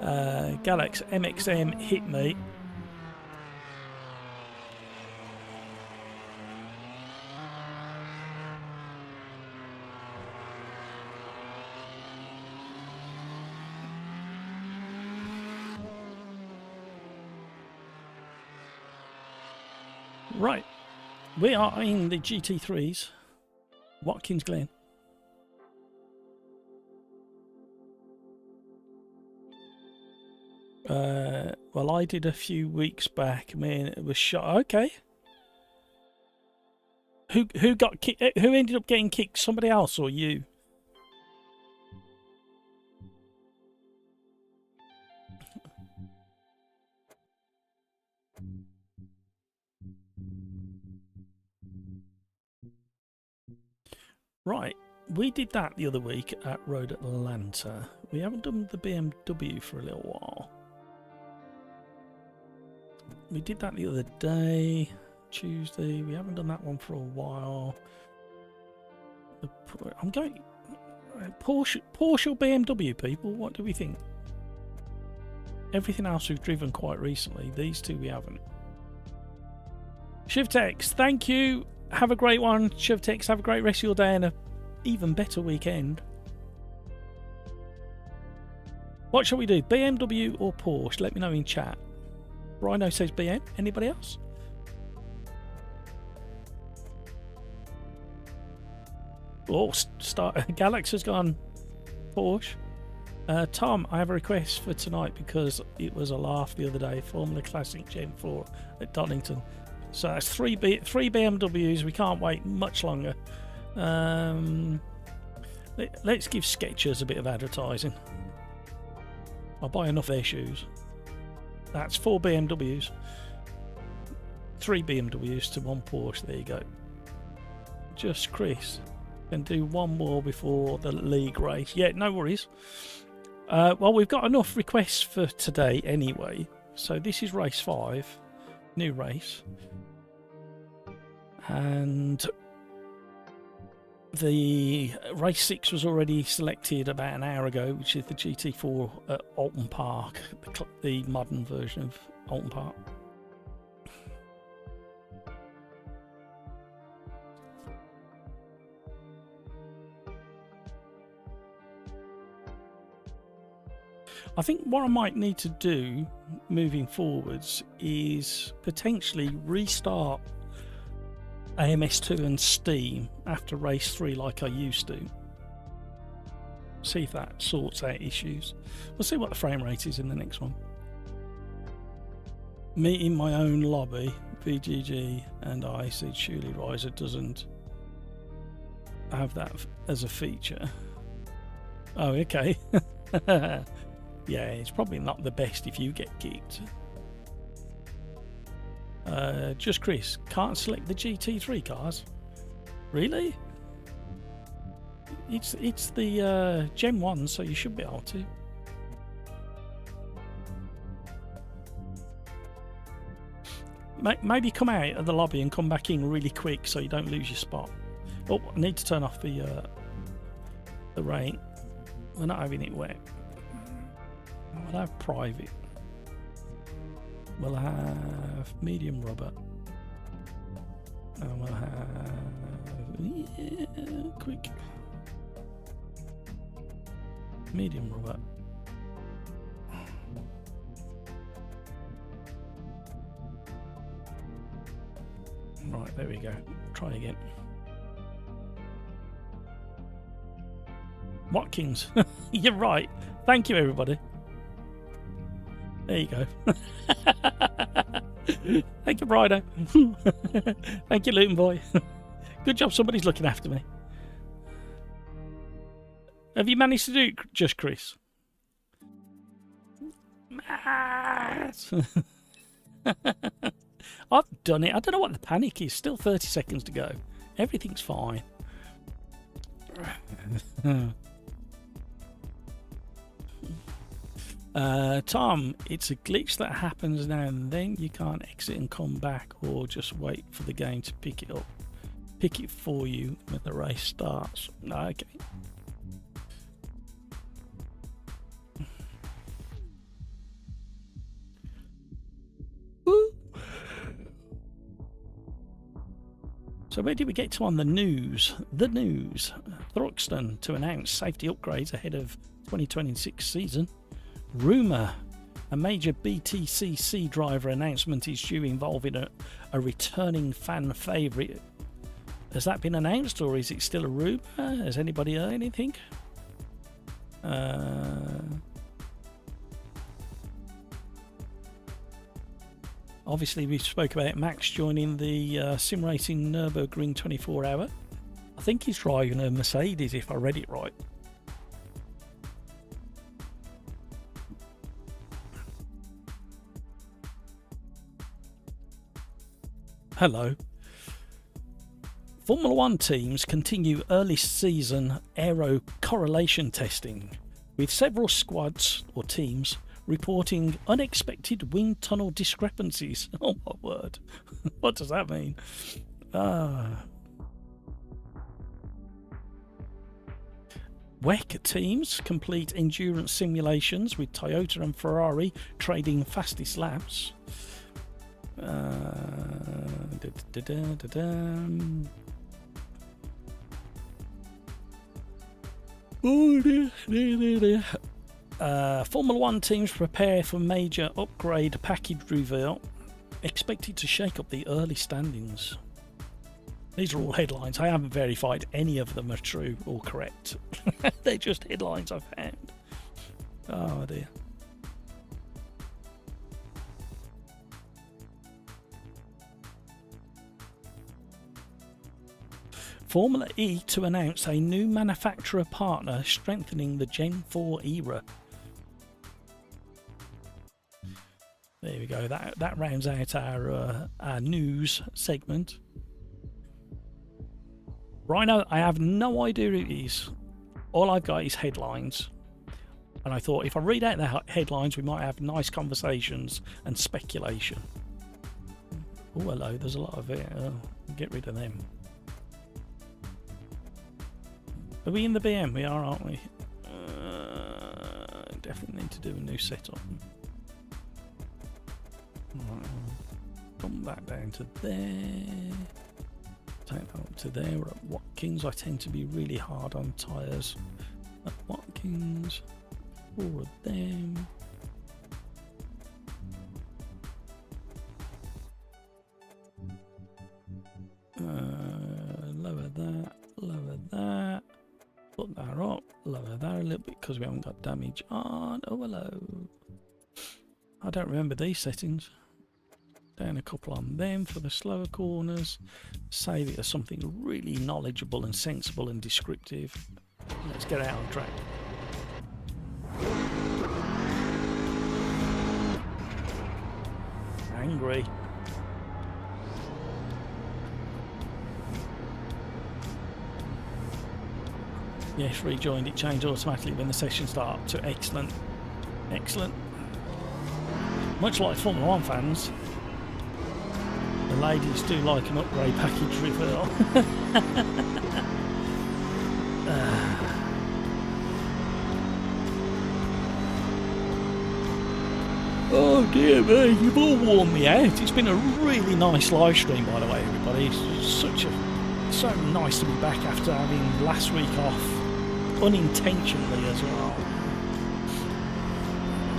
[SPEAKER 1] Galax, MXM hit me. Right, we are in the GT3s, Watkins Glen. Well, I did a few weeks back. Man, it was shot. Okay. Who got kicked? Who ended up getting kicked? Somebody else or you? Right, we did that the other week at Road Atlanta. We haven't done the BMW for a little while. We did that the other day, Tuesday. We haven't done that one for a while. I'm going Porsche or BMW, people. What do we think? Everything else we've driven quite recently. These two we haven't. Shivtex, thank you. Have a great one. Shivtex, have a great rest of your day and a even better weekend. What shall we do? BMW or Porsche? Let me know in chat. Rhino says BM. Anybody else? Oh, Galax has gone Porsche. Tom, I have a request for tonight because it was a laugh the other day. Formula Classic Gen 4 at Donington. So that's three BMWs. We can't wait much longer. Let's give Skechers a bit of advertising. I'll buy enough of their shoes. That's 4 BMWs. 3 BMWs to 1 Porsche. There you go. Just Chris. Can do one more before the league race. Yeah, no worries. Well, we've got enough requests for today anyway. So this is race 5. New race. And the race 6 was already selected about an hour ago, which is the GT4 at Alton Park, the modern version of Alton Park. I think what I might need to do moving forwards is potentially restart AMS2 and Steam after race 3 like I used to. See if that sorts out issues. We'll see what the frame rate is in the next one. Me in my own lobby, VGG, and I said surely Riser doesn't have that as a feature. Oh, okay. Yeah, it's probably not the best if you get kicked. Just Chris, can't select the GT3 cars. Really? It's the Gen 1, so you should be able to. Maybe come out of the lobby and come back in really quick so you don't lose your spot. Oh, I need to turn off the rain. We're not having it wet. We'll have private. We'll have medium rubber. And we'll have quick medium rubber. Right, there we go. Try again. Watkins. You're right. Thank you, everybody. There you go. Thank you, Brido. Thank you, Luton Boy. Good job, somebody's looking after me. Have you managed to do it, just Chris? I've done it. I don't know what the panic is. Still 30 seconds to go. Everything's fine. Tom, it's a glitch that happens now and then. You can't exit and come back or just wait for the game to pick it up. Pick it for you when the race starts. Okay. Woo. So where did we get to on the news? The news. Thruxton to announce safety upgrades ahead of 2026 season. Rumour, a major BTCC driver announcement is due involving a returning fan favourite. Has that been announced or is it still a rumour? Has anybody heard anything? Obviously we spoke about Max joining the Sim Racing Nürburgring 24 hour. I think he's driving a Mercedes if I read it right. Hello. Formula One teams continue early season aero correlation testing, with several squads or teams reporting unexpected wind tunnel discrepancies. Oh my word. What does that mean? WEC teams complete endurance simulations, with Toyota and Ferrari trading fastest laps. Formula One teams prepare for major upgrade package reveal, expected to shake up the early standings. These are all headlines. I haven't verified any of them are true or correct. They're just headlines I've found. Oh dear. Formula E to announce a new manufacturer partner strengthening the Gen 4 era. There we go. That rounds out our news segment. Rhino, I have no idea who it is. All I've got is headlines. And I thought if I read out the headlines, we might have nice conversations and speculation. Oh, hello, there's a lot of it. Oh, get rid of them. Are we in the BM? We are, aren't we? Definitely need to do a new setup. Right, come back down to there. Take that up to there. We're at Watkins. I tend to be really hard on tyres at Watkins. 4 of them. Lower that, lower that. Put that up, lower that a little bit because we haven't got damage on. Oh, hello. I don't remember these settings. Down a couple on them for the slower corners. Save it as something really knowledgeable and sensible and descriptive. Let's get out on track. Angry. Yes, rejoined. It changed automatically when the session started to excellent. Excellent. Much like Formula 1 fans, the ladies do like an upgrade package reveal. Oh dear me, you've all worn me out. It's been a really nice live stream, by the way, everybody. It's so nice to be back after having last week off, unintentionally as well.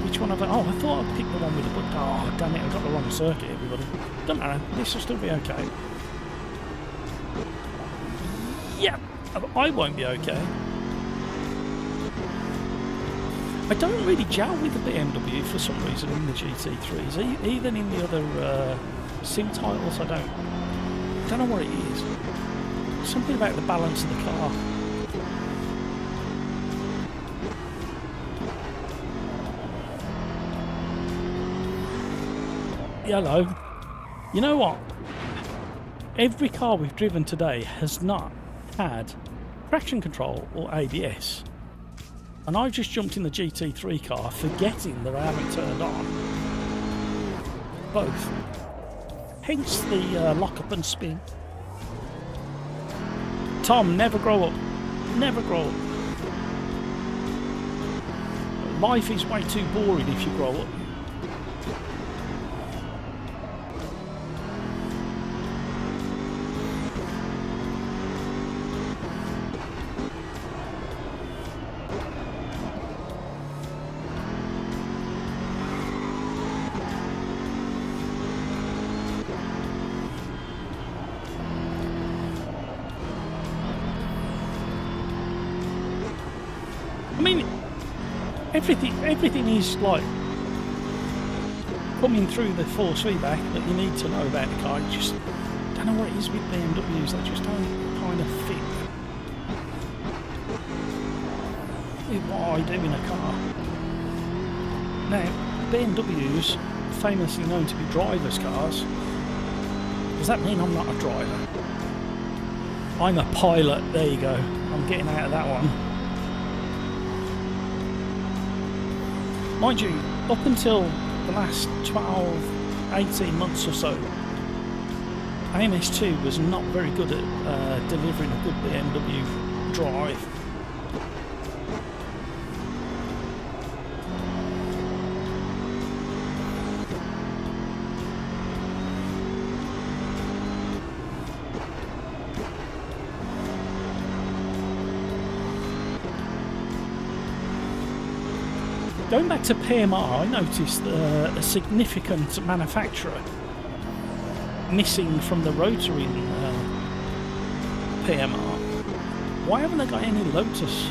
[SPEAKER 1] Which one have I... Oh, I thought I'd pick the one with the book. Oh, damn it, I got the wrong circuit, everybody. Don't matter, this will still be okay. Yeah, I won't be okay. I don't really gel with the BMW for some reason in the GT3s, even in the other sim titles. I don't know what it is. Something about the balance of the car. Hello. You know what? Every car we've driven today has not had traction control or ABS. And I've just jumped in the GT3 car forgetting that I haven't turned on both. Hence the lock up and spin. Tom, never grow up. Never grow up. Life is way too boring if you grow up. Everything is like coming through the force feedback that you need to know about the car. You just don't know what it is with BMWs. They just don't kind of fit with what I do in a car. Now, BMWs, famously known to be drivers' cars. Does that mean I'm not a driver? I'm a pilot. There you go. I'm getting out of that one. Mind you, up until the last 12, 18 months or so, AMS2 was not very good at delivering a good BMW drive. Going back to PMR, I noticed a significant manufacturer missing from the rotary PMR. Why haven't they got any Lotus?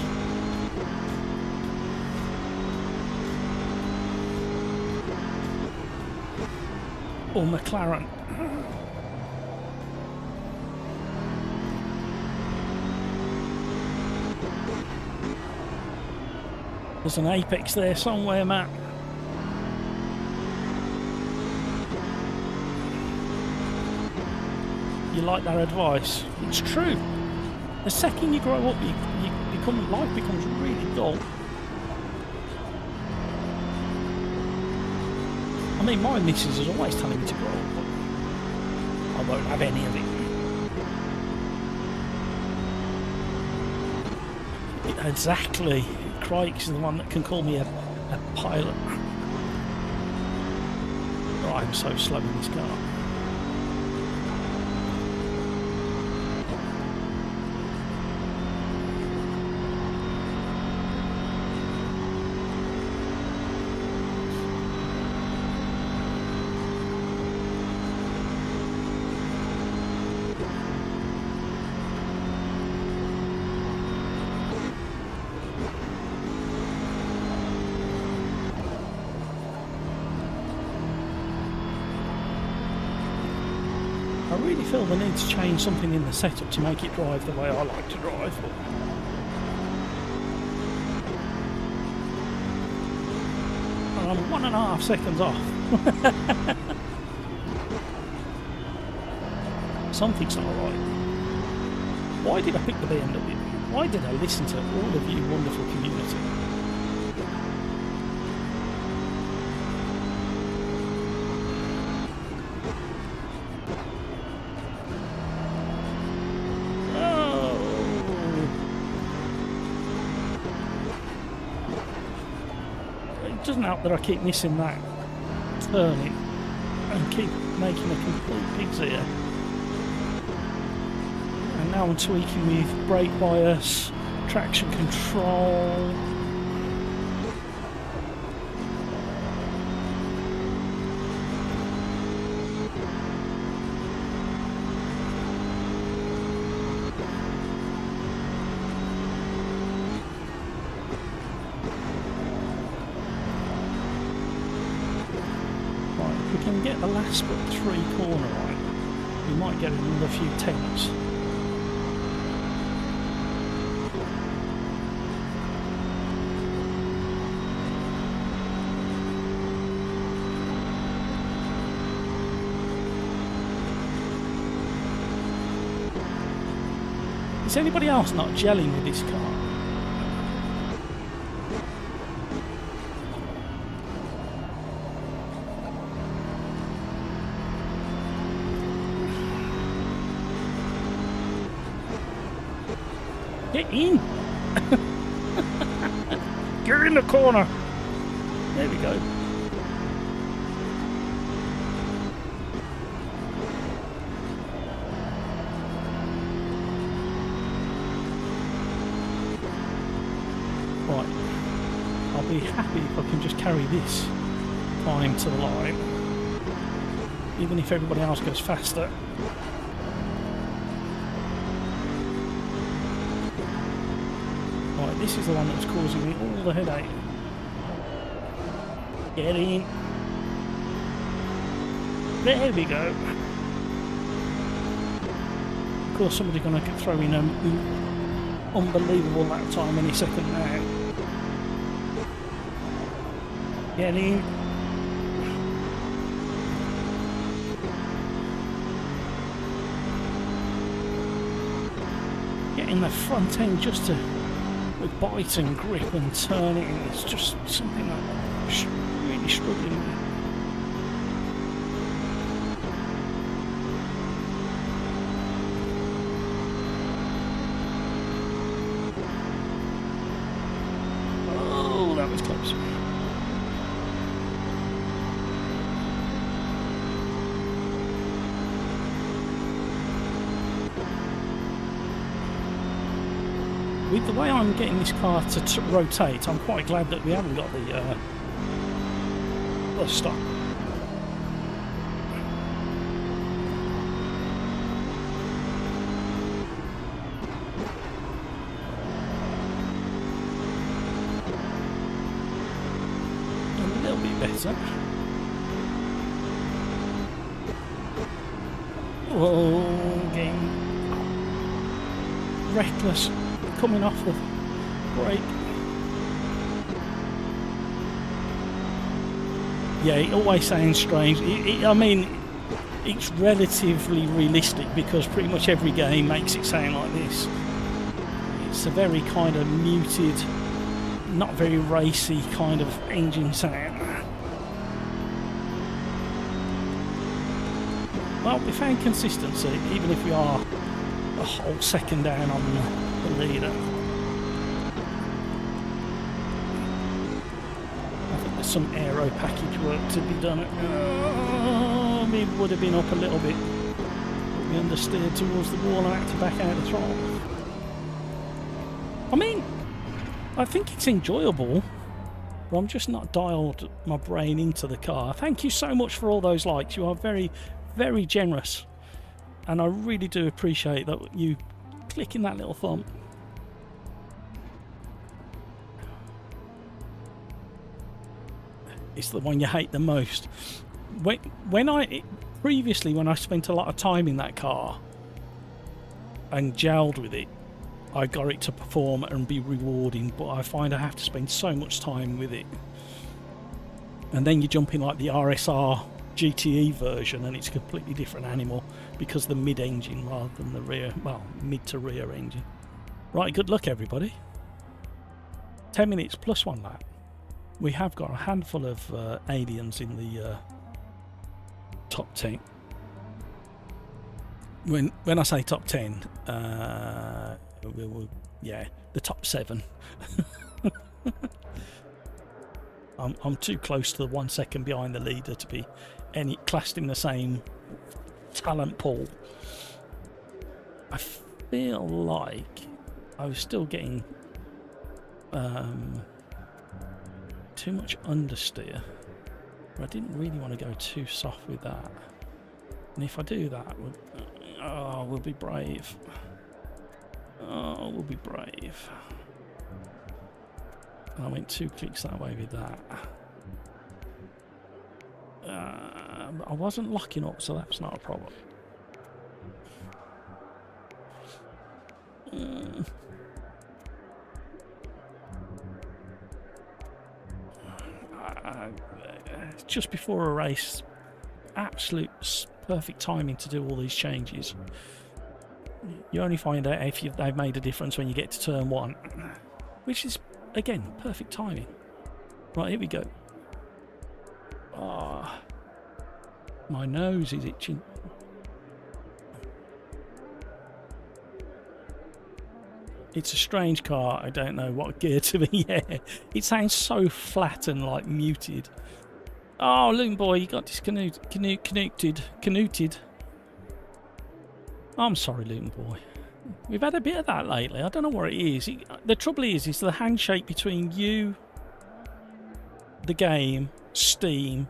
[SPEAKER 1] Or McLaren? There's an Apex there somewhere, Matt. You like that advice? It's true. The second you grow up, life becomes really dull. I mean, my missus is always telling me to grow up, but I won't have any of it. Exactly. Crike's the one that can call me a pilot. Oh, I'm so slow in this car. I really feel the need to change something in the setup to make it drive the way I like to drive. And I'm 1.5 seconds off. Something's not right. Why did I pick the BMW? Why did I listen to all of you wonderful community? It doesn't help that I keep missing that turning and keep making a complete pig's ear. And now I'm tweaking with brake bias, traction control. We can get the last but 3 corner right. We might get another few tenths. Is anybody else not gelling with this car? Get in! Get in the corner! There we go. Right. I'll be happy if I can just carry this time to the line. Even if everybody else goes faster. This is the one that was causing me all the headache. Get in. There we go. Of course, somebody's going to throw in an unbelievable lap time any second now. Get in. getting the front end just to bite and grip and turn it, and it's just something I'm really struggling with. Oh, that was close. With the way I'm getting this car to rotate, I'm quite glad that we haven't got the stop. A little bit better. Oh, getting reckless. Coming off the brake. Yeah, it always sounds strange. I mean, it's relatively realistic because pretty much every game makes it sound like this. It's a very kind of muted, not very racy kind of engine sound. Well, we found consistency, even if we are a whole second down on the leader. I think there's some aero package work to be done. We would have been up a little bit, but we understeered towards the wall and had to back out of the throttle. I mean, I think it's enjoyable, but I'm just not dialed my brain into the car. Thank you so much for all those likes. You are very, very generous, and I really do appreciate that you clicking that little thumb. It's the one you hate the most. Previously when I spent a lot of time in that car and gelled with it, I got it to perform and be rewarding, but I find I have to spend so much time with it. And then you jump in like the RSR GTE version and it's a completely different animal because the mid-engine rather than the rear, well, mid to rear engine. Right, good luck everybody. 10 minutes plus 1 lap. We have got a handful of aliens in the top 10. When I say top 10, yeah, the top 7. I'm too close to the 1 second behind the leader to be classed in the same talent pool. I feel like I was still getting too much understeer. I didn't really want to go too soft with that. And if I do that, we'll be brave. Oh, we'll be brave. I went 2 clicks that way with that. I wasn't locking up, so that's not a problem. Just before a race, absolute perfect timing to do all these changes. You only find out if they've made a difference when you get to turn 1, which is, again, perfect timing. Right, here we go. Ah, my nose is itching. It's a strange car. I don't know what gear to be. Yeah, it sounds so flat and like muted. Oh, Loon Boy, you got disconnected. I'm sorry, Loon Boy. We've had a bit of that lately. I don't know what it is. The trouble is the handshake between you, the game, Steam,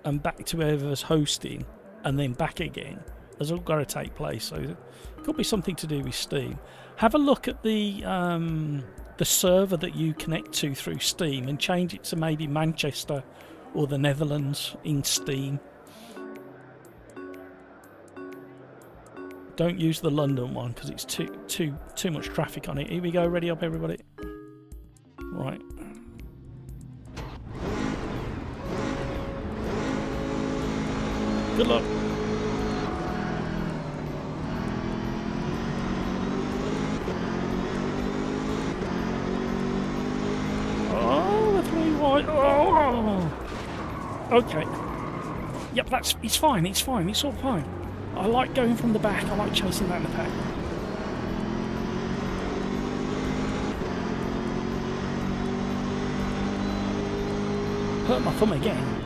[SPEAKER 1] and back to whoever's hosting, and then back again, has all got to take place. So it could be something to do with Steam. Have a look at the server that you connect to through Steam and change it to maybe Manchester or the Netherlands in Steam. Don't use the London one because it's too much traffic on it. Here we go. Ready up, everybody. Right. Good luck. Oh. Okay. Yep, it's fine. It's fine. It's all fine. I like going from the back. I like chasing that in the pack. Hurt my thumb again.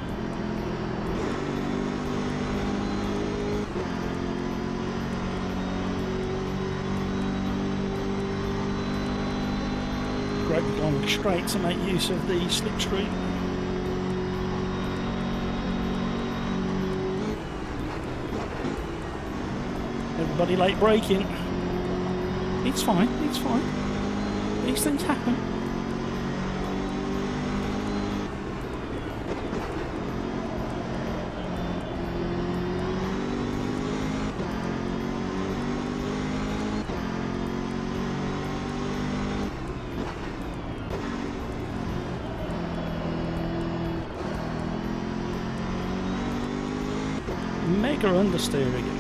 [SPEAKER 1] Great long straight to make use of the slipstream. Everybody late braking. It's fine, it's fine. These things happen. Mega understeer again.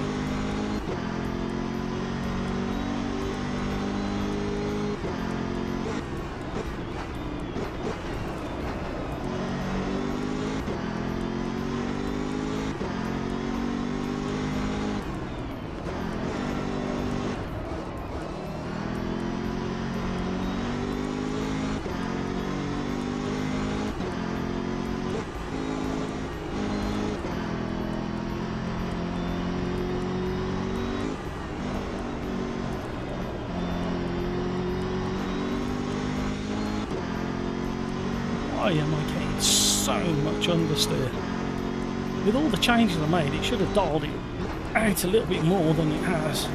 [SPEAKER 1] Why am I getting so much understeer? With all the changes I made, it should have dialed it out a little bit more than it has.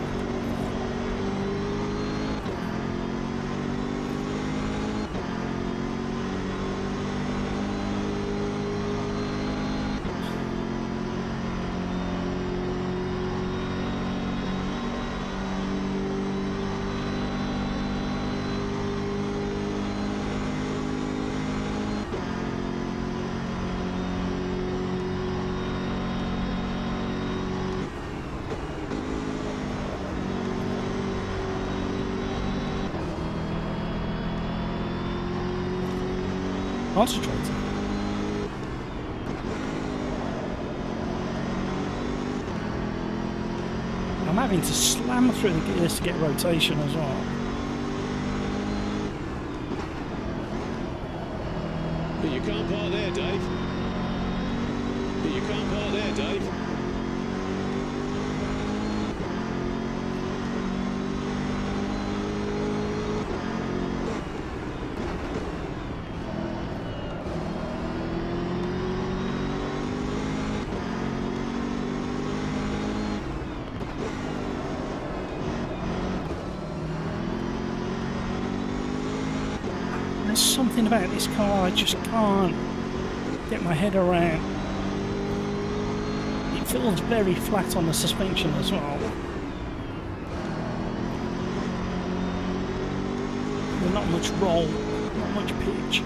[SPEAKER 1] Concentrating. I'm having to slam through the gears to get rotation as well.
[SPEAKER 2] But you can't park there, Dave. But you can't park there, Dave.
[SPEAKER 1] There's something about this car I just can't get my head around. It feels very flat on the suspension as well. There's not much roll, not much pitch.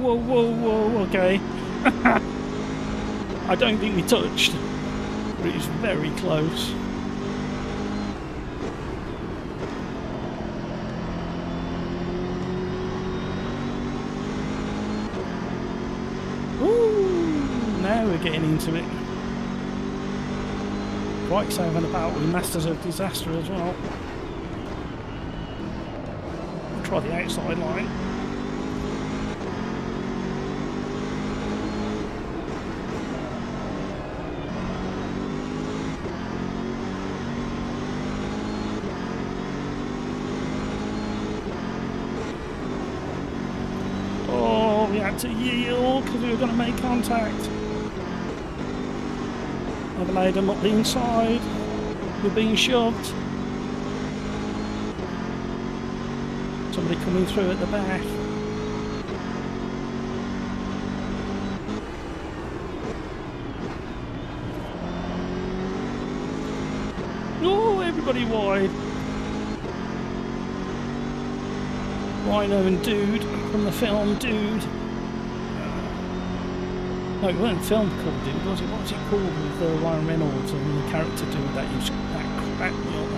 [SPEAKER 1] Whoa, okay. I don't think we touched, but it was very close. Ooh, now we're getting into it. Quite so having about with Masters of Disaster as well. We'll try the outside line. had to yield because we were going to make contact. I've allowed them up the inside. We're being shoved. Somebody coming through at the back. Oh, everybody wide. Rhino and Dude from the film Dude. No, it wasn't film called Dude, was it? What was it called with Ryan Reynolds and the character Dude that used that crap me up?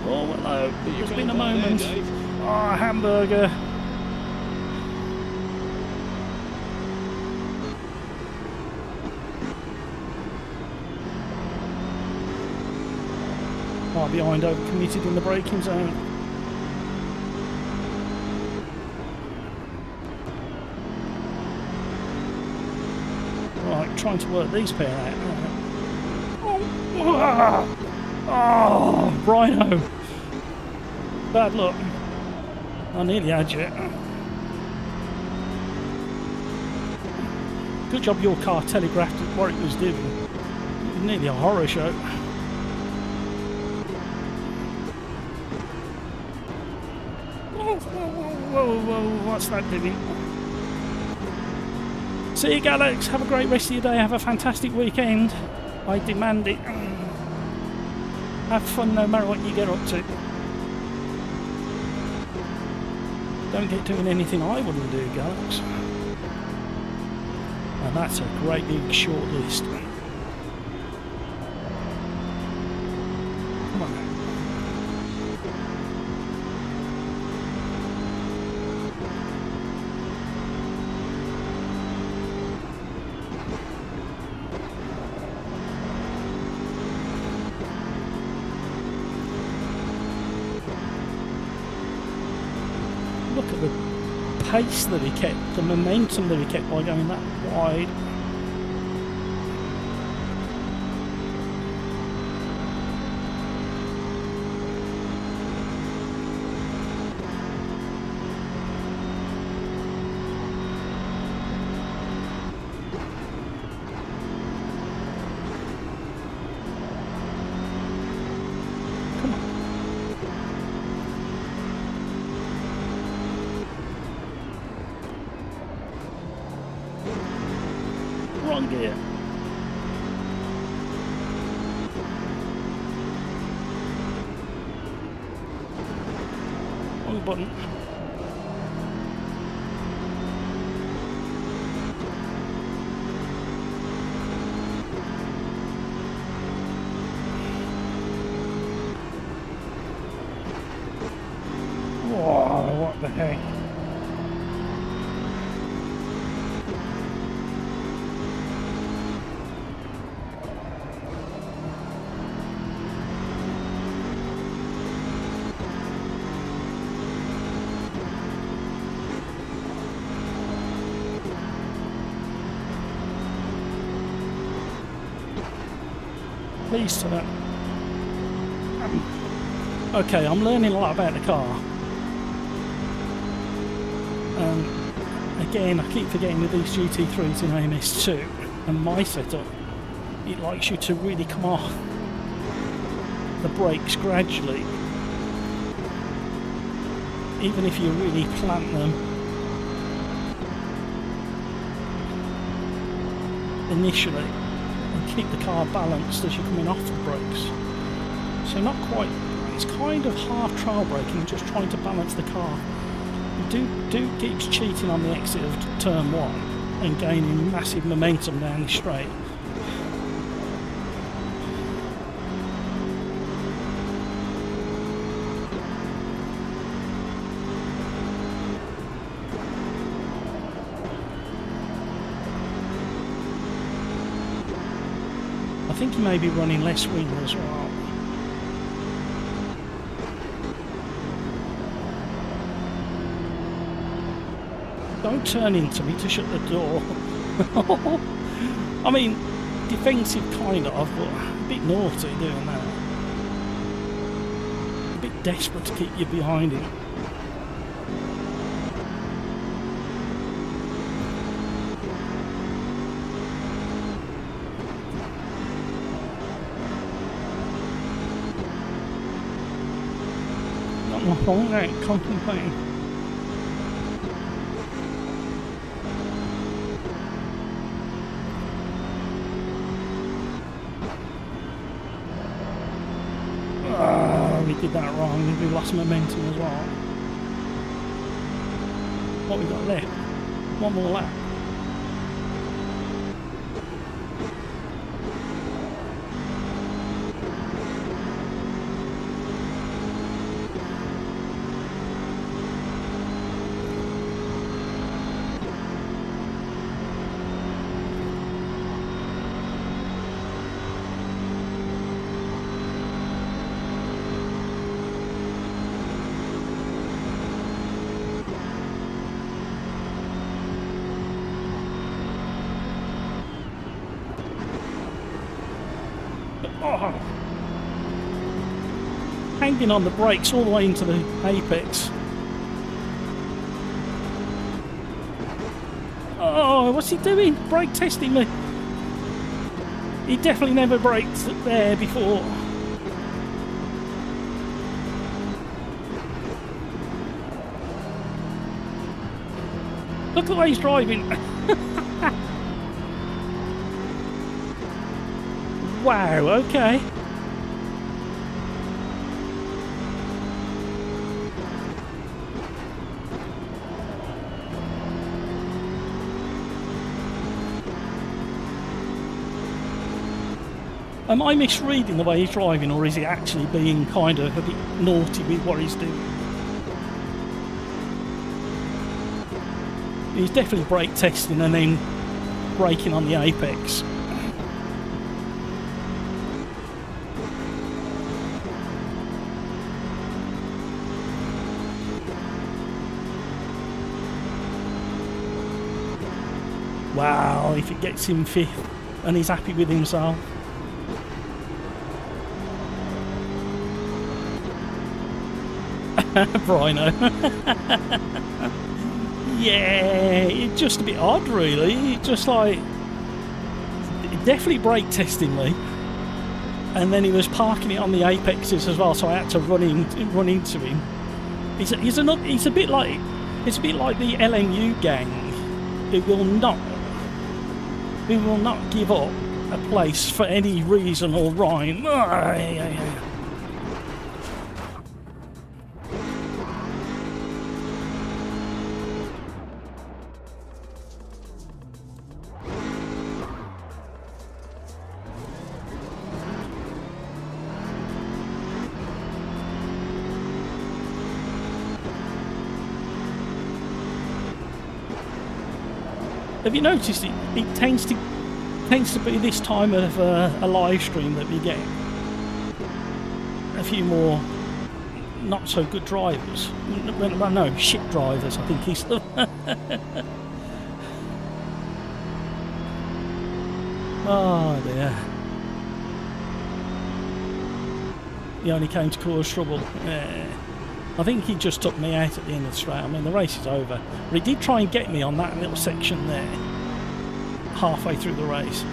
[SPEAKER 1] Oh, hello. There's been a moment. Oh, hamburger. Far behind, overcommitted in the braking zone. Right, trying to work these pair out. Oh, Rhino. Bad luck. I nearly had you. Good job your car telegraphed what it was doing. It was nearly a horror show. Whoa, what's that doing? See you, Galax. Have a great rest of your day. Have a fantastic weekend. I demand it. Have fun no matter what you get up to. Don't get doing anything I wouldn't do, Galax. And that's a great big short list. Come on. Look at the pace that he kept, the momentum that he kept by going that wide. Wrong gear. Wrong button. Whoa, what the heck? Pleased to that. Okay, I'm learning a lot about the car. Again, I keep forgetting with these GT3s in AMS2 and my setup, it likes you to really come off the brakes gradually, even if you really plant them initially, and keep the car balanced as you're coming off the brakes. So not quite, it's kind of half trial braking, just trying to balance the car. Dude keeps cheating on the exit of turn 1 and gaining massive momentum down the straight. I think he may be running less wing as well. Don't turn into me to shut the door. I mean, defensive kind of, but a bit naughty doing that. A bit desperate to keep you behind him. long out contemplating. We did that wrong. We lost momentum as well. What we got left? One more lap. Oh. Hanging on the brakes all the way into the apex. Oh, what's he doing? Brake testing me. He definitely never braked there before. Look at the way he's driving. Wow, okay. Am I misreading the way he's driving, or is he actually being kind of a bit naughty with what he's doing? He's definitely brake testing and then braking on the apex. Wow, if it gets him fifth and he's happy with himself. Brino. Yeah, it's just a bit odd really. It's just like, definitely brake testing me. And then he was parking it on the apexes as well, so I had to run into him. He's a bit like the LNU gang who will not give up a place for any reason or rhyme. Have you noticed it tends to be this time of a live stream that we get a few more not so good drivers. Well, no, shit drivers, I think he's the... Oh dear. He only came to cause trouble. Yeah. I think he just took me out at the end of the straight. I mean, the race is over. But he did try and get me on that little section there, halfway through the race.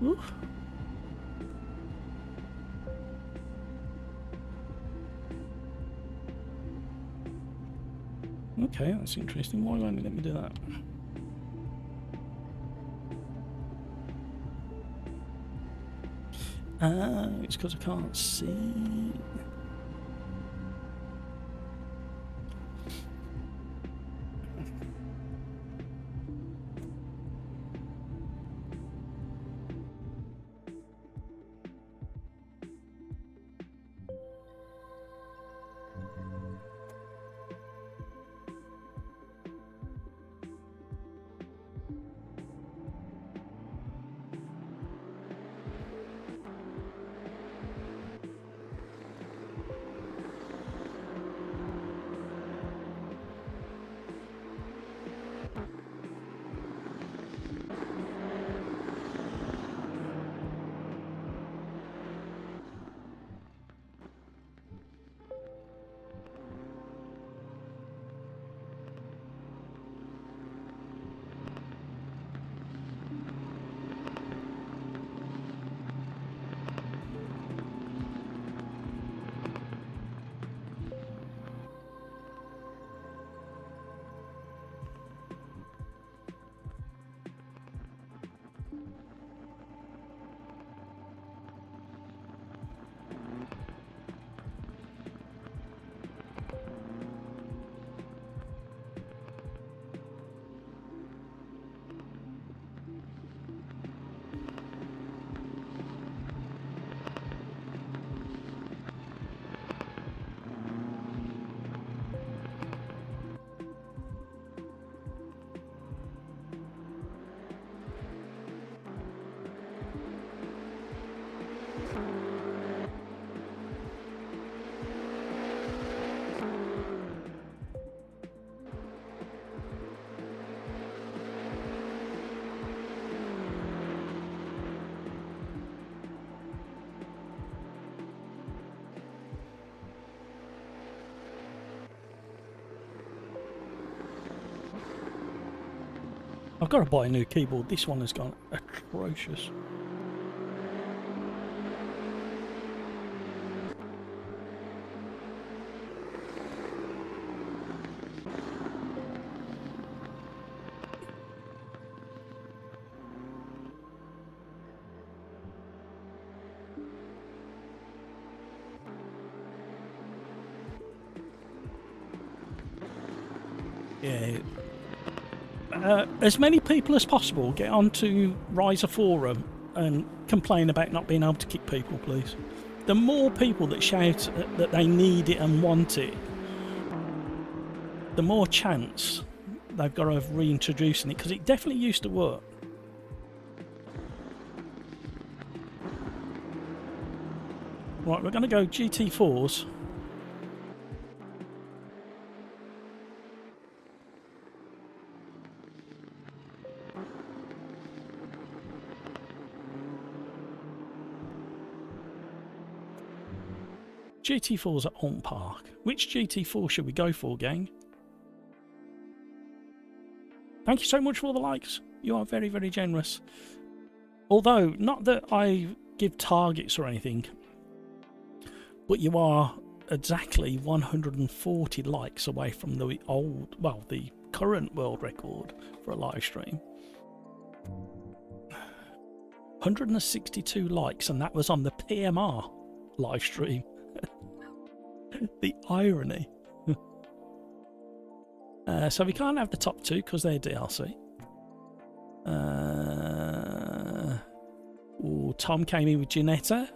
[SPEAKER 1] Ooh. Okay, that's interesting. Why won't it let me do that? It's because I can't see. I've got to buy a new keyboard. This one has gone atrocious. Yeah. As many people as possible get onto Riser Forum and complain about not being able to kick people, please. The more people that shout that they need it and want it, the more chance they've got of reintroducing it, because it definitely used to work. Right, we're going to go GT4s. GT4s at Alton Park. Which GT4 should we go for, gang? Thank you so much for all the likes. You are very, very generous. Although, not that I give targets or anything, but you are exactly 140 likes away from the the current world record for a live stream. 162 likes, and that was on the PMR live stream. The irony. So we can't have the top two because they're DLC. Tom came in with Ginetta.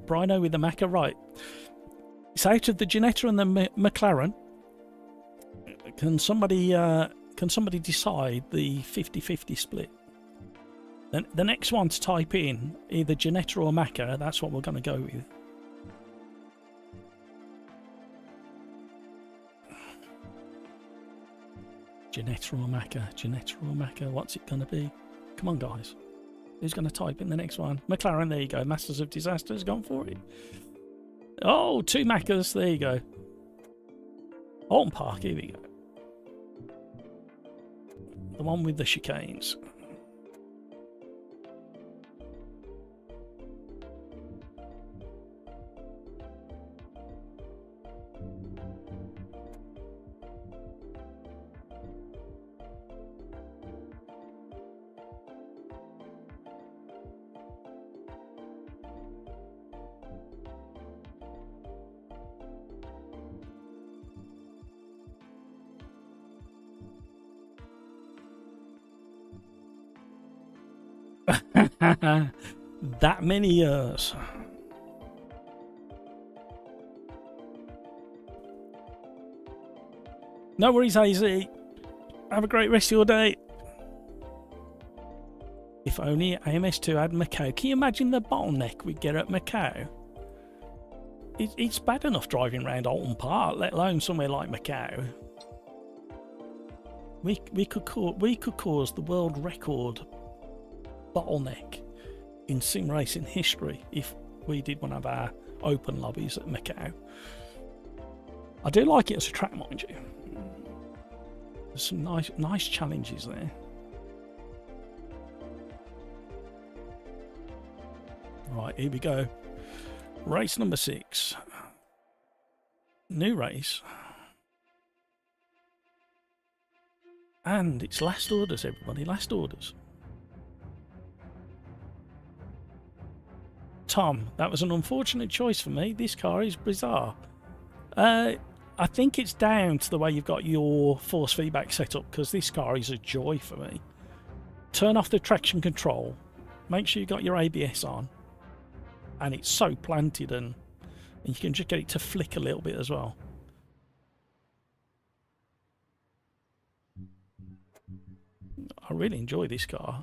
[SPEAKER 1] Brino with the Macca. Right. It's out of the Ginetta and the McLaren. Can somebody decide the 50-50 split? The next one to type in, either Ginetta or Macca, that's what we're going to go with. Ginetta or Macca, Ginetta or Macca, what's it going to be? Come on, guys. Who's going to type in the next one? McLaren, there you go. Masters of Disaster has gone for it. Oh, 2 Maccas, there you go. Alton Park, here we go. The one with the chicanes. That many years. No worries, AZ. Have a great rest of your day. If only AMS2 had Macau. Can you imagine the bottleneck we'd get at Macau? It's bad enough driving around Alton Park, let alone somewhere like Macau. We could cause the world record bottleneck in sim racing history if we did one of our open lobbies at Macau. I do like it as a track, mind you. There's some nice challenges there. Right, here we go. Race number 6. New race. And it's last orders, everybody. Last orders. Tom, that was an unfortunate choice for me. This car is bizarre. I think it's down to the way you've got your force feedback set up, because this car is a joy for me. Turn off the traction control. Make sure you got your ABS on. And it's so planted, and you can just get it to flick a little bit as well. I really enjoy this car.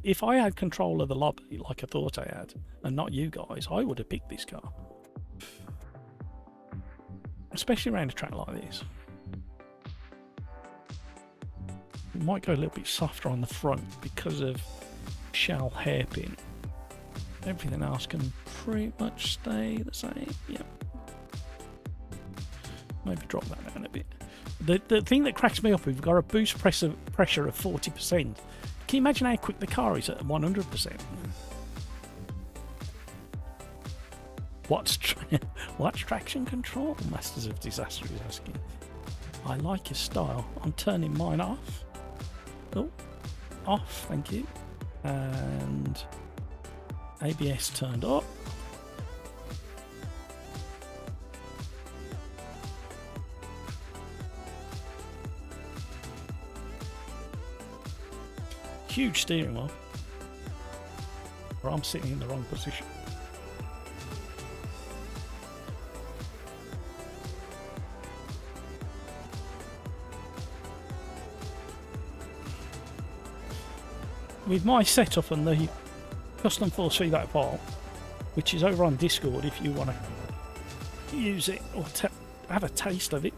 [SPEAKER 1] If I had control of the lobby like I thought I had, and not you guys, I would have picked this car. Especially around a track like this. It might go a little bit softer on the front because of shell hairpin. Everything else can pretty much stay the same. Yep. Maybe drop that down a bit. The thing that cracks me up, we've got a boost pressure of 40%. Can you imagine how quick the car is at 100%? What's traction control? Masters of Disaster is asking. I like your style. I'm turning mine off. Oh, off, thank you. And ABS turned up. Huge steering wheel. Or I'm sitting in the wrong position. With my setup and the custom force feedback file, which is over on Discord if you want to use it or have a taste of it,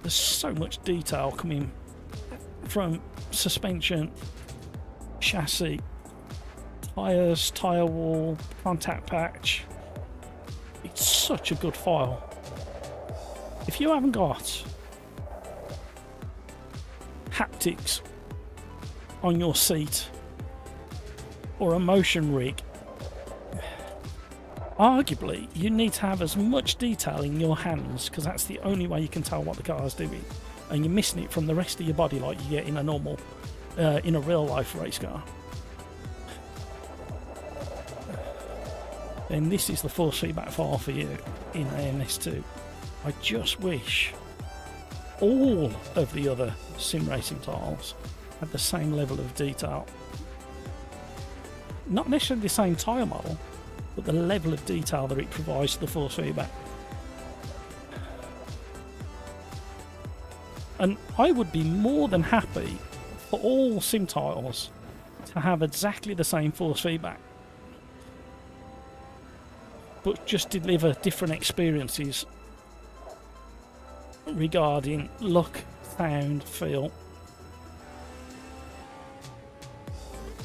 [SPEAKER 1] there's so much detail coming from suspension, chassis, tyres, tyre wall, contact patch. It's such a good file. If you haven't got haptics on your seat or a motion rig, arguably you need to have as much detail in your hands, because that's the only way you can tell what the car's doing, and you're missing it from the rest of your body like you get in a normal in a real life race car. Then this is the force feedback file for you in AMS2. I just wish all of the other sim racing tiles had the same level of detail. Not necessarily the same tyre model, but the level of detail that it provides to the force feedback. And I would be more than happy for all sim tiles to have exactly the same force feedback, but just deliver different experiences regarding look, sound, feel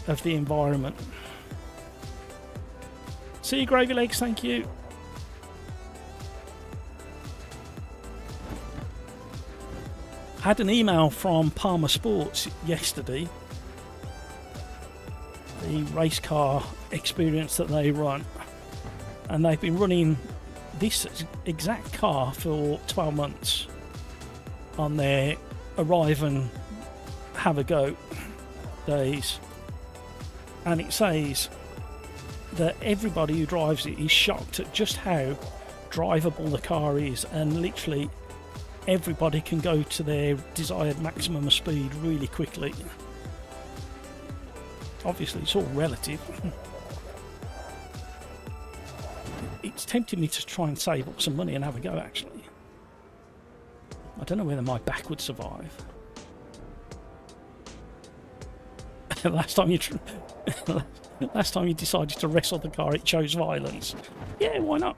[SPEAKER 1] of the environment. See you, Gravy Legs, thank you. Had an email from Palmer Sports yesterday, the race car experience that they run, and they've been running this exact car for 12 months on their arrive and have a go days, and it says that everybody who drives it is shocked at just how drivable the car is, and literally everybody can go to their desired maximum of speed really quickly. Obviously it's all relative. It's tempting me to try and save up some money and have a go, actually. I don't know whether my back would survive. Last time you decided to wrestle the car, it chose violence. Yeah, why not?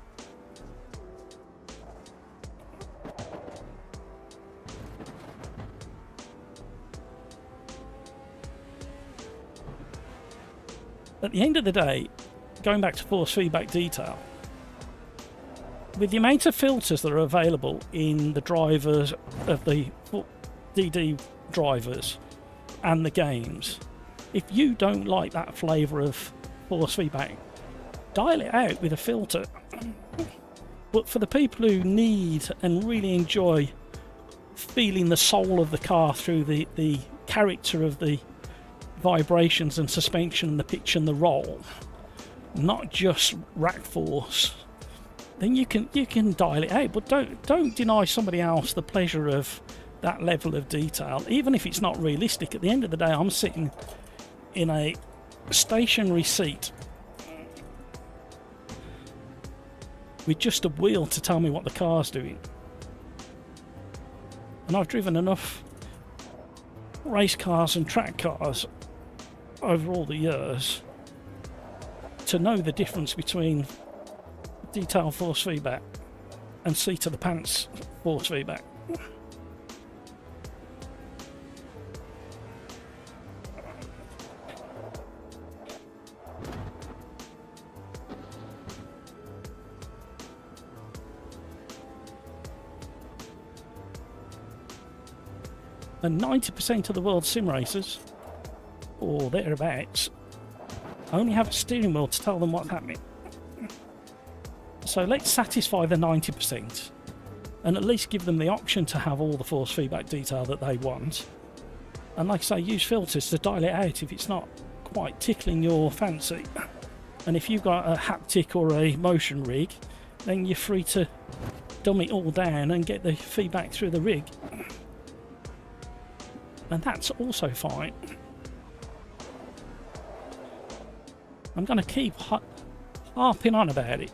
[SPEAKER 1] At the end of the day, going back to force feedback detail, with the amount of filters that are available in the drivers of the DD drivers and the games, if you don't like that flavour of force feedback, dial it out with a filter. But for the people who need and really enjoy feeling the soul of the car through the character of the vibrations and suspension and the pitch and the roll, not just rack force, then you can dial it out. But don't deny somebody else the pleasure of that level of detail, even if it's not realistic. At the end of the day, I'm sitting in a stationary seat with just a wheel to tell me what the car's doing, and I've driven enough race cars and track cars over all the years to know the difference between detail force feedback and seat of the pants force feedback. And 90% of the world's sim racers, or thereabouts, only have a steering wheel to tell them what's happening. So let's satisfy the 90% and at least give them the option to have all the force feedback detail that they want. And like I say, use filters to dial it out if it's not quite tickling your fancy. And if you've got a haptic or a motion rig, then you're free to dumb it all down and get the feedback through the rig. And that's also fine. I'm going to keep harping on about it.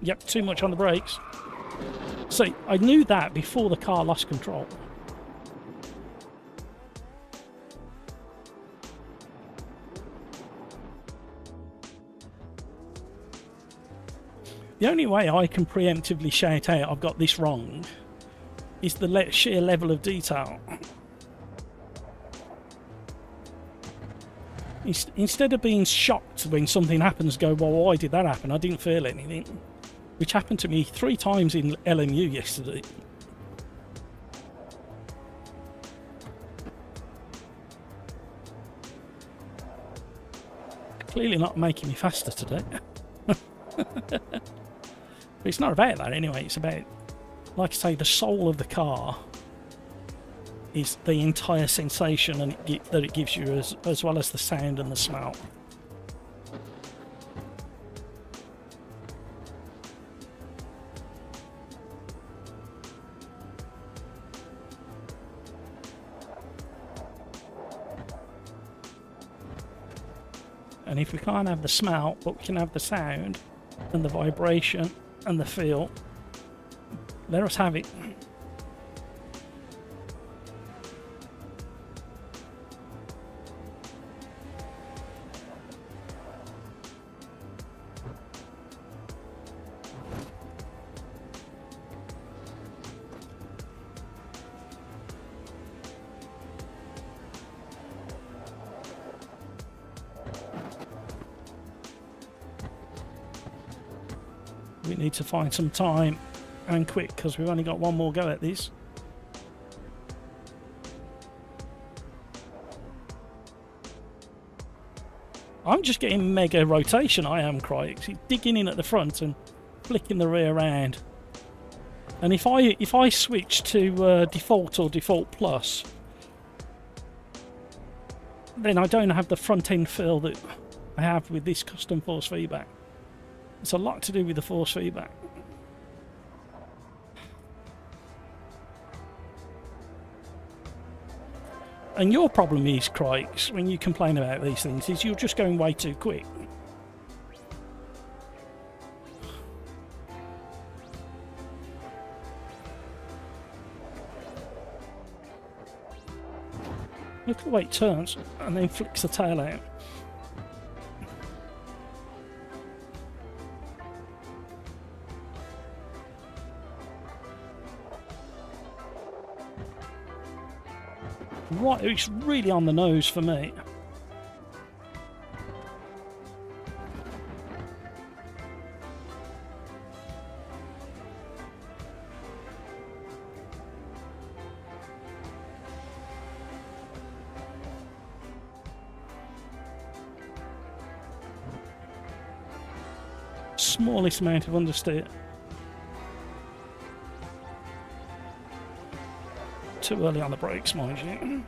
[SPEAKER 1] Yep, too much on the brakes. See, I knew that before the car lost control. The only way I can preemptively shout out I've got this wrong is the sheer level of detail. Instead of being shocked when something happens, go, well, why did that happen? I didn't feel anything. Which happened to me 3 times in LMU yesterday. Clearly not making me faster today. But it's not about that anyway. It's about, like I say, the soul of the car is the entire sensation and that it gives you, as well as the sound and the smell. And if we can't have the smell, but we can have the sound and the vibration and the feel, let us have it. We need to find some time and quick because we've only got one more go at this. I'm just getting mega rotation, I am, Crikes. He's digging in at the front and flicking the rear around. And if I switch to default or default plus, then I don't have the front end feel that I have with this custom force feedback. It's a lot to do with the force feedback. And your problem is, Crikes, when you complain about these things, is you're just going way too quick. Look at the way it turns and then flicks the tail out. Right, it's really on the nose for me. Smallest amount of understeer. Too early on the brakes, mind you.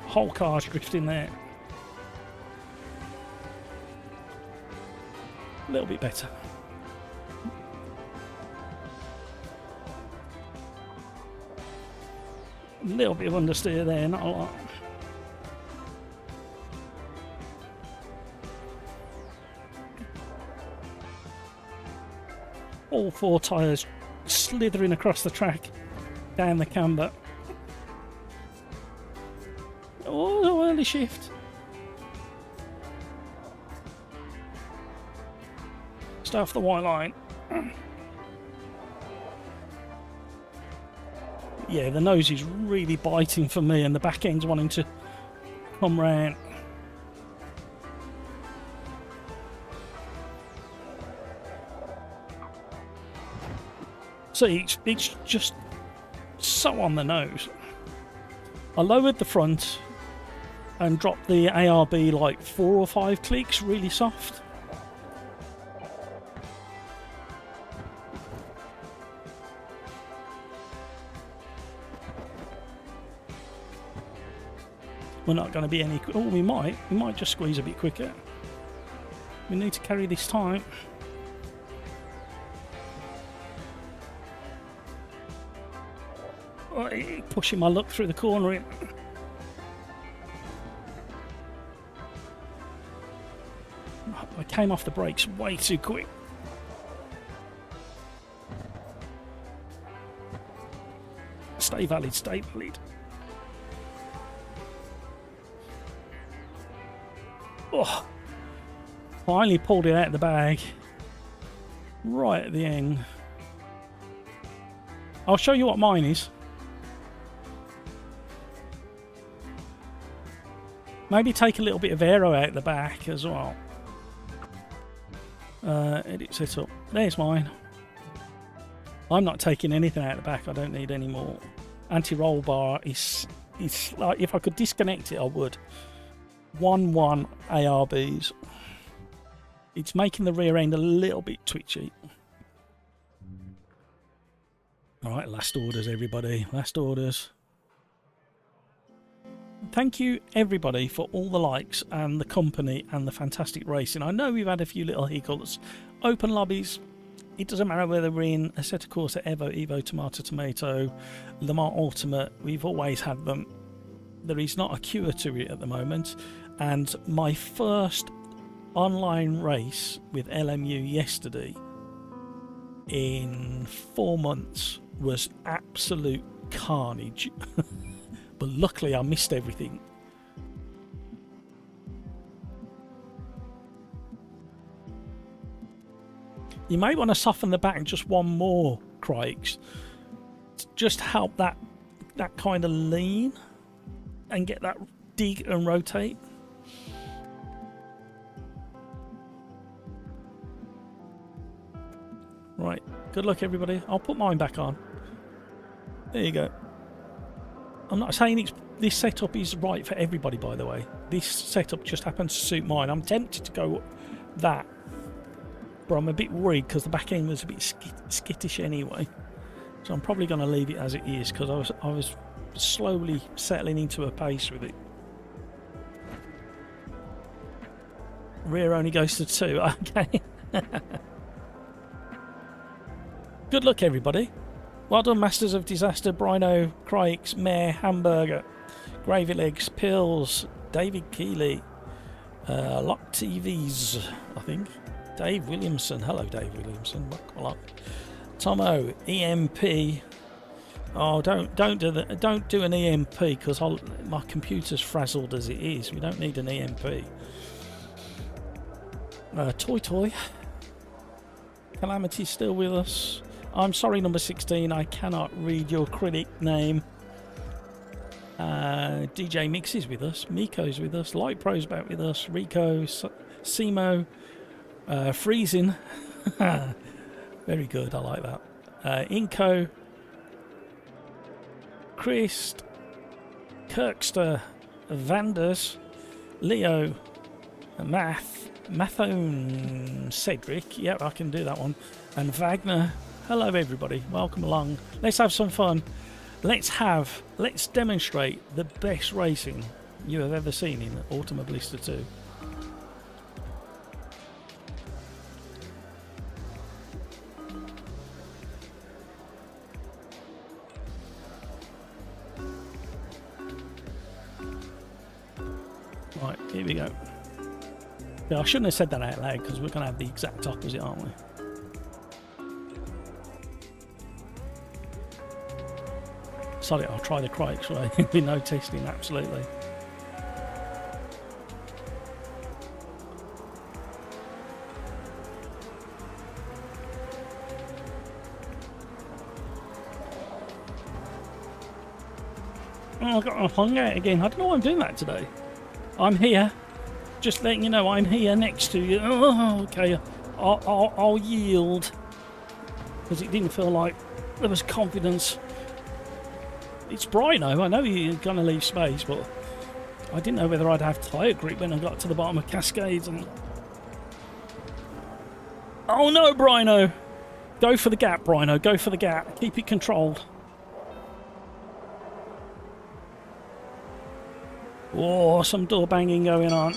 [SPEAKER 1] Whole car's drifting there. A little bit better. A little bit of understeer there, not a lot. All 4 tyres slithering across the track, down the camber. Oh, early shift. Stay off the white line. Yeah, the nose is really biting for me and the back end's wanting to come round. See, it's just so on the nose. I lowered the front and dropped the ARB like 4 or 5 clicks, really soft. We're not going to be any... Oh, we might just squeeze a bit quicker. We need to carry this time. Pushing my luck through the corner in. I came off the brakes way too quick. Stay valid, stay valid. Oh, finally pulled it out of the bag. Right at the end. I'll show you what mine is. Maybe take a little bit of aero out the back as well. Edit setup. There's mine. I'm not taking anything out the back. I don't need any more. Anti-roll bar is like, if I could disconnect it, I would. 1-1 ARBs. It's making the rear end a little bit twitchy. Alright, last orders, everybody. Last orders. Thank you, everybody, for all the likes and the company and the fantastic racing. I know we've had a few little hiccups. Open lobbies. It doesn't matter whether we're in Assetto Corsa, Evo, Tomato, Tomato, Le Mans Ultimate. We've always had them. There is not a cure to it at the moment. And my first online race with LMU yesterday in 4 months was absolute carnage. But luckily I missed everything. You may want to soften the back just one more, Craigs. Just help that kind of lean and get that dig and rotate. Right, good luck everybody. I'll put mine back on. There you go. I'm not saying this setup is right for everybody, by the way. This setup just happens to suit mine. I'm tempted to go that, but I'm a bit worried because the back end was a bit skittish anyway. So I'm probably going to leave it as it is because I was slowly settling into a pace with it. Rear only goes to 2. Okay. Good luck, everybody. Well done, Masters of Disaster, Brino, Crikes, Mare, Hamburger, Gravy Legs, Pills, David Keeley, Lock TVs, I think. Dave Williamson. Hello, Dave Williamson. Lock. Tomo, EMP. Oh, don't do an EMP because my computer's frazzled as it is. We don't need an EMP. Toy. Calamity's still with us. I'm sorry, number 16, I cannot read your critic name. DJ Mix is with us. Miko's with us. Light Pro's back with us. Rico, Simo, Freezing. Very good, I like that. Inco, Christ, Kirkster, Vanders, Leo, Mathone, Cedric. Yep, I can do that one. And Wagner. Hello everybody, welcome along. Let's have some fun. Let's demonstrate the best racing you have ever seen in Automobilista 2. Right, here we go. Yeah, I shouldn't have said that out loud because we're going to have the exact opposite, aren't we? Sorry, I'll try the Crikes way. With no testing, absolutely. Oh, I got my tongue out again. I don't know why I'm doing that today. I'm here. Just letting you know I'm here next to you. Oh, okay. I'll yield. Because it didn't feel like there was confidence. It's Brino. I know you're going to leave space, but I didn't know whether I'd have tyre grip when I got to the bottom of Cascades. And oh no, Brino! Go for the gap, Brino. Go for the gap. Keep it controlled. Oh, some door banging going on.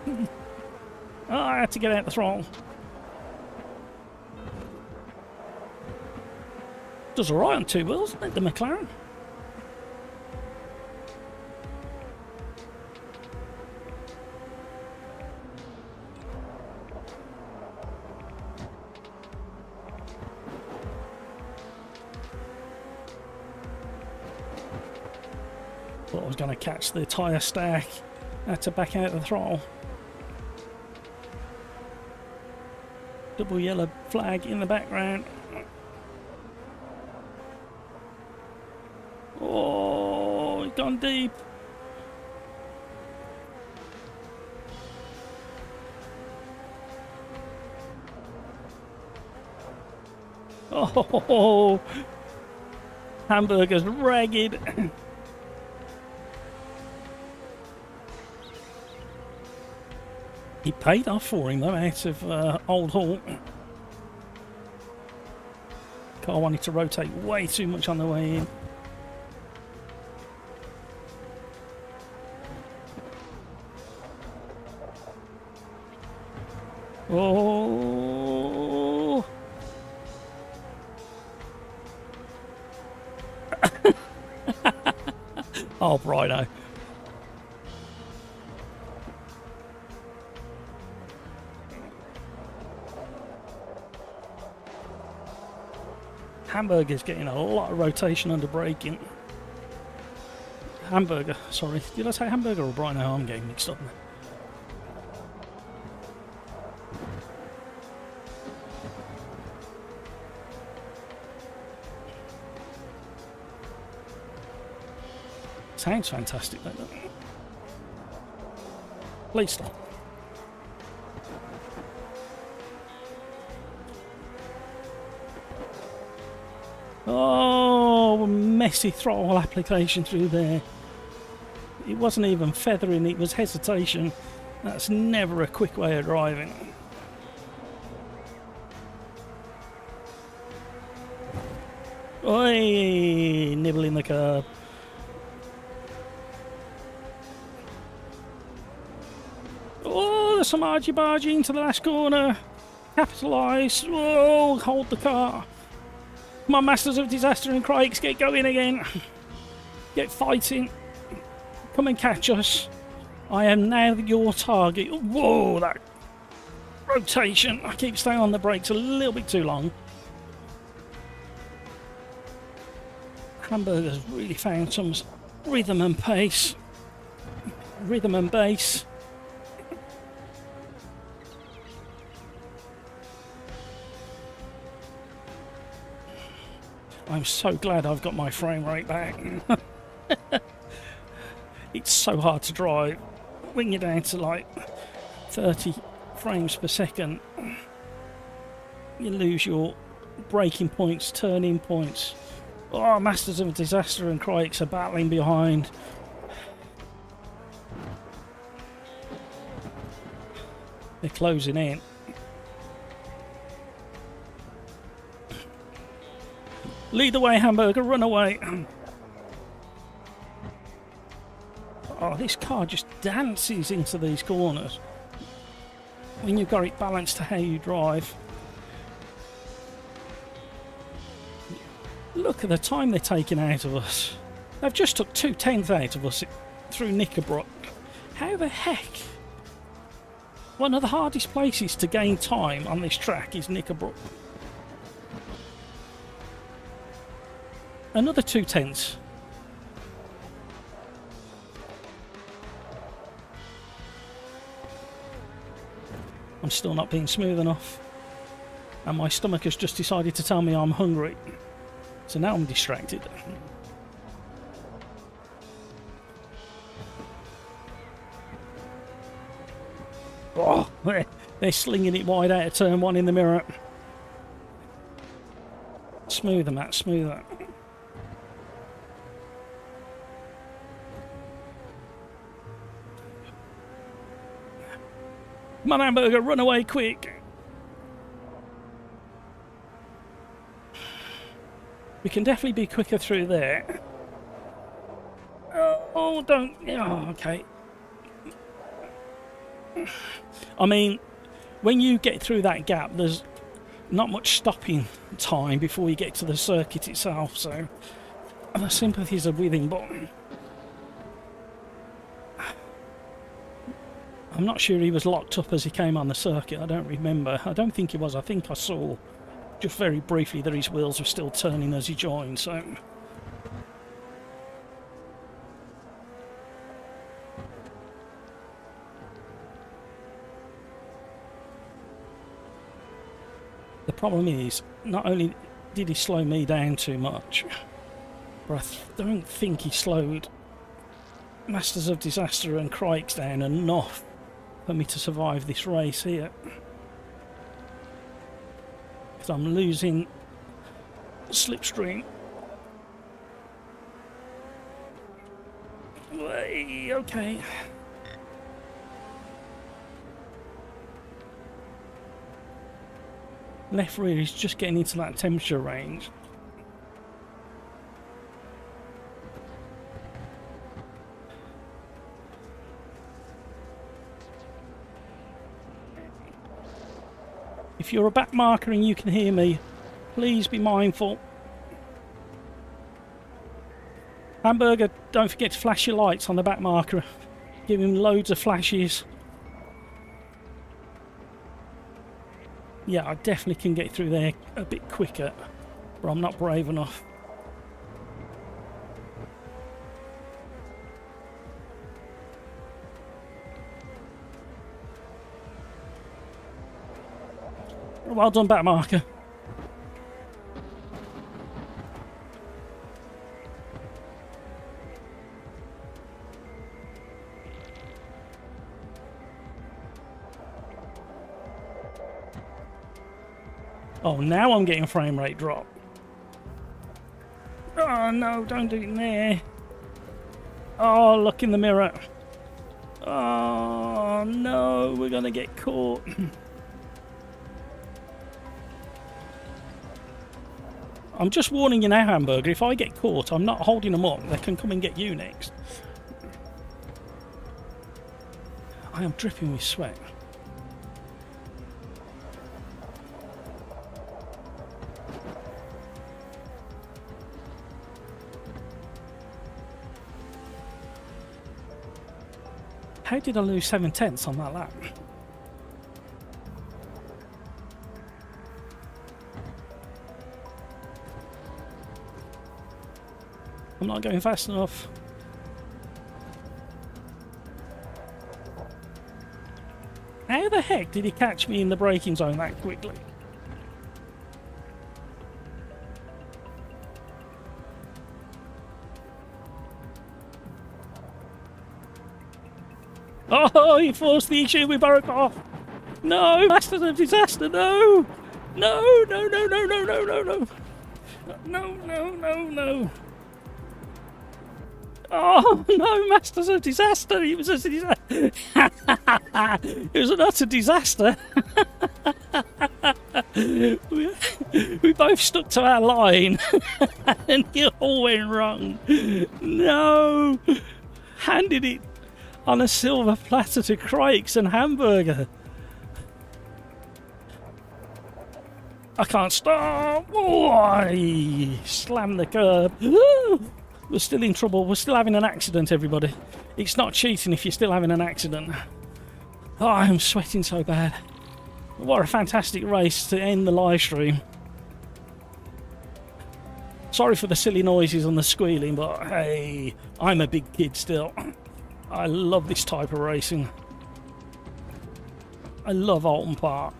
[SPEAKER 1] Oh, I had to get out the throttle. Does alright on two wheels, doesn't it, the McLaren? Thought I was going to catch the tyre stack. Had to back out the throttle. Double yellow flag in the background. Oh, gone deep. Oh, Hamburger's ragged. He paid off for him though, out of Old Hall. Car wanted to rotate way too much on the way in. Oh. Oh, Brino. Hamburger's getting a lot of rotation under braking. Hamburger, sorry. Did I say Hamburger or Brino? I'm getting mixed up now. Sounds fantastic, though, doesn't it? Please stop. Oh, messy throttle application through there. It wasn't even feathering, it was hesitation. That's never a quick way of driving. Oi, nibbling the curb. Oh, there's some argy-bargy into the last corner. Capitalise. Oh, hold the car. Come on, Masters of Disaster and Crikes, get going again. Get fighting. Come and catch us. I am now your target. Whoa, that rotation. I keep staying on the brakes a little bit too long. Hamburger's really found some rhythm and pace. Rhythm and bass. I'm so glad I've got my frame rate back. It's so hard to drive. When you're down to like 30 frames per second, you lose your braking points, turning points. Oh, Masters of Disaster and Crikes are battling behind. They're closing in. Lead the way, Hamburger, run away. Oh, this car just dances into these corners. When you've got it balanced to how you drive. Look at the time they're taking out of us. They've just took 2/10 out of us through Knickerbrook. How the heck? One of the hardest places to gain time on this track is Knickerbrook. Another 2/10. I'm still not being smooth enough. And my stomach has just decided to tell me I'm hungry. So now I'm distracted. Oh, they're slinging it wide out of turn 1 in the mirror. Smoother, Matt, smoother. Come on, Hamburger, run away quick. We can definitely be quicker through there. Oh, don't. Oh, okay. I mean, when you get through that gap, there's not much stopping time before you get to the circuit itself, so the sympathies are with him, but I'm not sure he was locked up as he came on the circuit. I don't remember. I don't think he was. I think I saw just very briefly that his wheels were still turning as he joined, so... The problem is, not only did he slow me down too much, but I don't think he slowed Masters of Disaster and Crikes down enough for me to survive this race here. Because I'm losing slipstream. Okay. Left rear is just getting into that temperature range. If you're a back marker and you can hear me, please be mindful. Hamburger, don't forget to flash your lights on the back marker. Give him loads of flashes. Yeah, I definitely can get through there a bit quicker, but I'm not brave enough. Well done, back marker. Oh, now I'm getting frame rate drop. Oh no, don't do it there. Oh, look in the mirror. Oh no, we're gonna get caught. I'm just warning you now, Hamburger, if I get caught, I'm not holding them up. They can come and get you next. I am dripping with sweat. How did I lose 7/10 on that lap? I'm not going fast enough. How the heck did he catch me in the braking zone that quickly? Oh, he forced the issue, we broke off. No, Masters of Disaster, no! No, no, no, no, no, no, no, no. No, no, no, no. Oh, no, Masters of Disaster, he was a disaster. It was an utter disaster. we both stuck to our line and it all went wrong. No! Handed it on a silver platter to Crikes and Hamburger. I can't stop. Oh, I slammed the curb. We're still in trouble. We're still having an accident, everybody. It's not cheating if you're still having an accident. Oh, I'm sweating so bad. What a fantastic race to end the live stream. Sorry for the silly noises and the squealing, but hey, I'm a big kid still. I love this type of racing. I love Alton Park.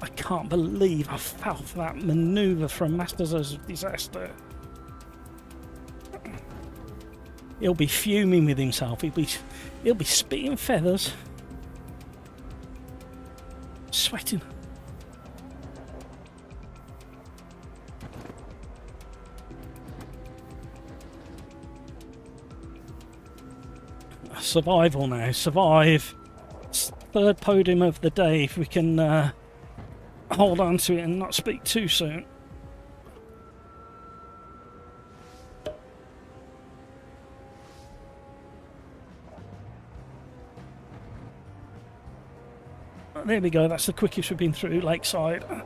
[SPEAKER 1] I can't believe I fell for that manoeuvre from Masters of Disaster. He'll be fuming with himself. He'll be spitting feathers. Sweating. Survival now. Survive. It's third podium of the day if we can hold on to it and not speak too soon. There we go, that's the quickest we've been through Lakeside. I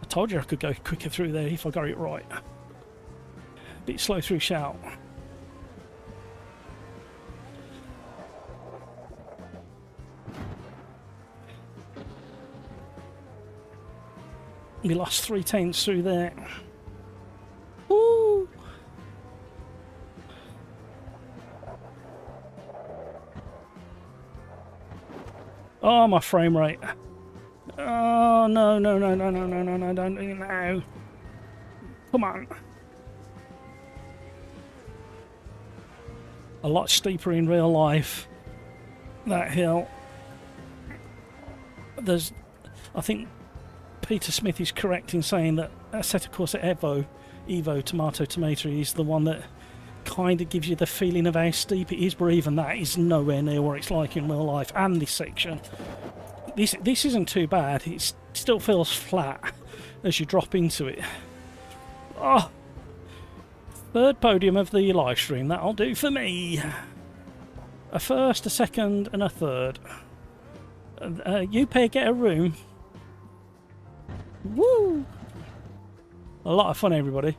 [SPEAKER 1] told you I could go quicker through there if I got it right. A bit slow through Shout. We lost 3/10 through there. Woo! Oh, my frame rate. Oh, no, no, no, no, no, no, no, no, don't do it now. Come on. A lot steeper in real life, that hill. There's, I think Peter Smith is correct in saying that Assetto Corsa Evo Tomato is the one that kind of gives you the feeling of how steep it is, but even that is nowhere near what it's like in real life. And this section, this isn't too bad. It still feels flat as you drop into it. Oh, third podium of the live stream. That'll do for me. A first, a second, and a third. You pair get a room. Woo! A lot of fun, everybody.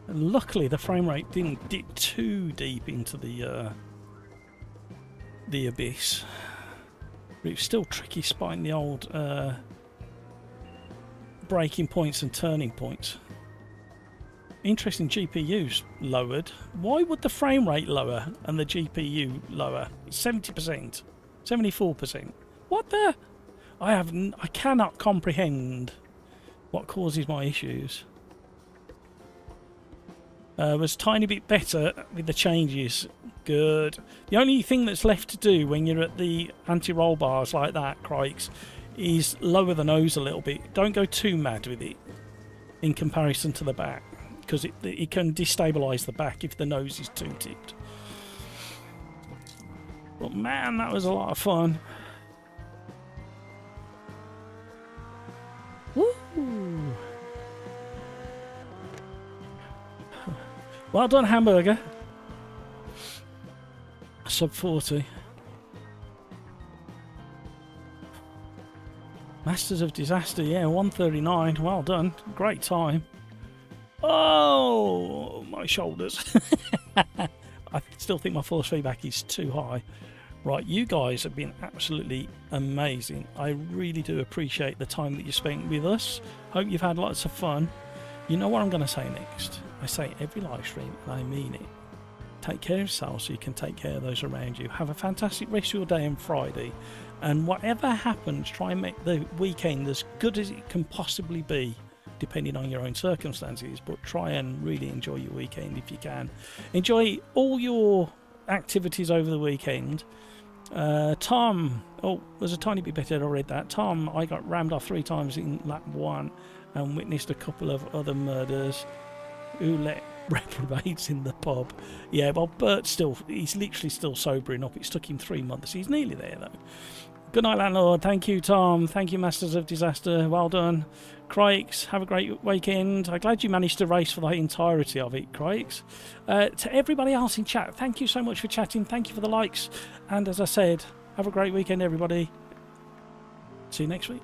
[SPEAKER 1] And luckily, the frame rate didn't dip too deep into the abyss. But it's still tricky spotting the old braking points and turning points. Interesting, GPU's lowered. Why would the frame rate lower and the GPU lower? It's 70%, 74%. What the? I cannot comprehend what causes my issues. Was a tiny bit better with the changes. Good. The only thing that's left to do when you're at the anti-roll bars like that, crikes, is lower the nose a little bit. Don't go too mad with it in comparison to the back, because it can destabilise the back if the nose is too tipped. But man, that was a lot of fun. Woo! Well done, Hamburger. Sub 40. Masters of Disaster, yeah, 139. Well done. Great time. Oh, my shoulders. I still think my force feedback is too high. Right, you guys have been absolutely amazing. I really do appreciate the time that you spent with us. Hope you've had lots of fun. You know what I'm going to say next? I say every live stream, and I mean it. Take care of yourself so you can take care of those around you. Have a fantastic rest of your day on Friday. And whatever happens, try and make the weekend as good as it can possibly be, depending on your own circumstances. But try and really enjoy your weekend if you can. Enjoy all your activities over the weekend. Tom, oh, there's a tiny bit better. I read that. Tom, I got rammed off 3 times in lap 1 and witnessed a couple of other murders. Who let reprobates in the pub? Yeah, well, Bert's he's literally still sobering up. It's took him 3 months. He's nearly there, though. Good night, landlord. Thank you, Tom. Thank you, Masters of Disaster. Well done. Crikes, have a great weekend. I'm glad you managed to race for the entirety of it, Crikes. To everybody else in chat, thank you so much for chatting. Thank you for the likes. And as I said, have a great weekend, everybody. See you next week.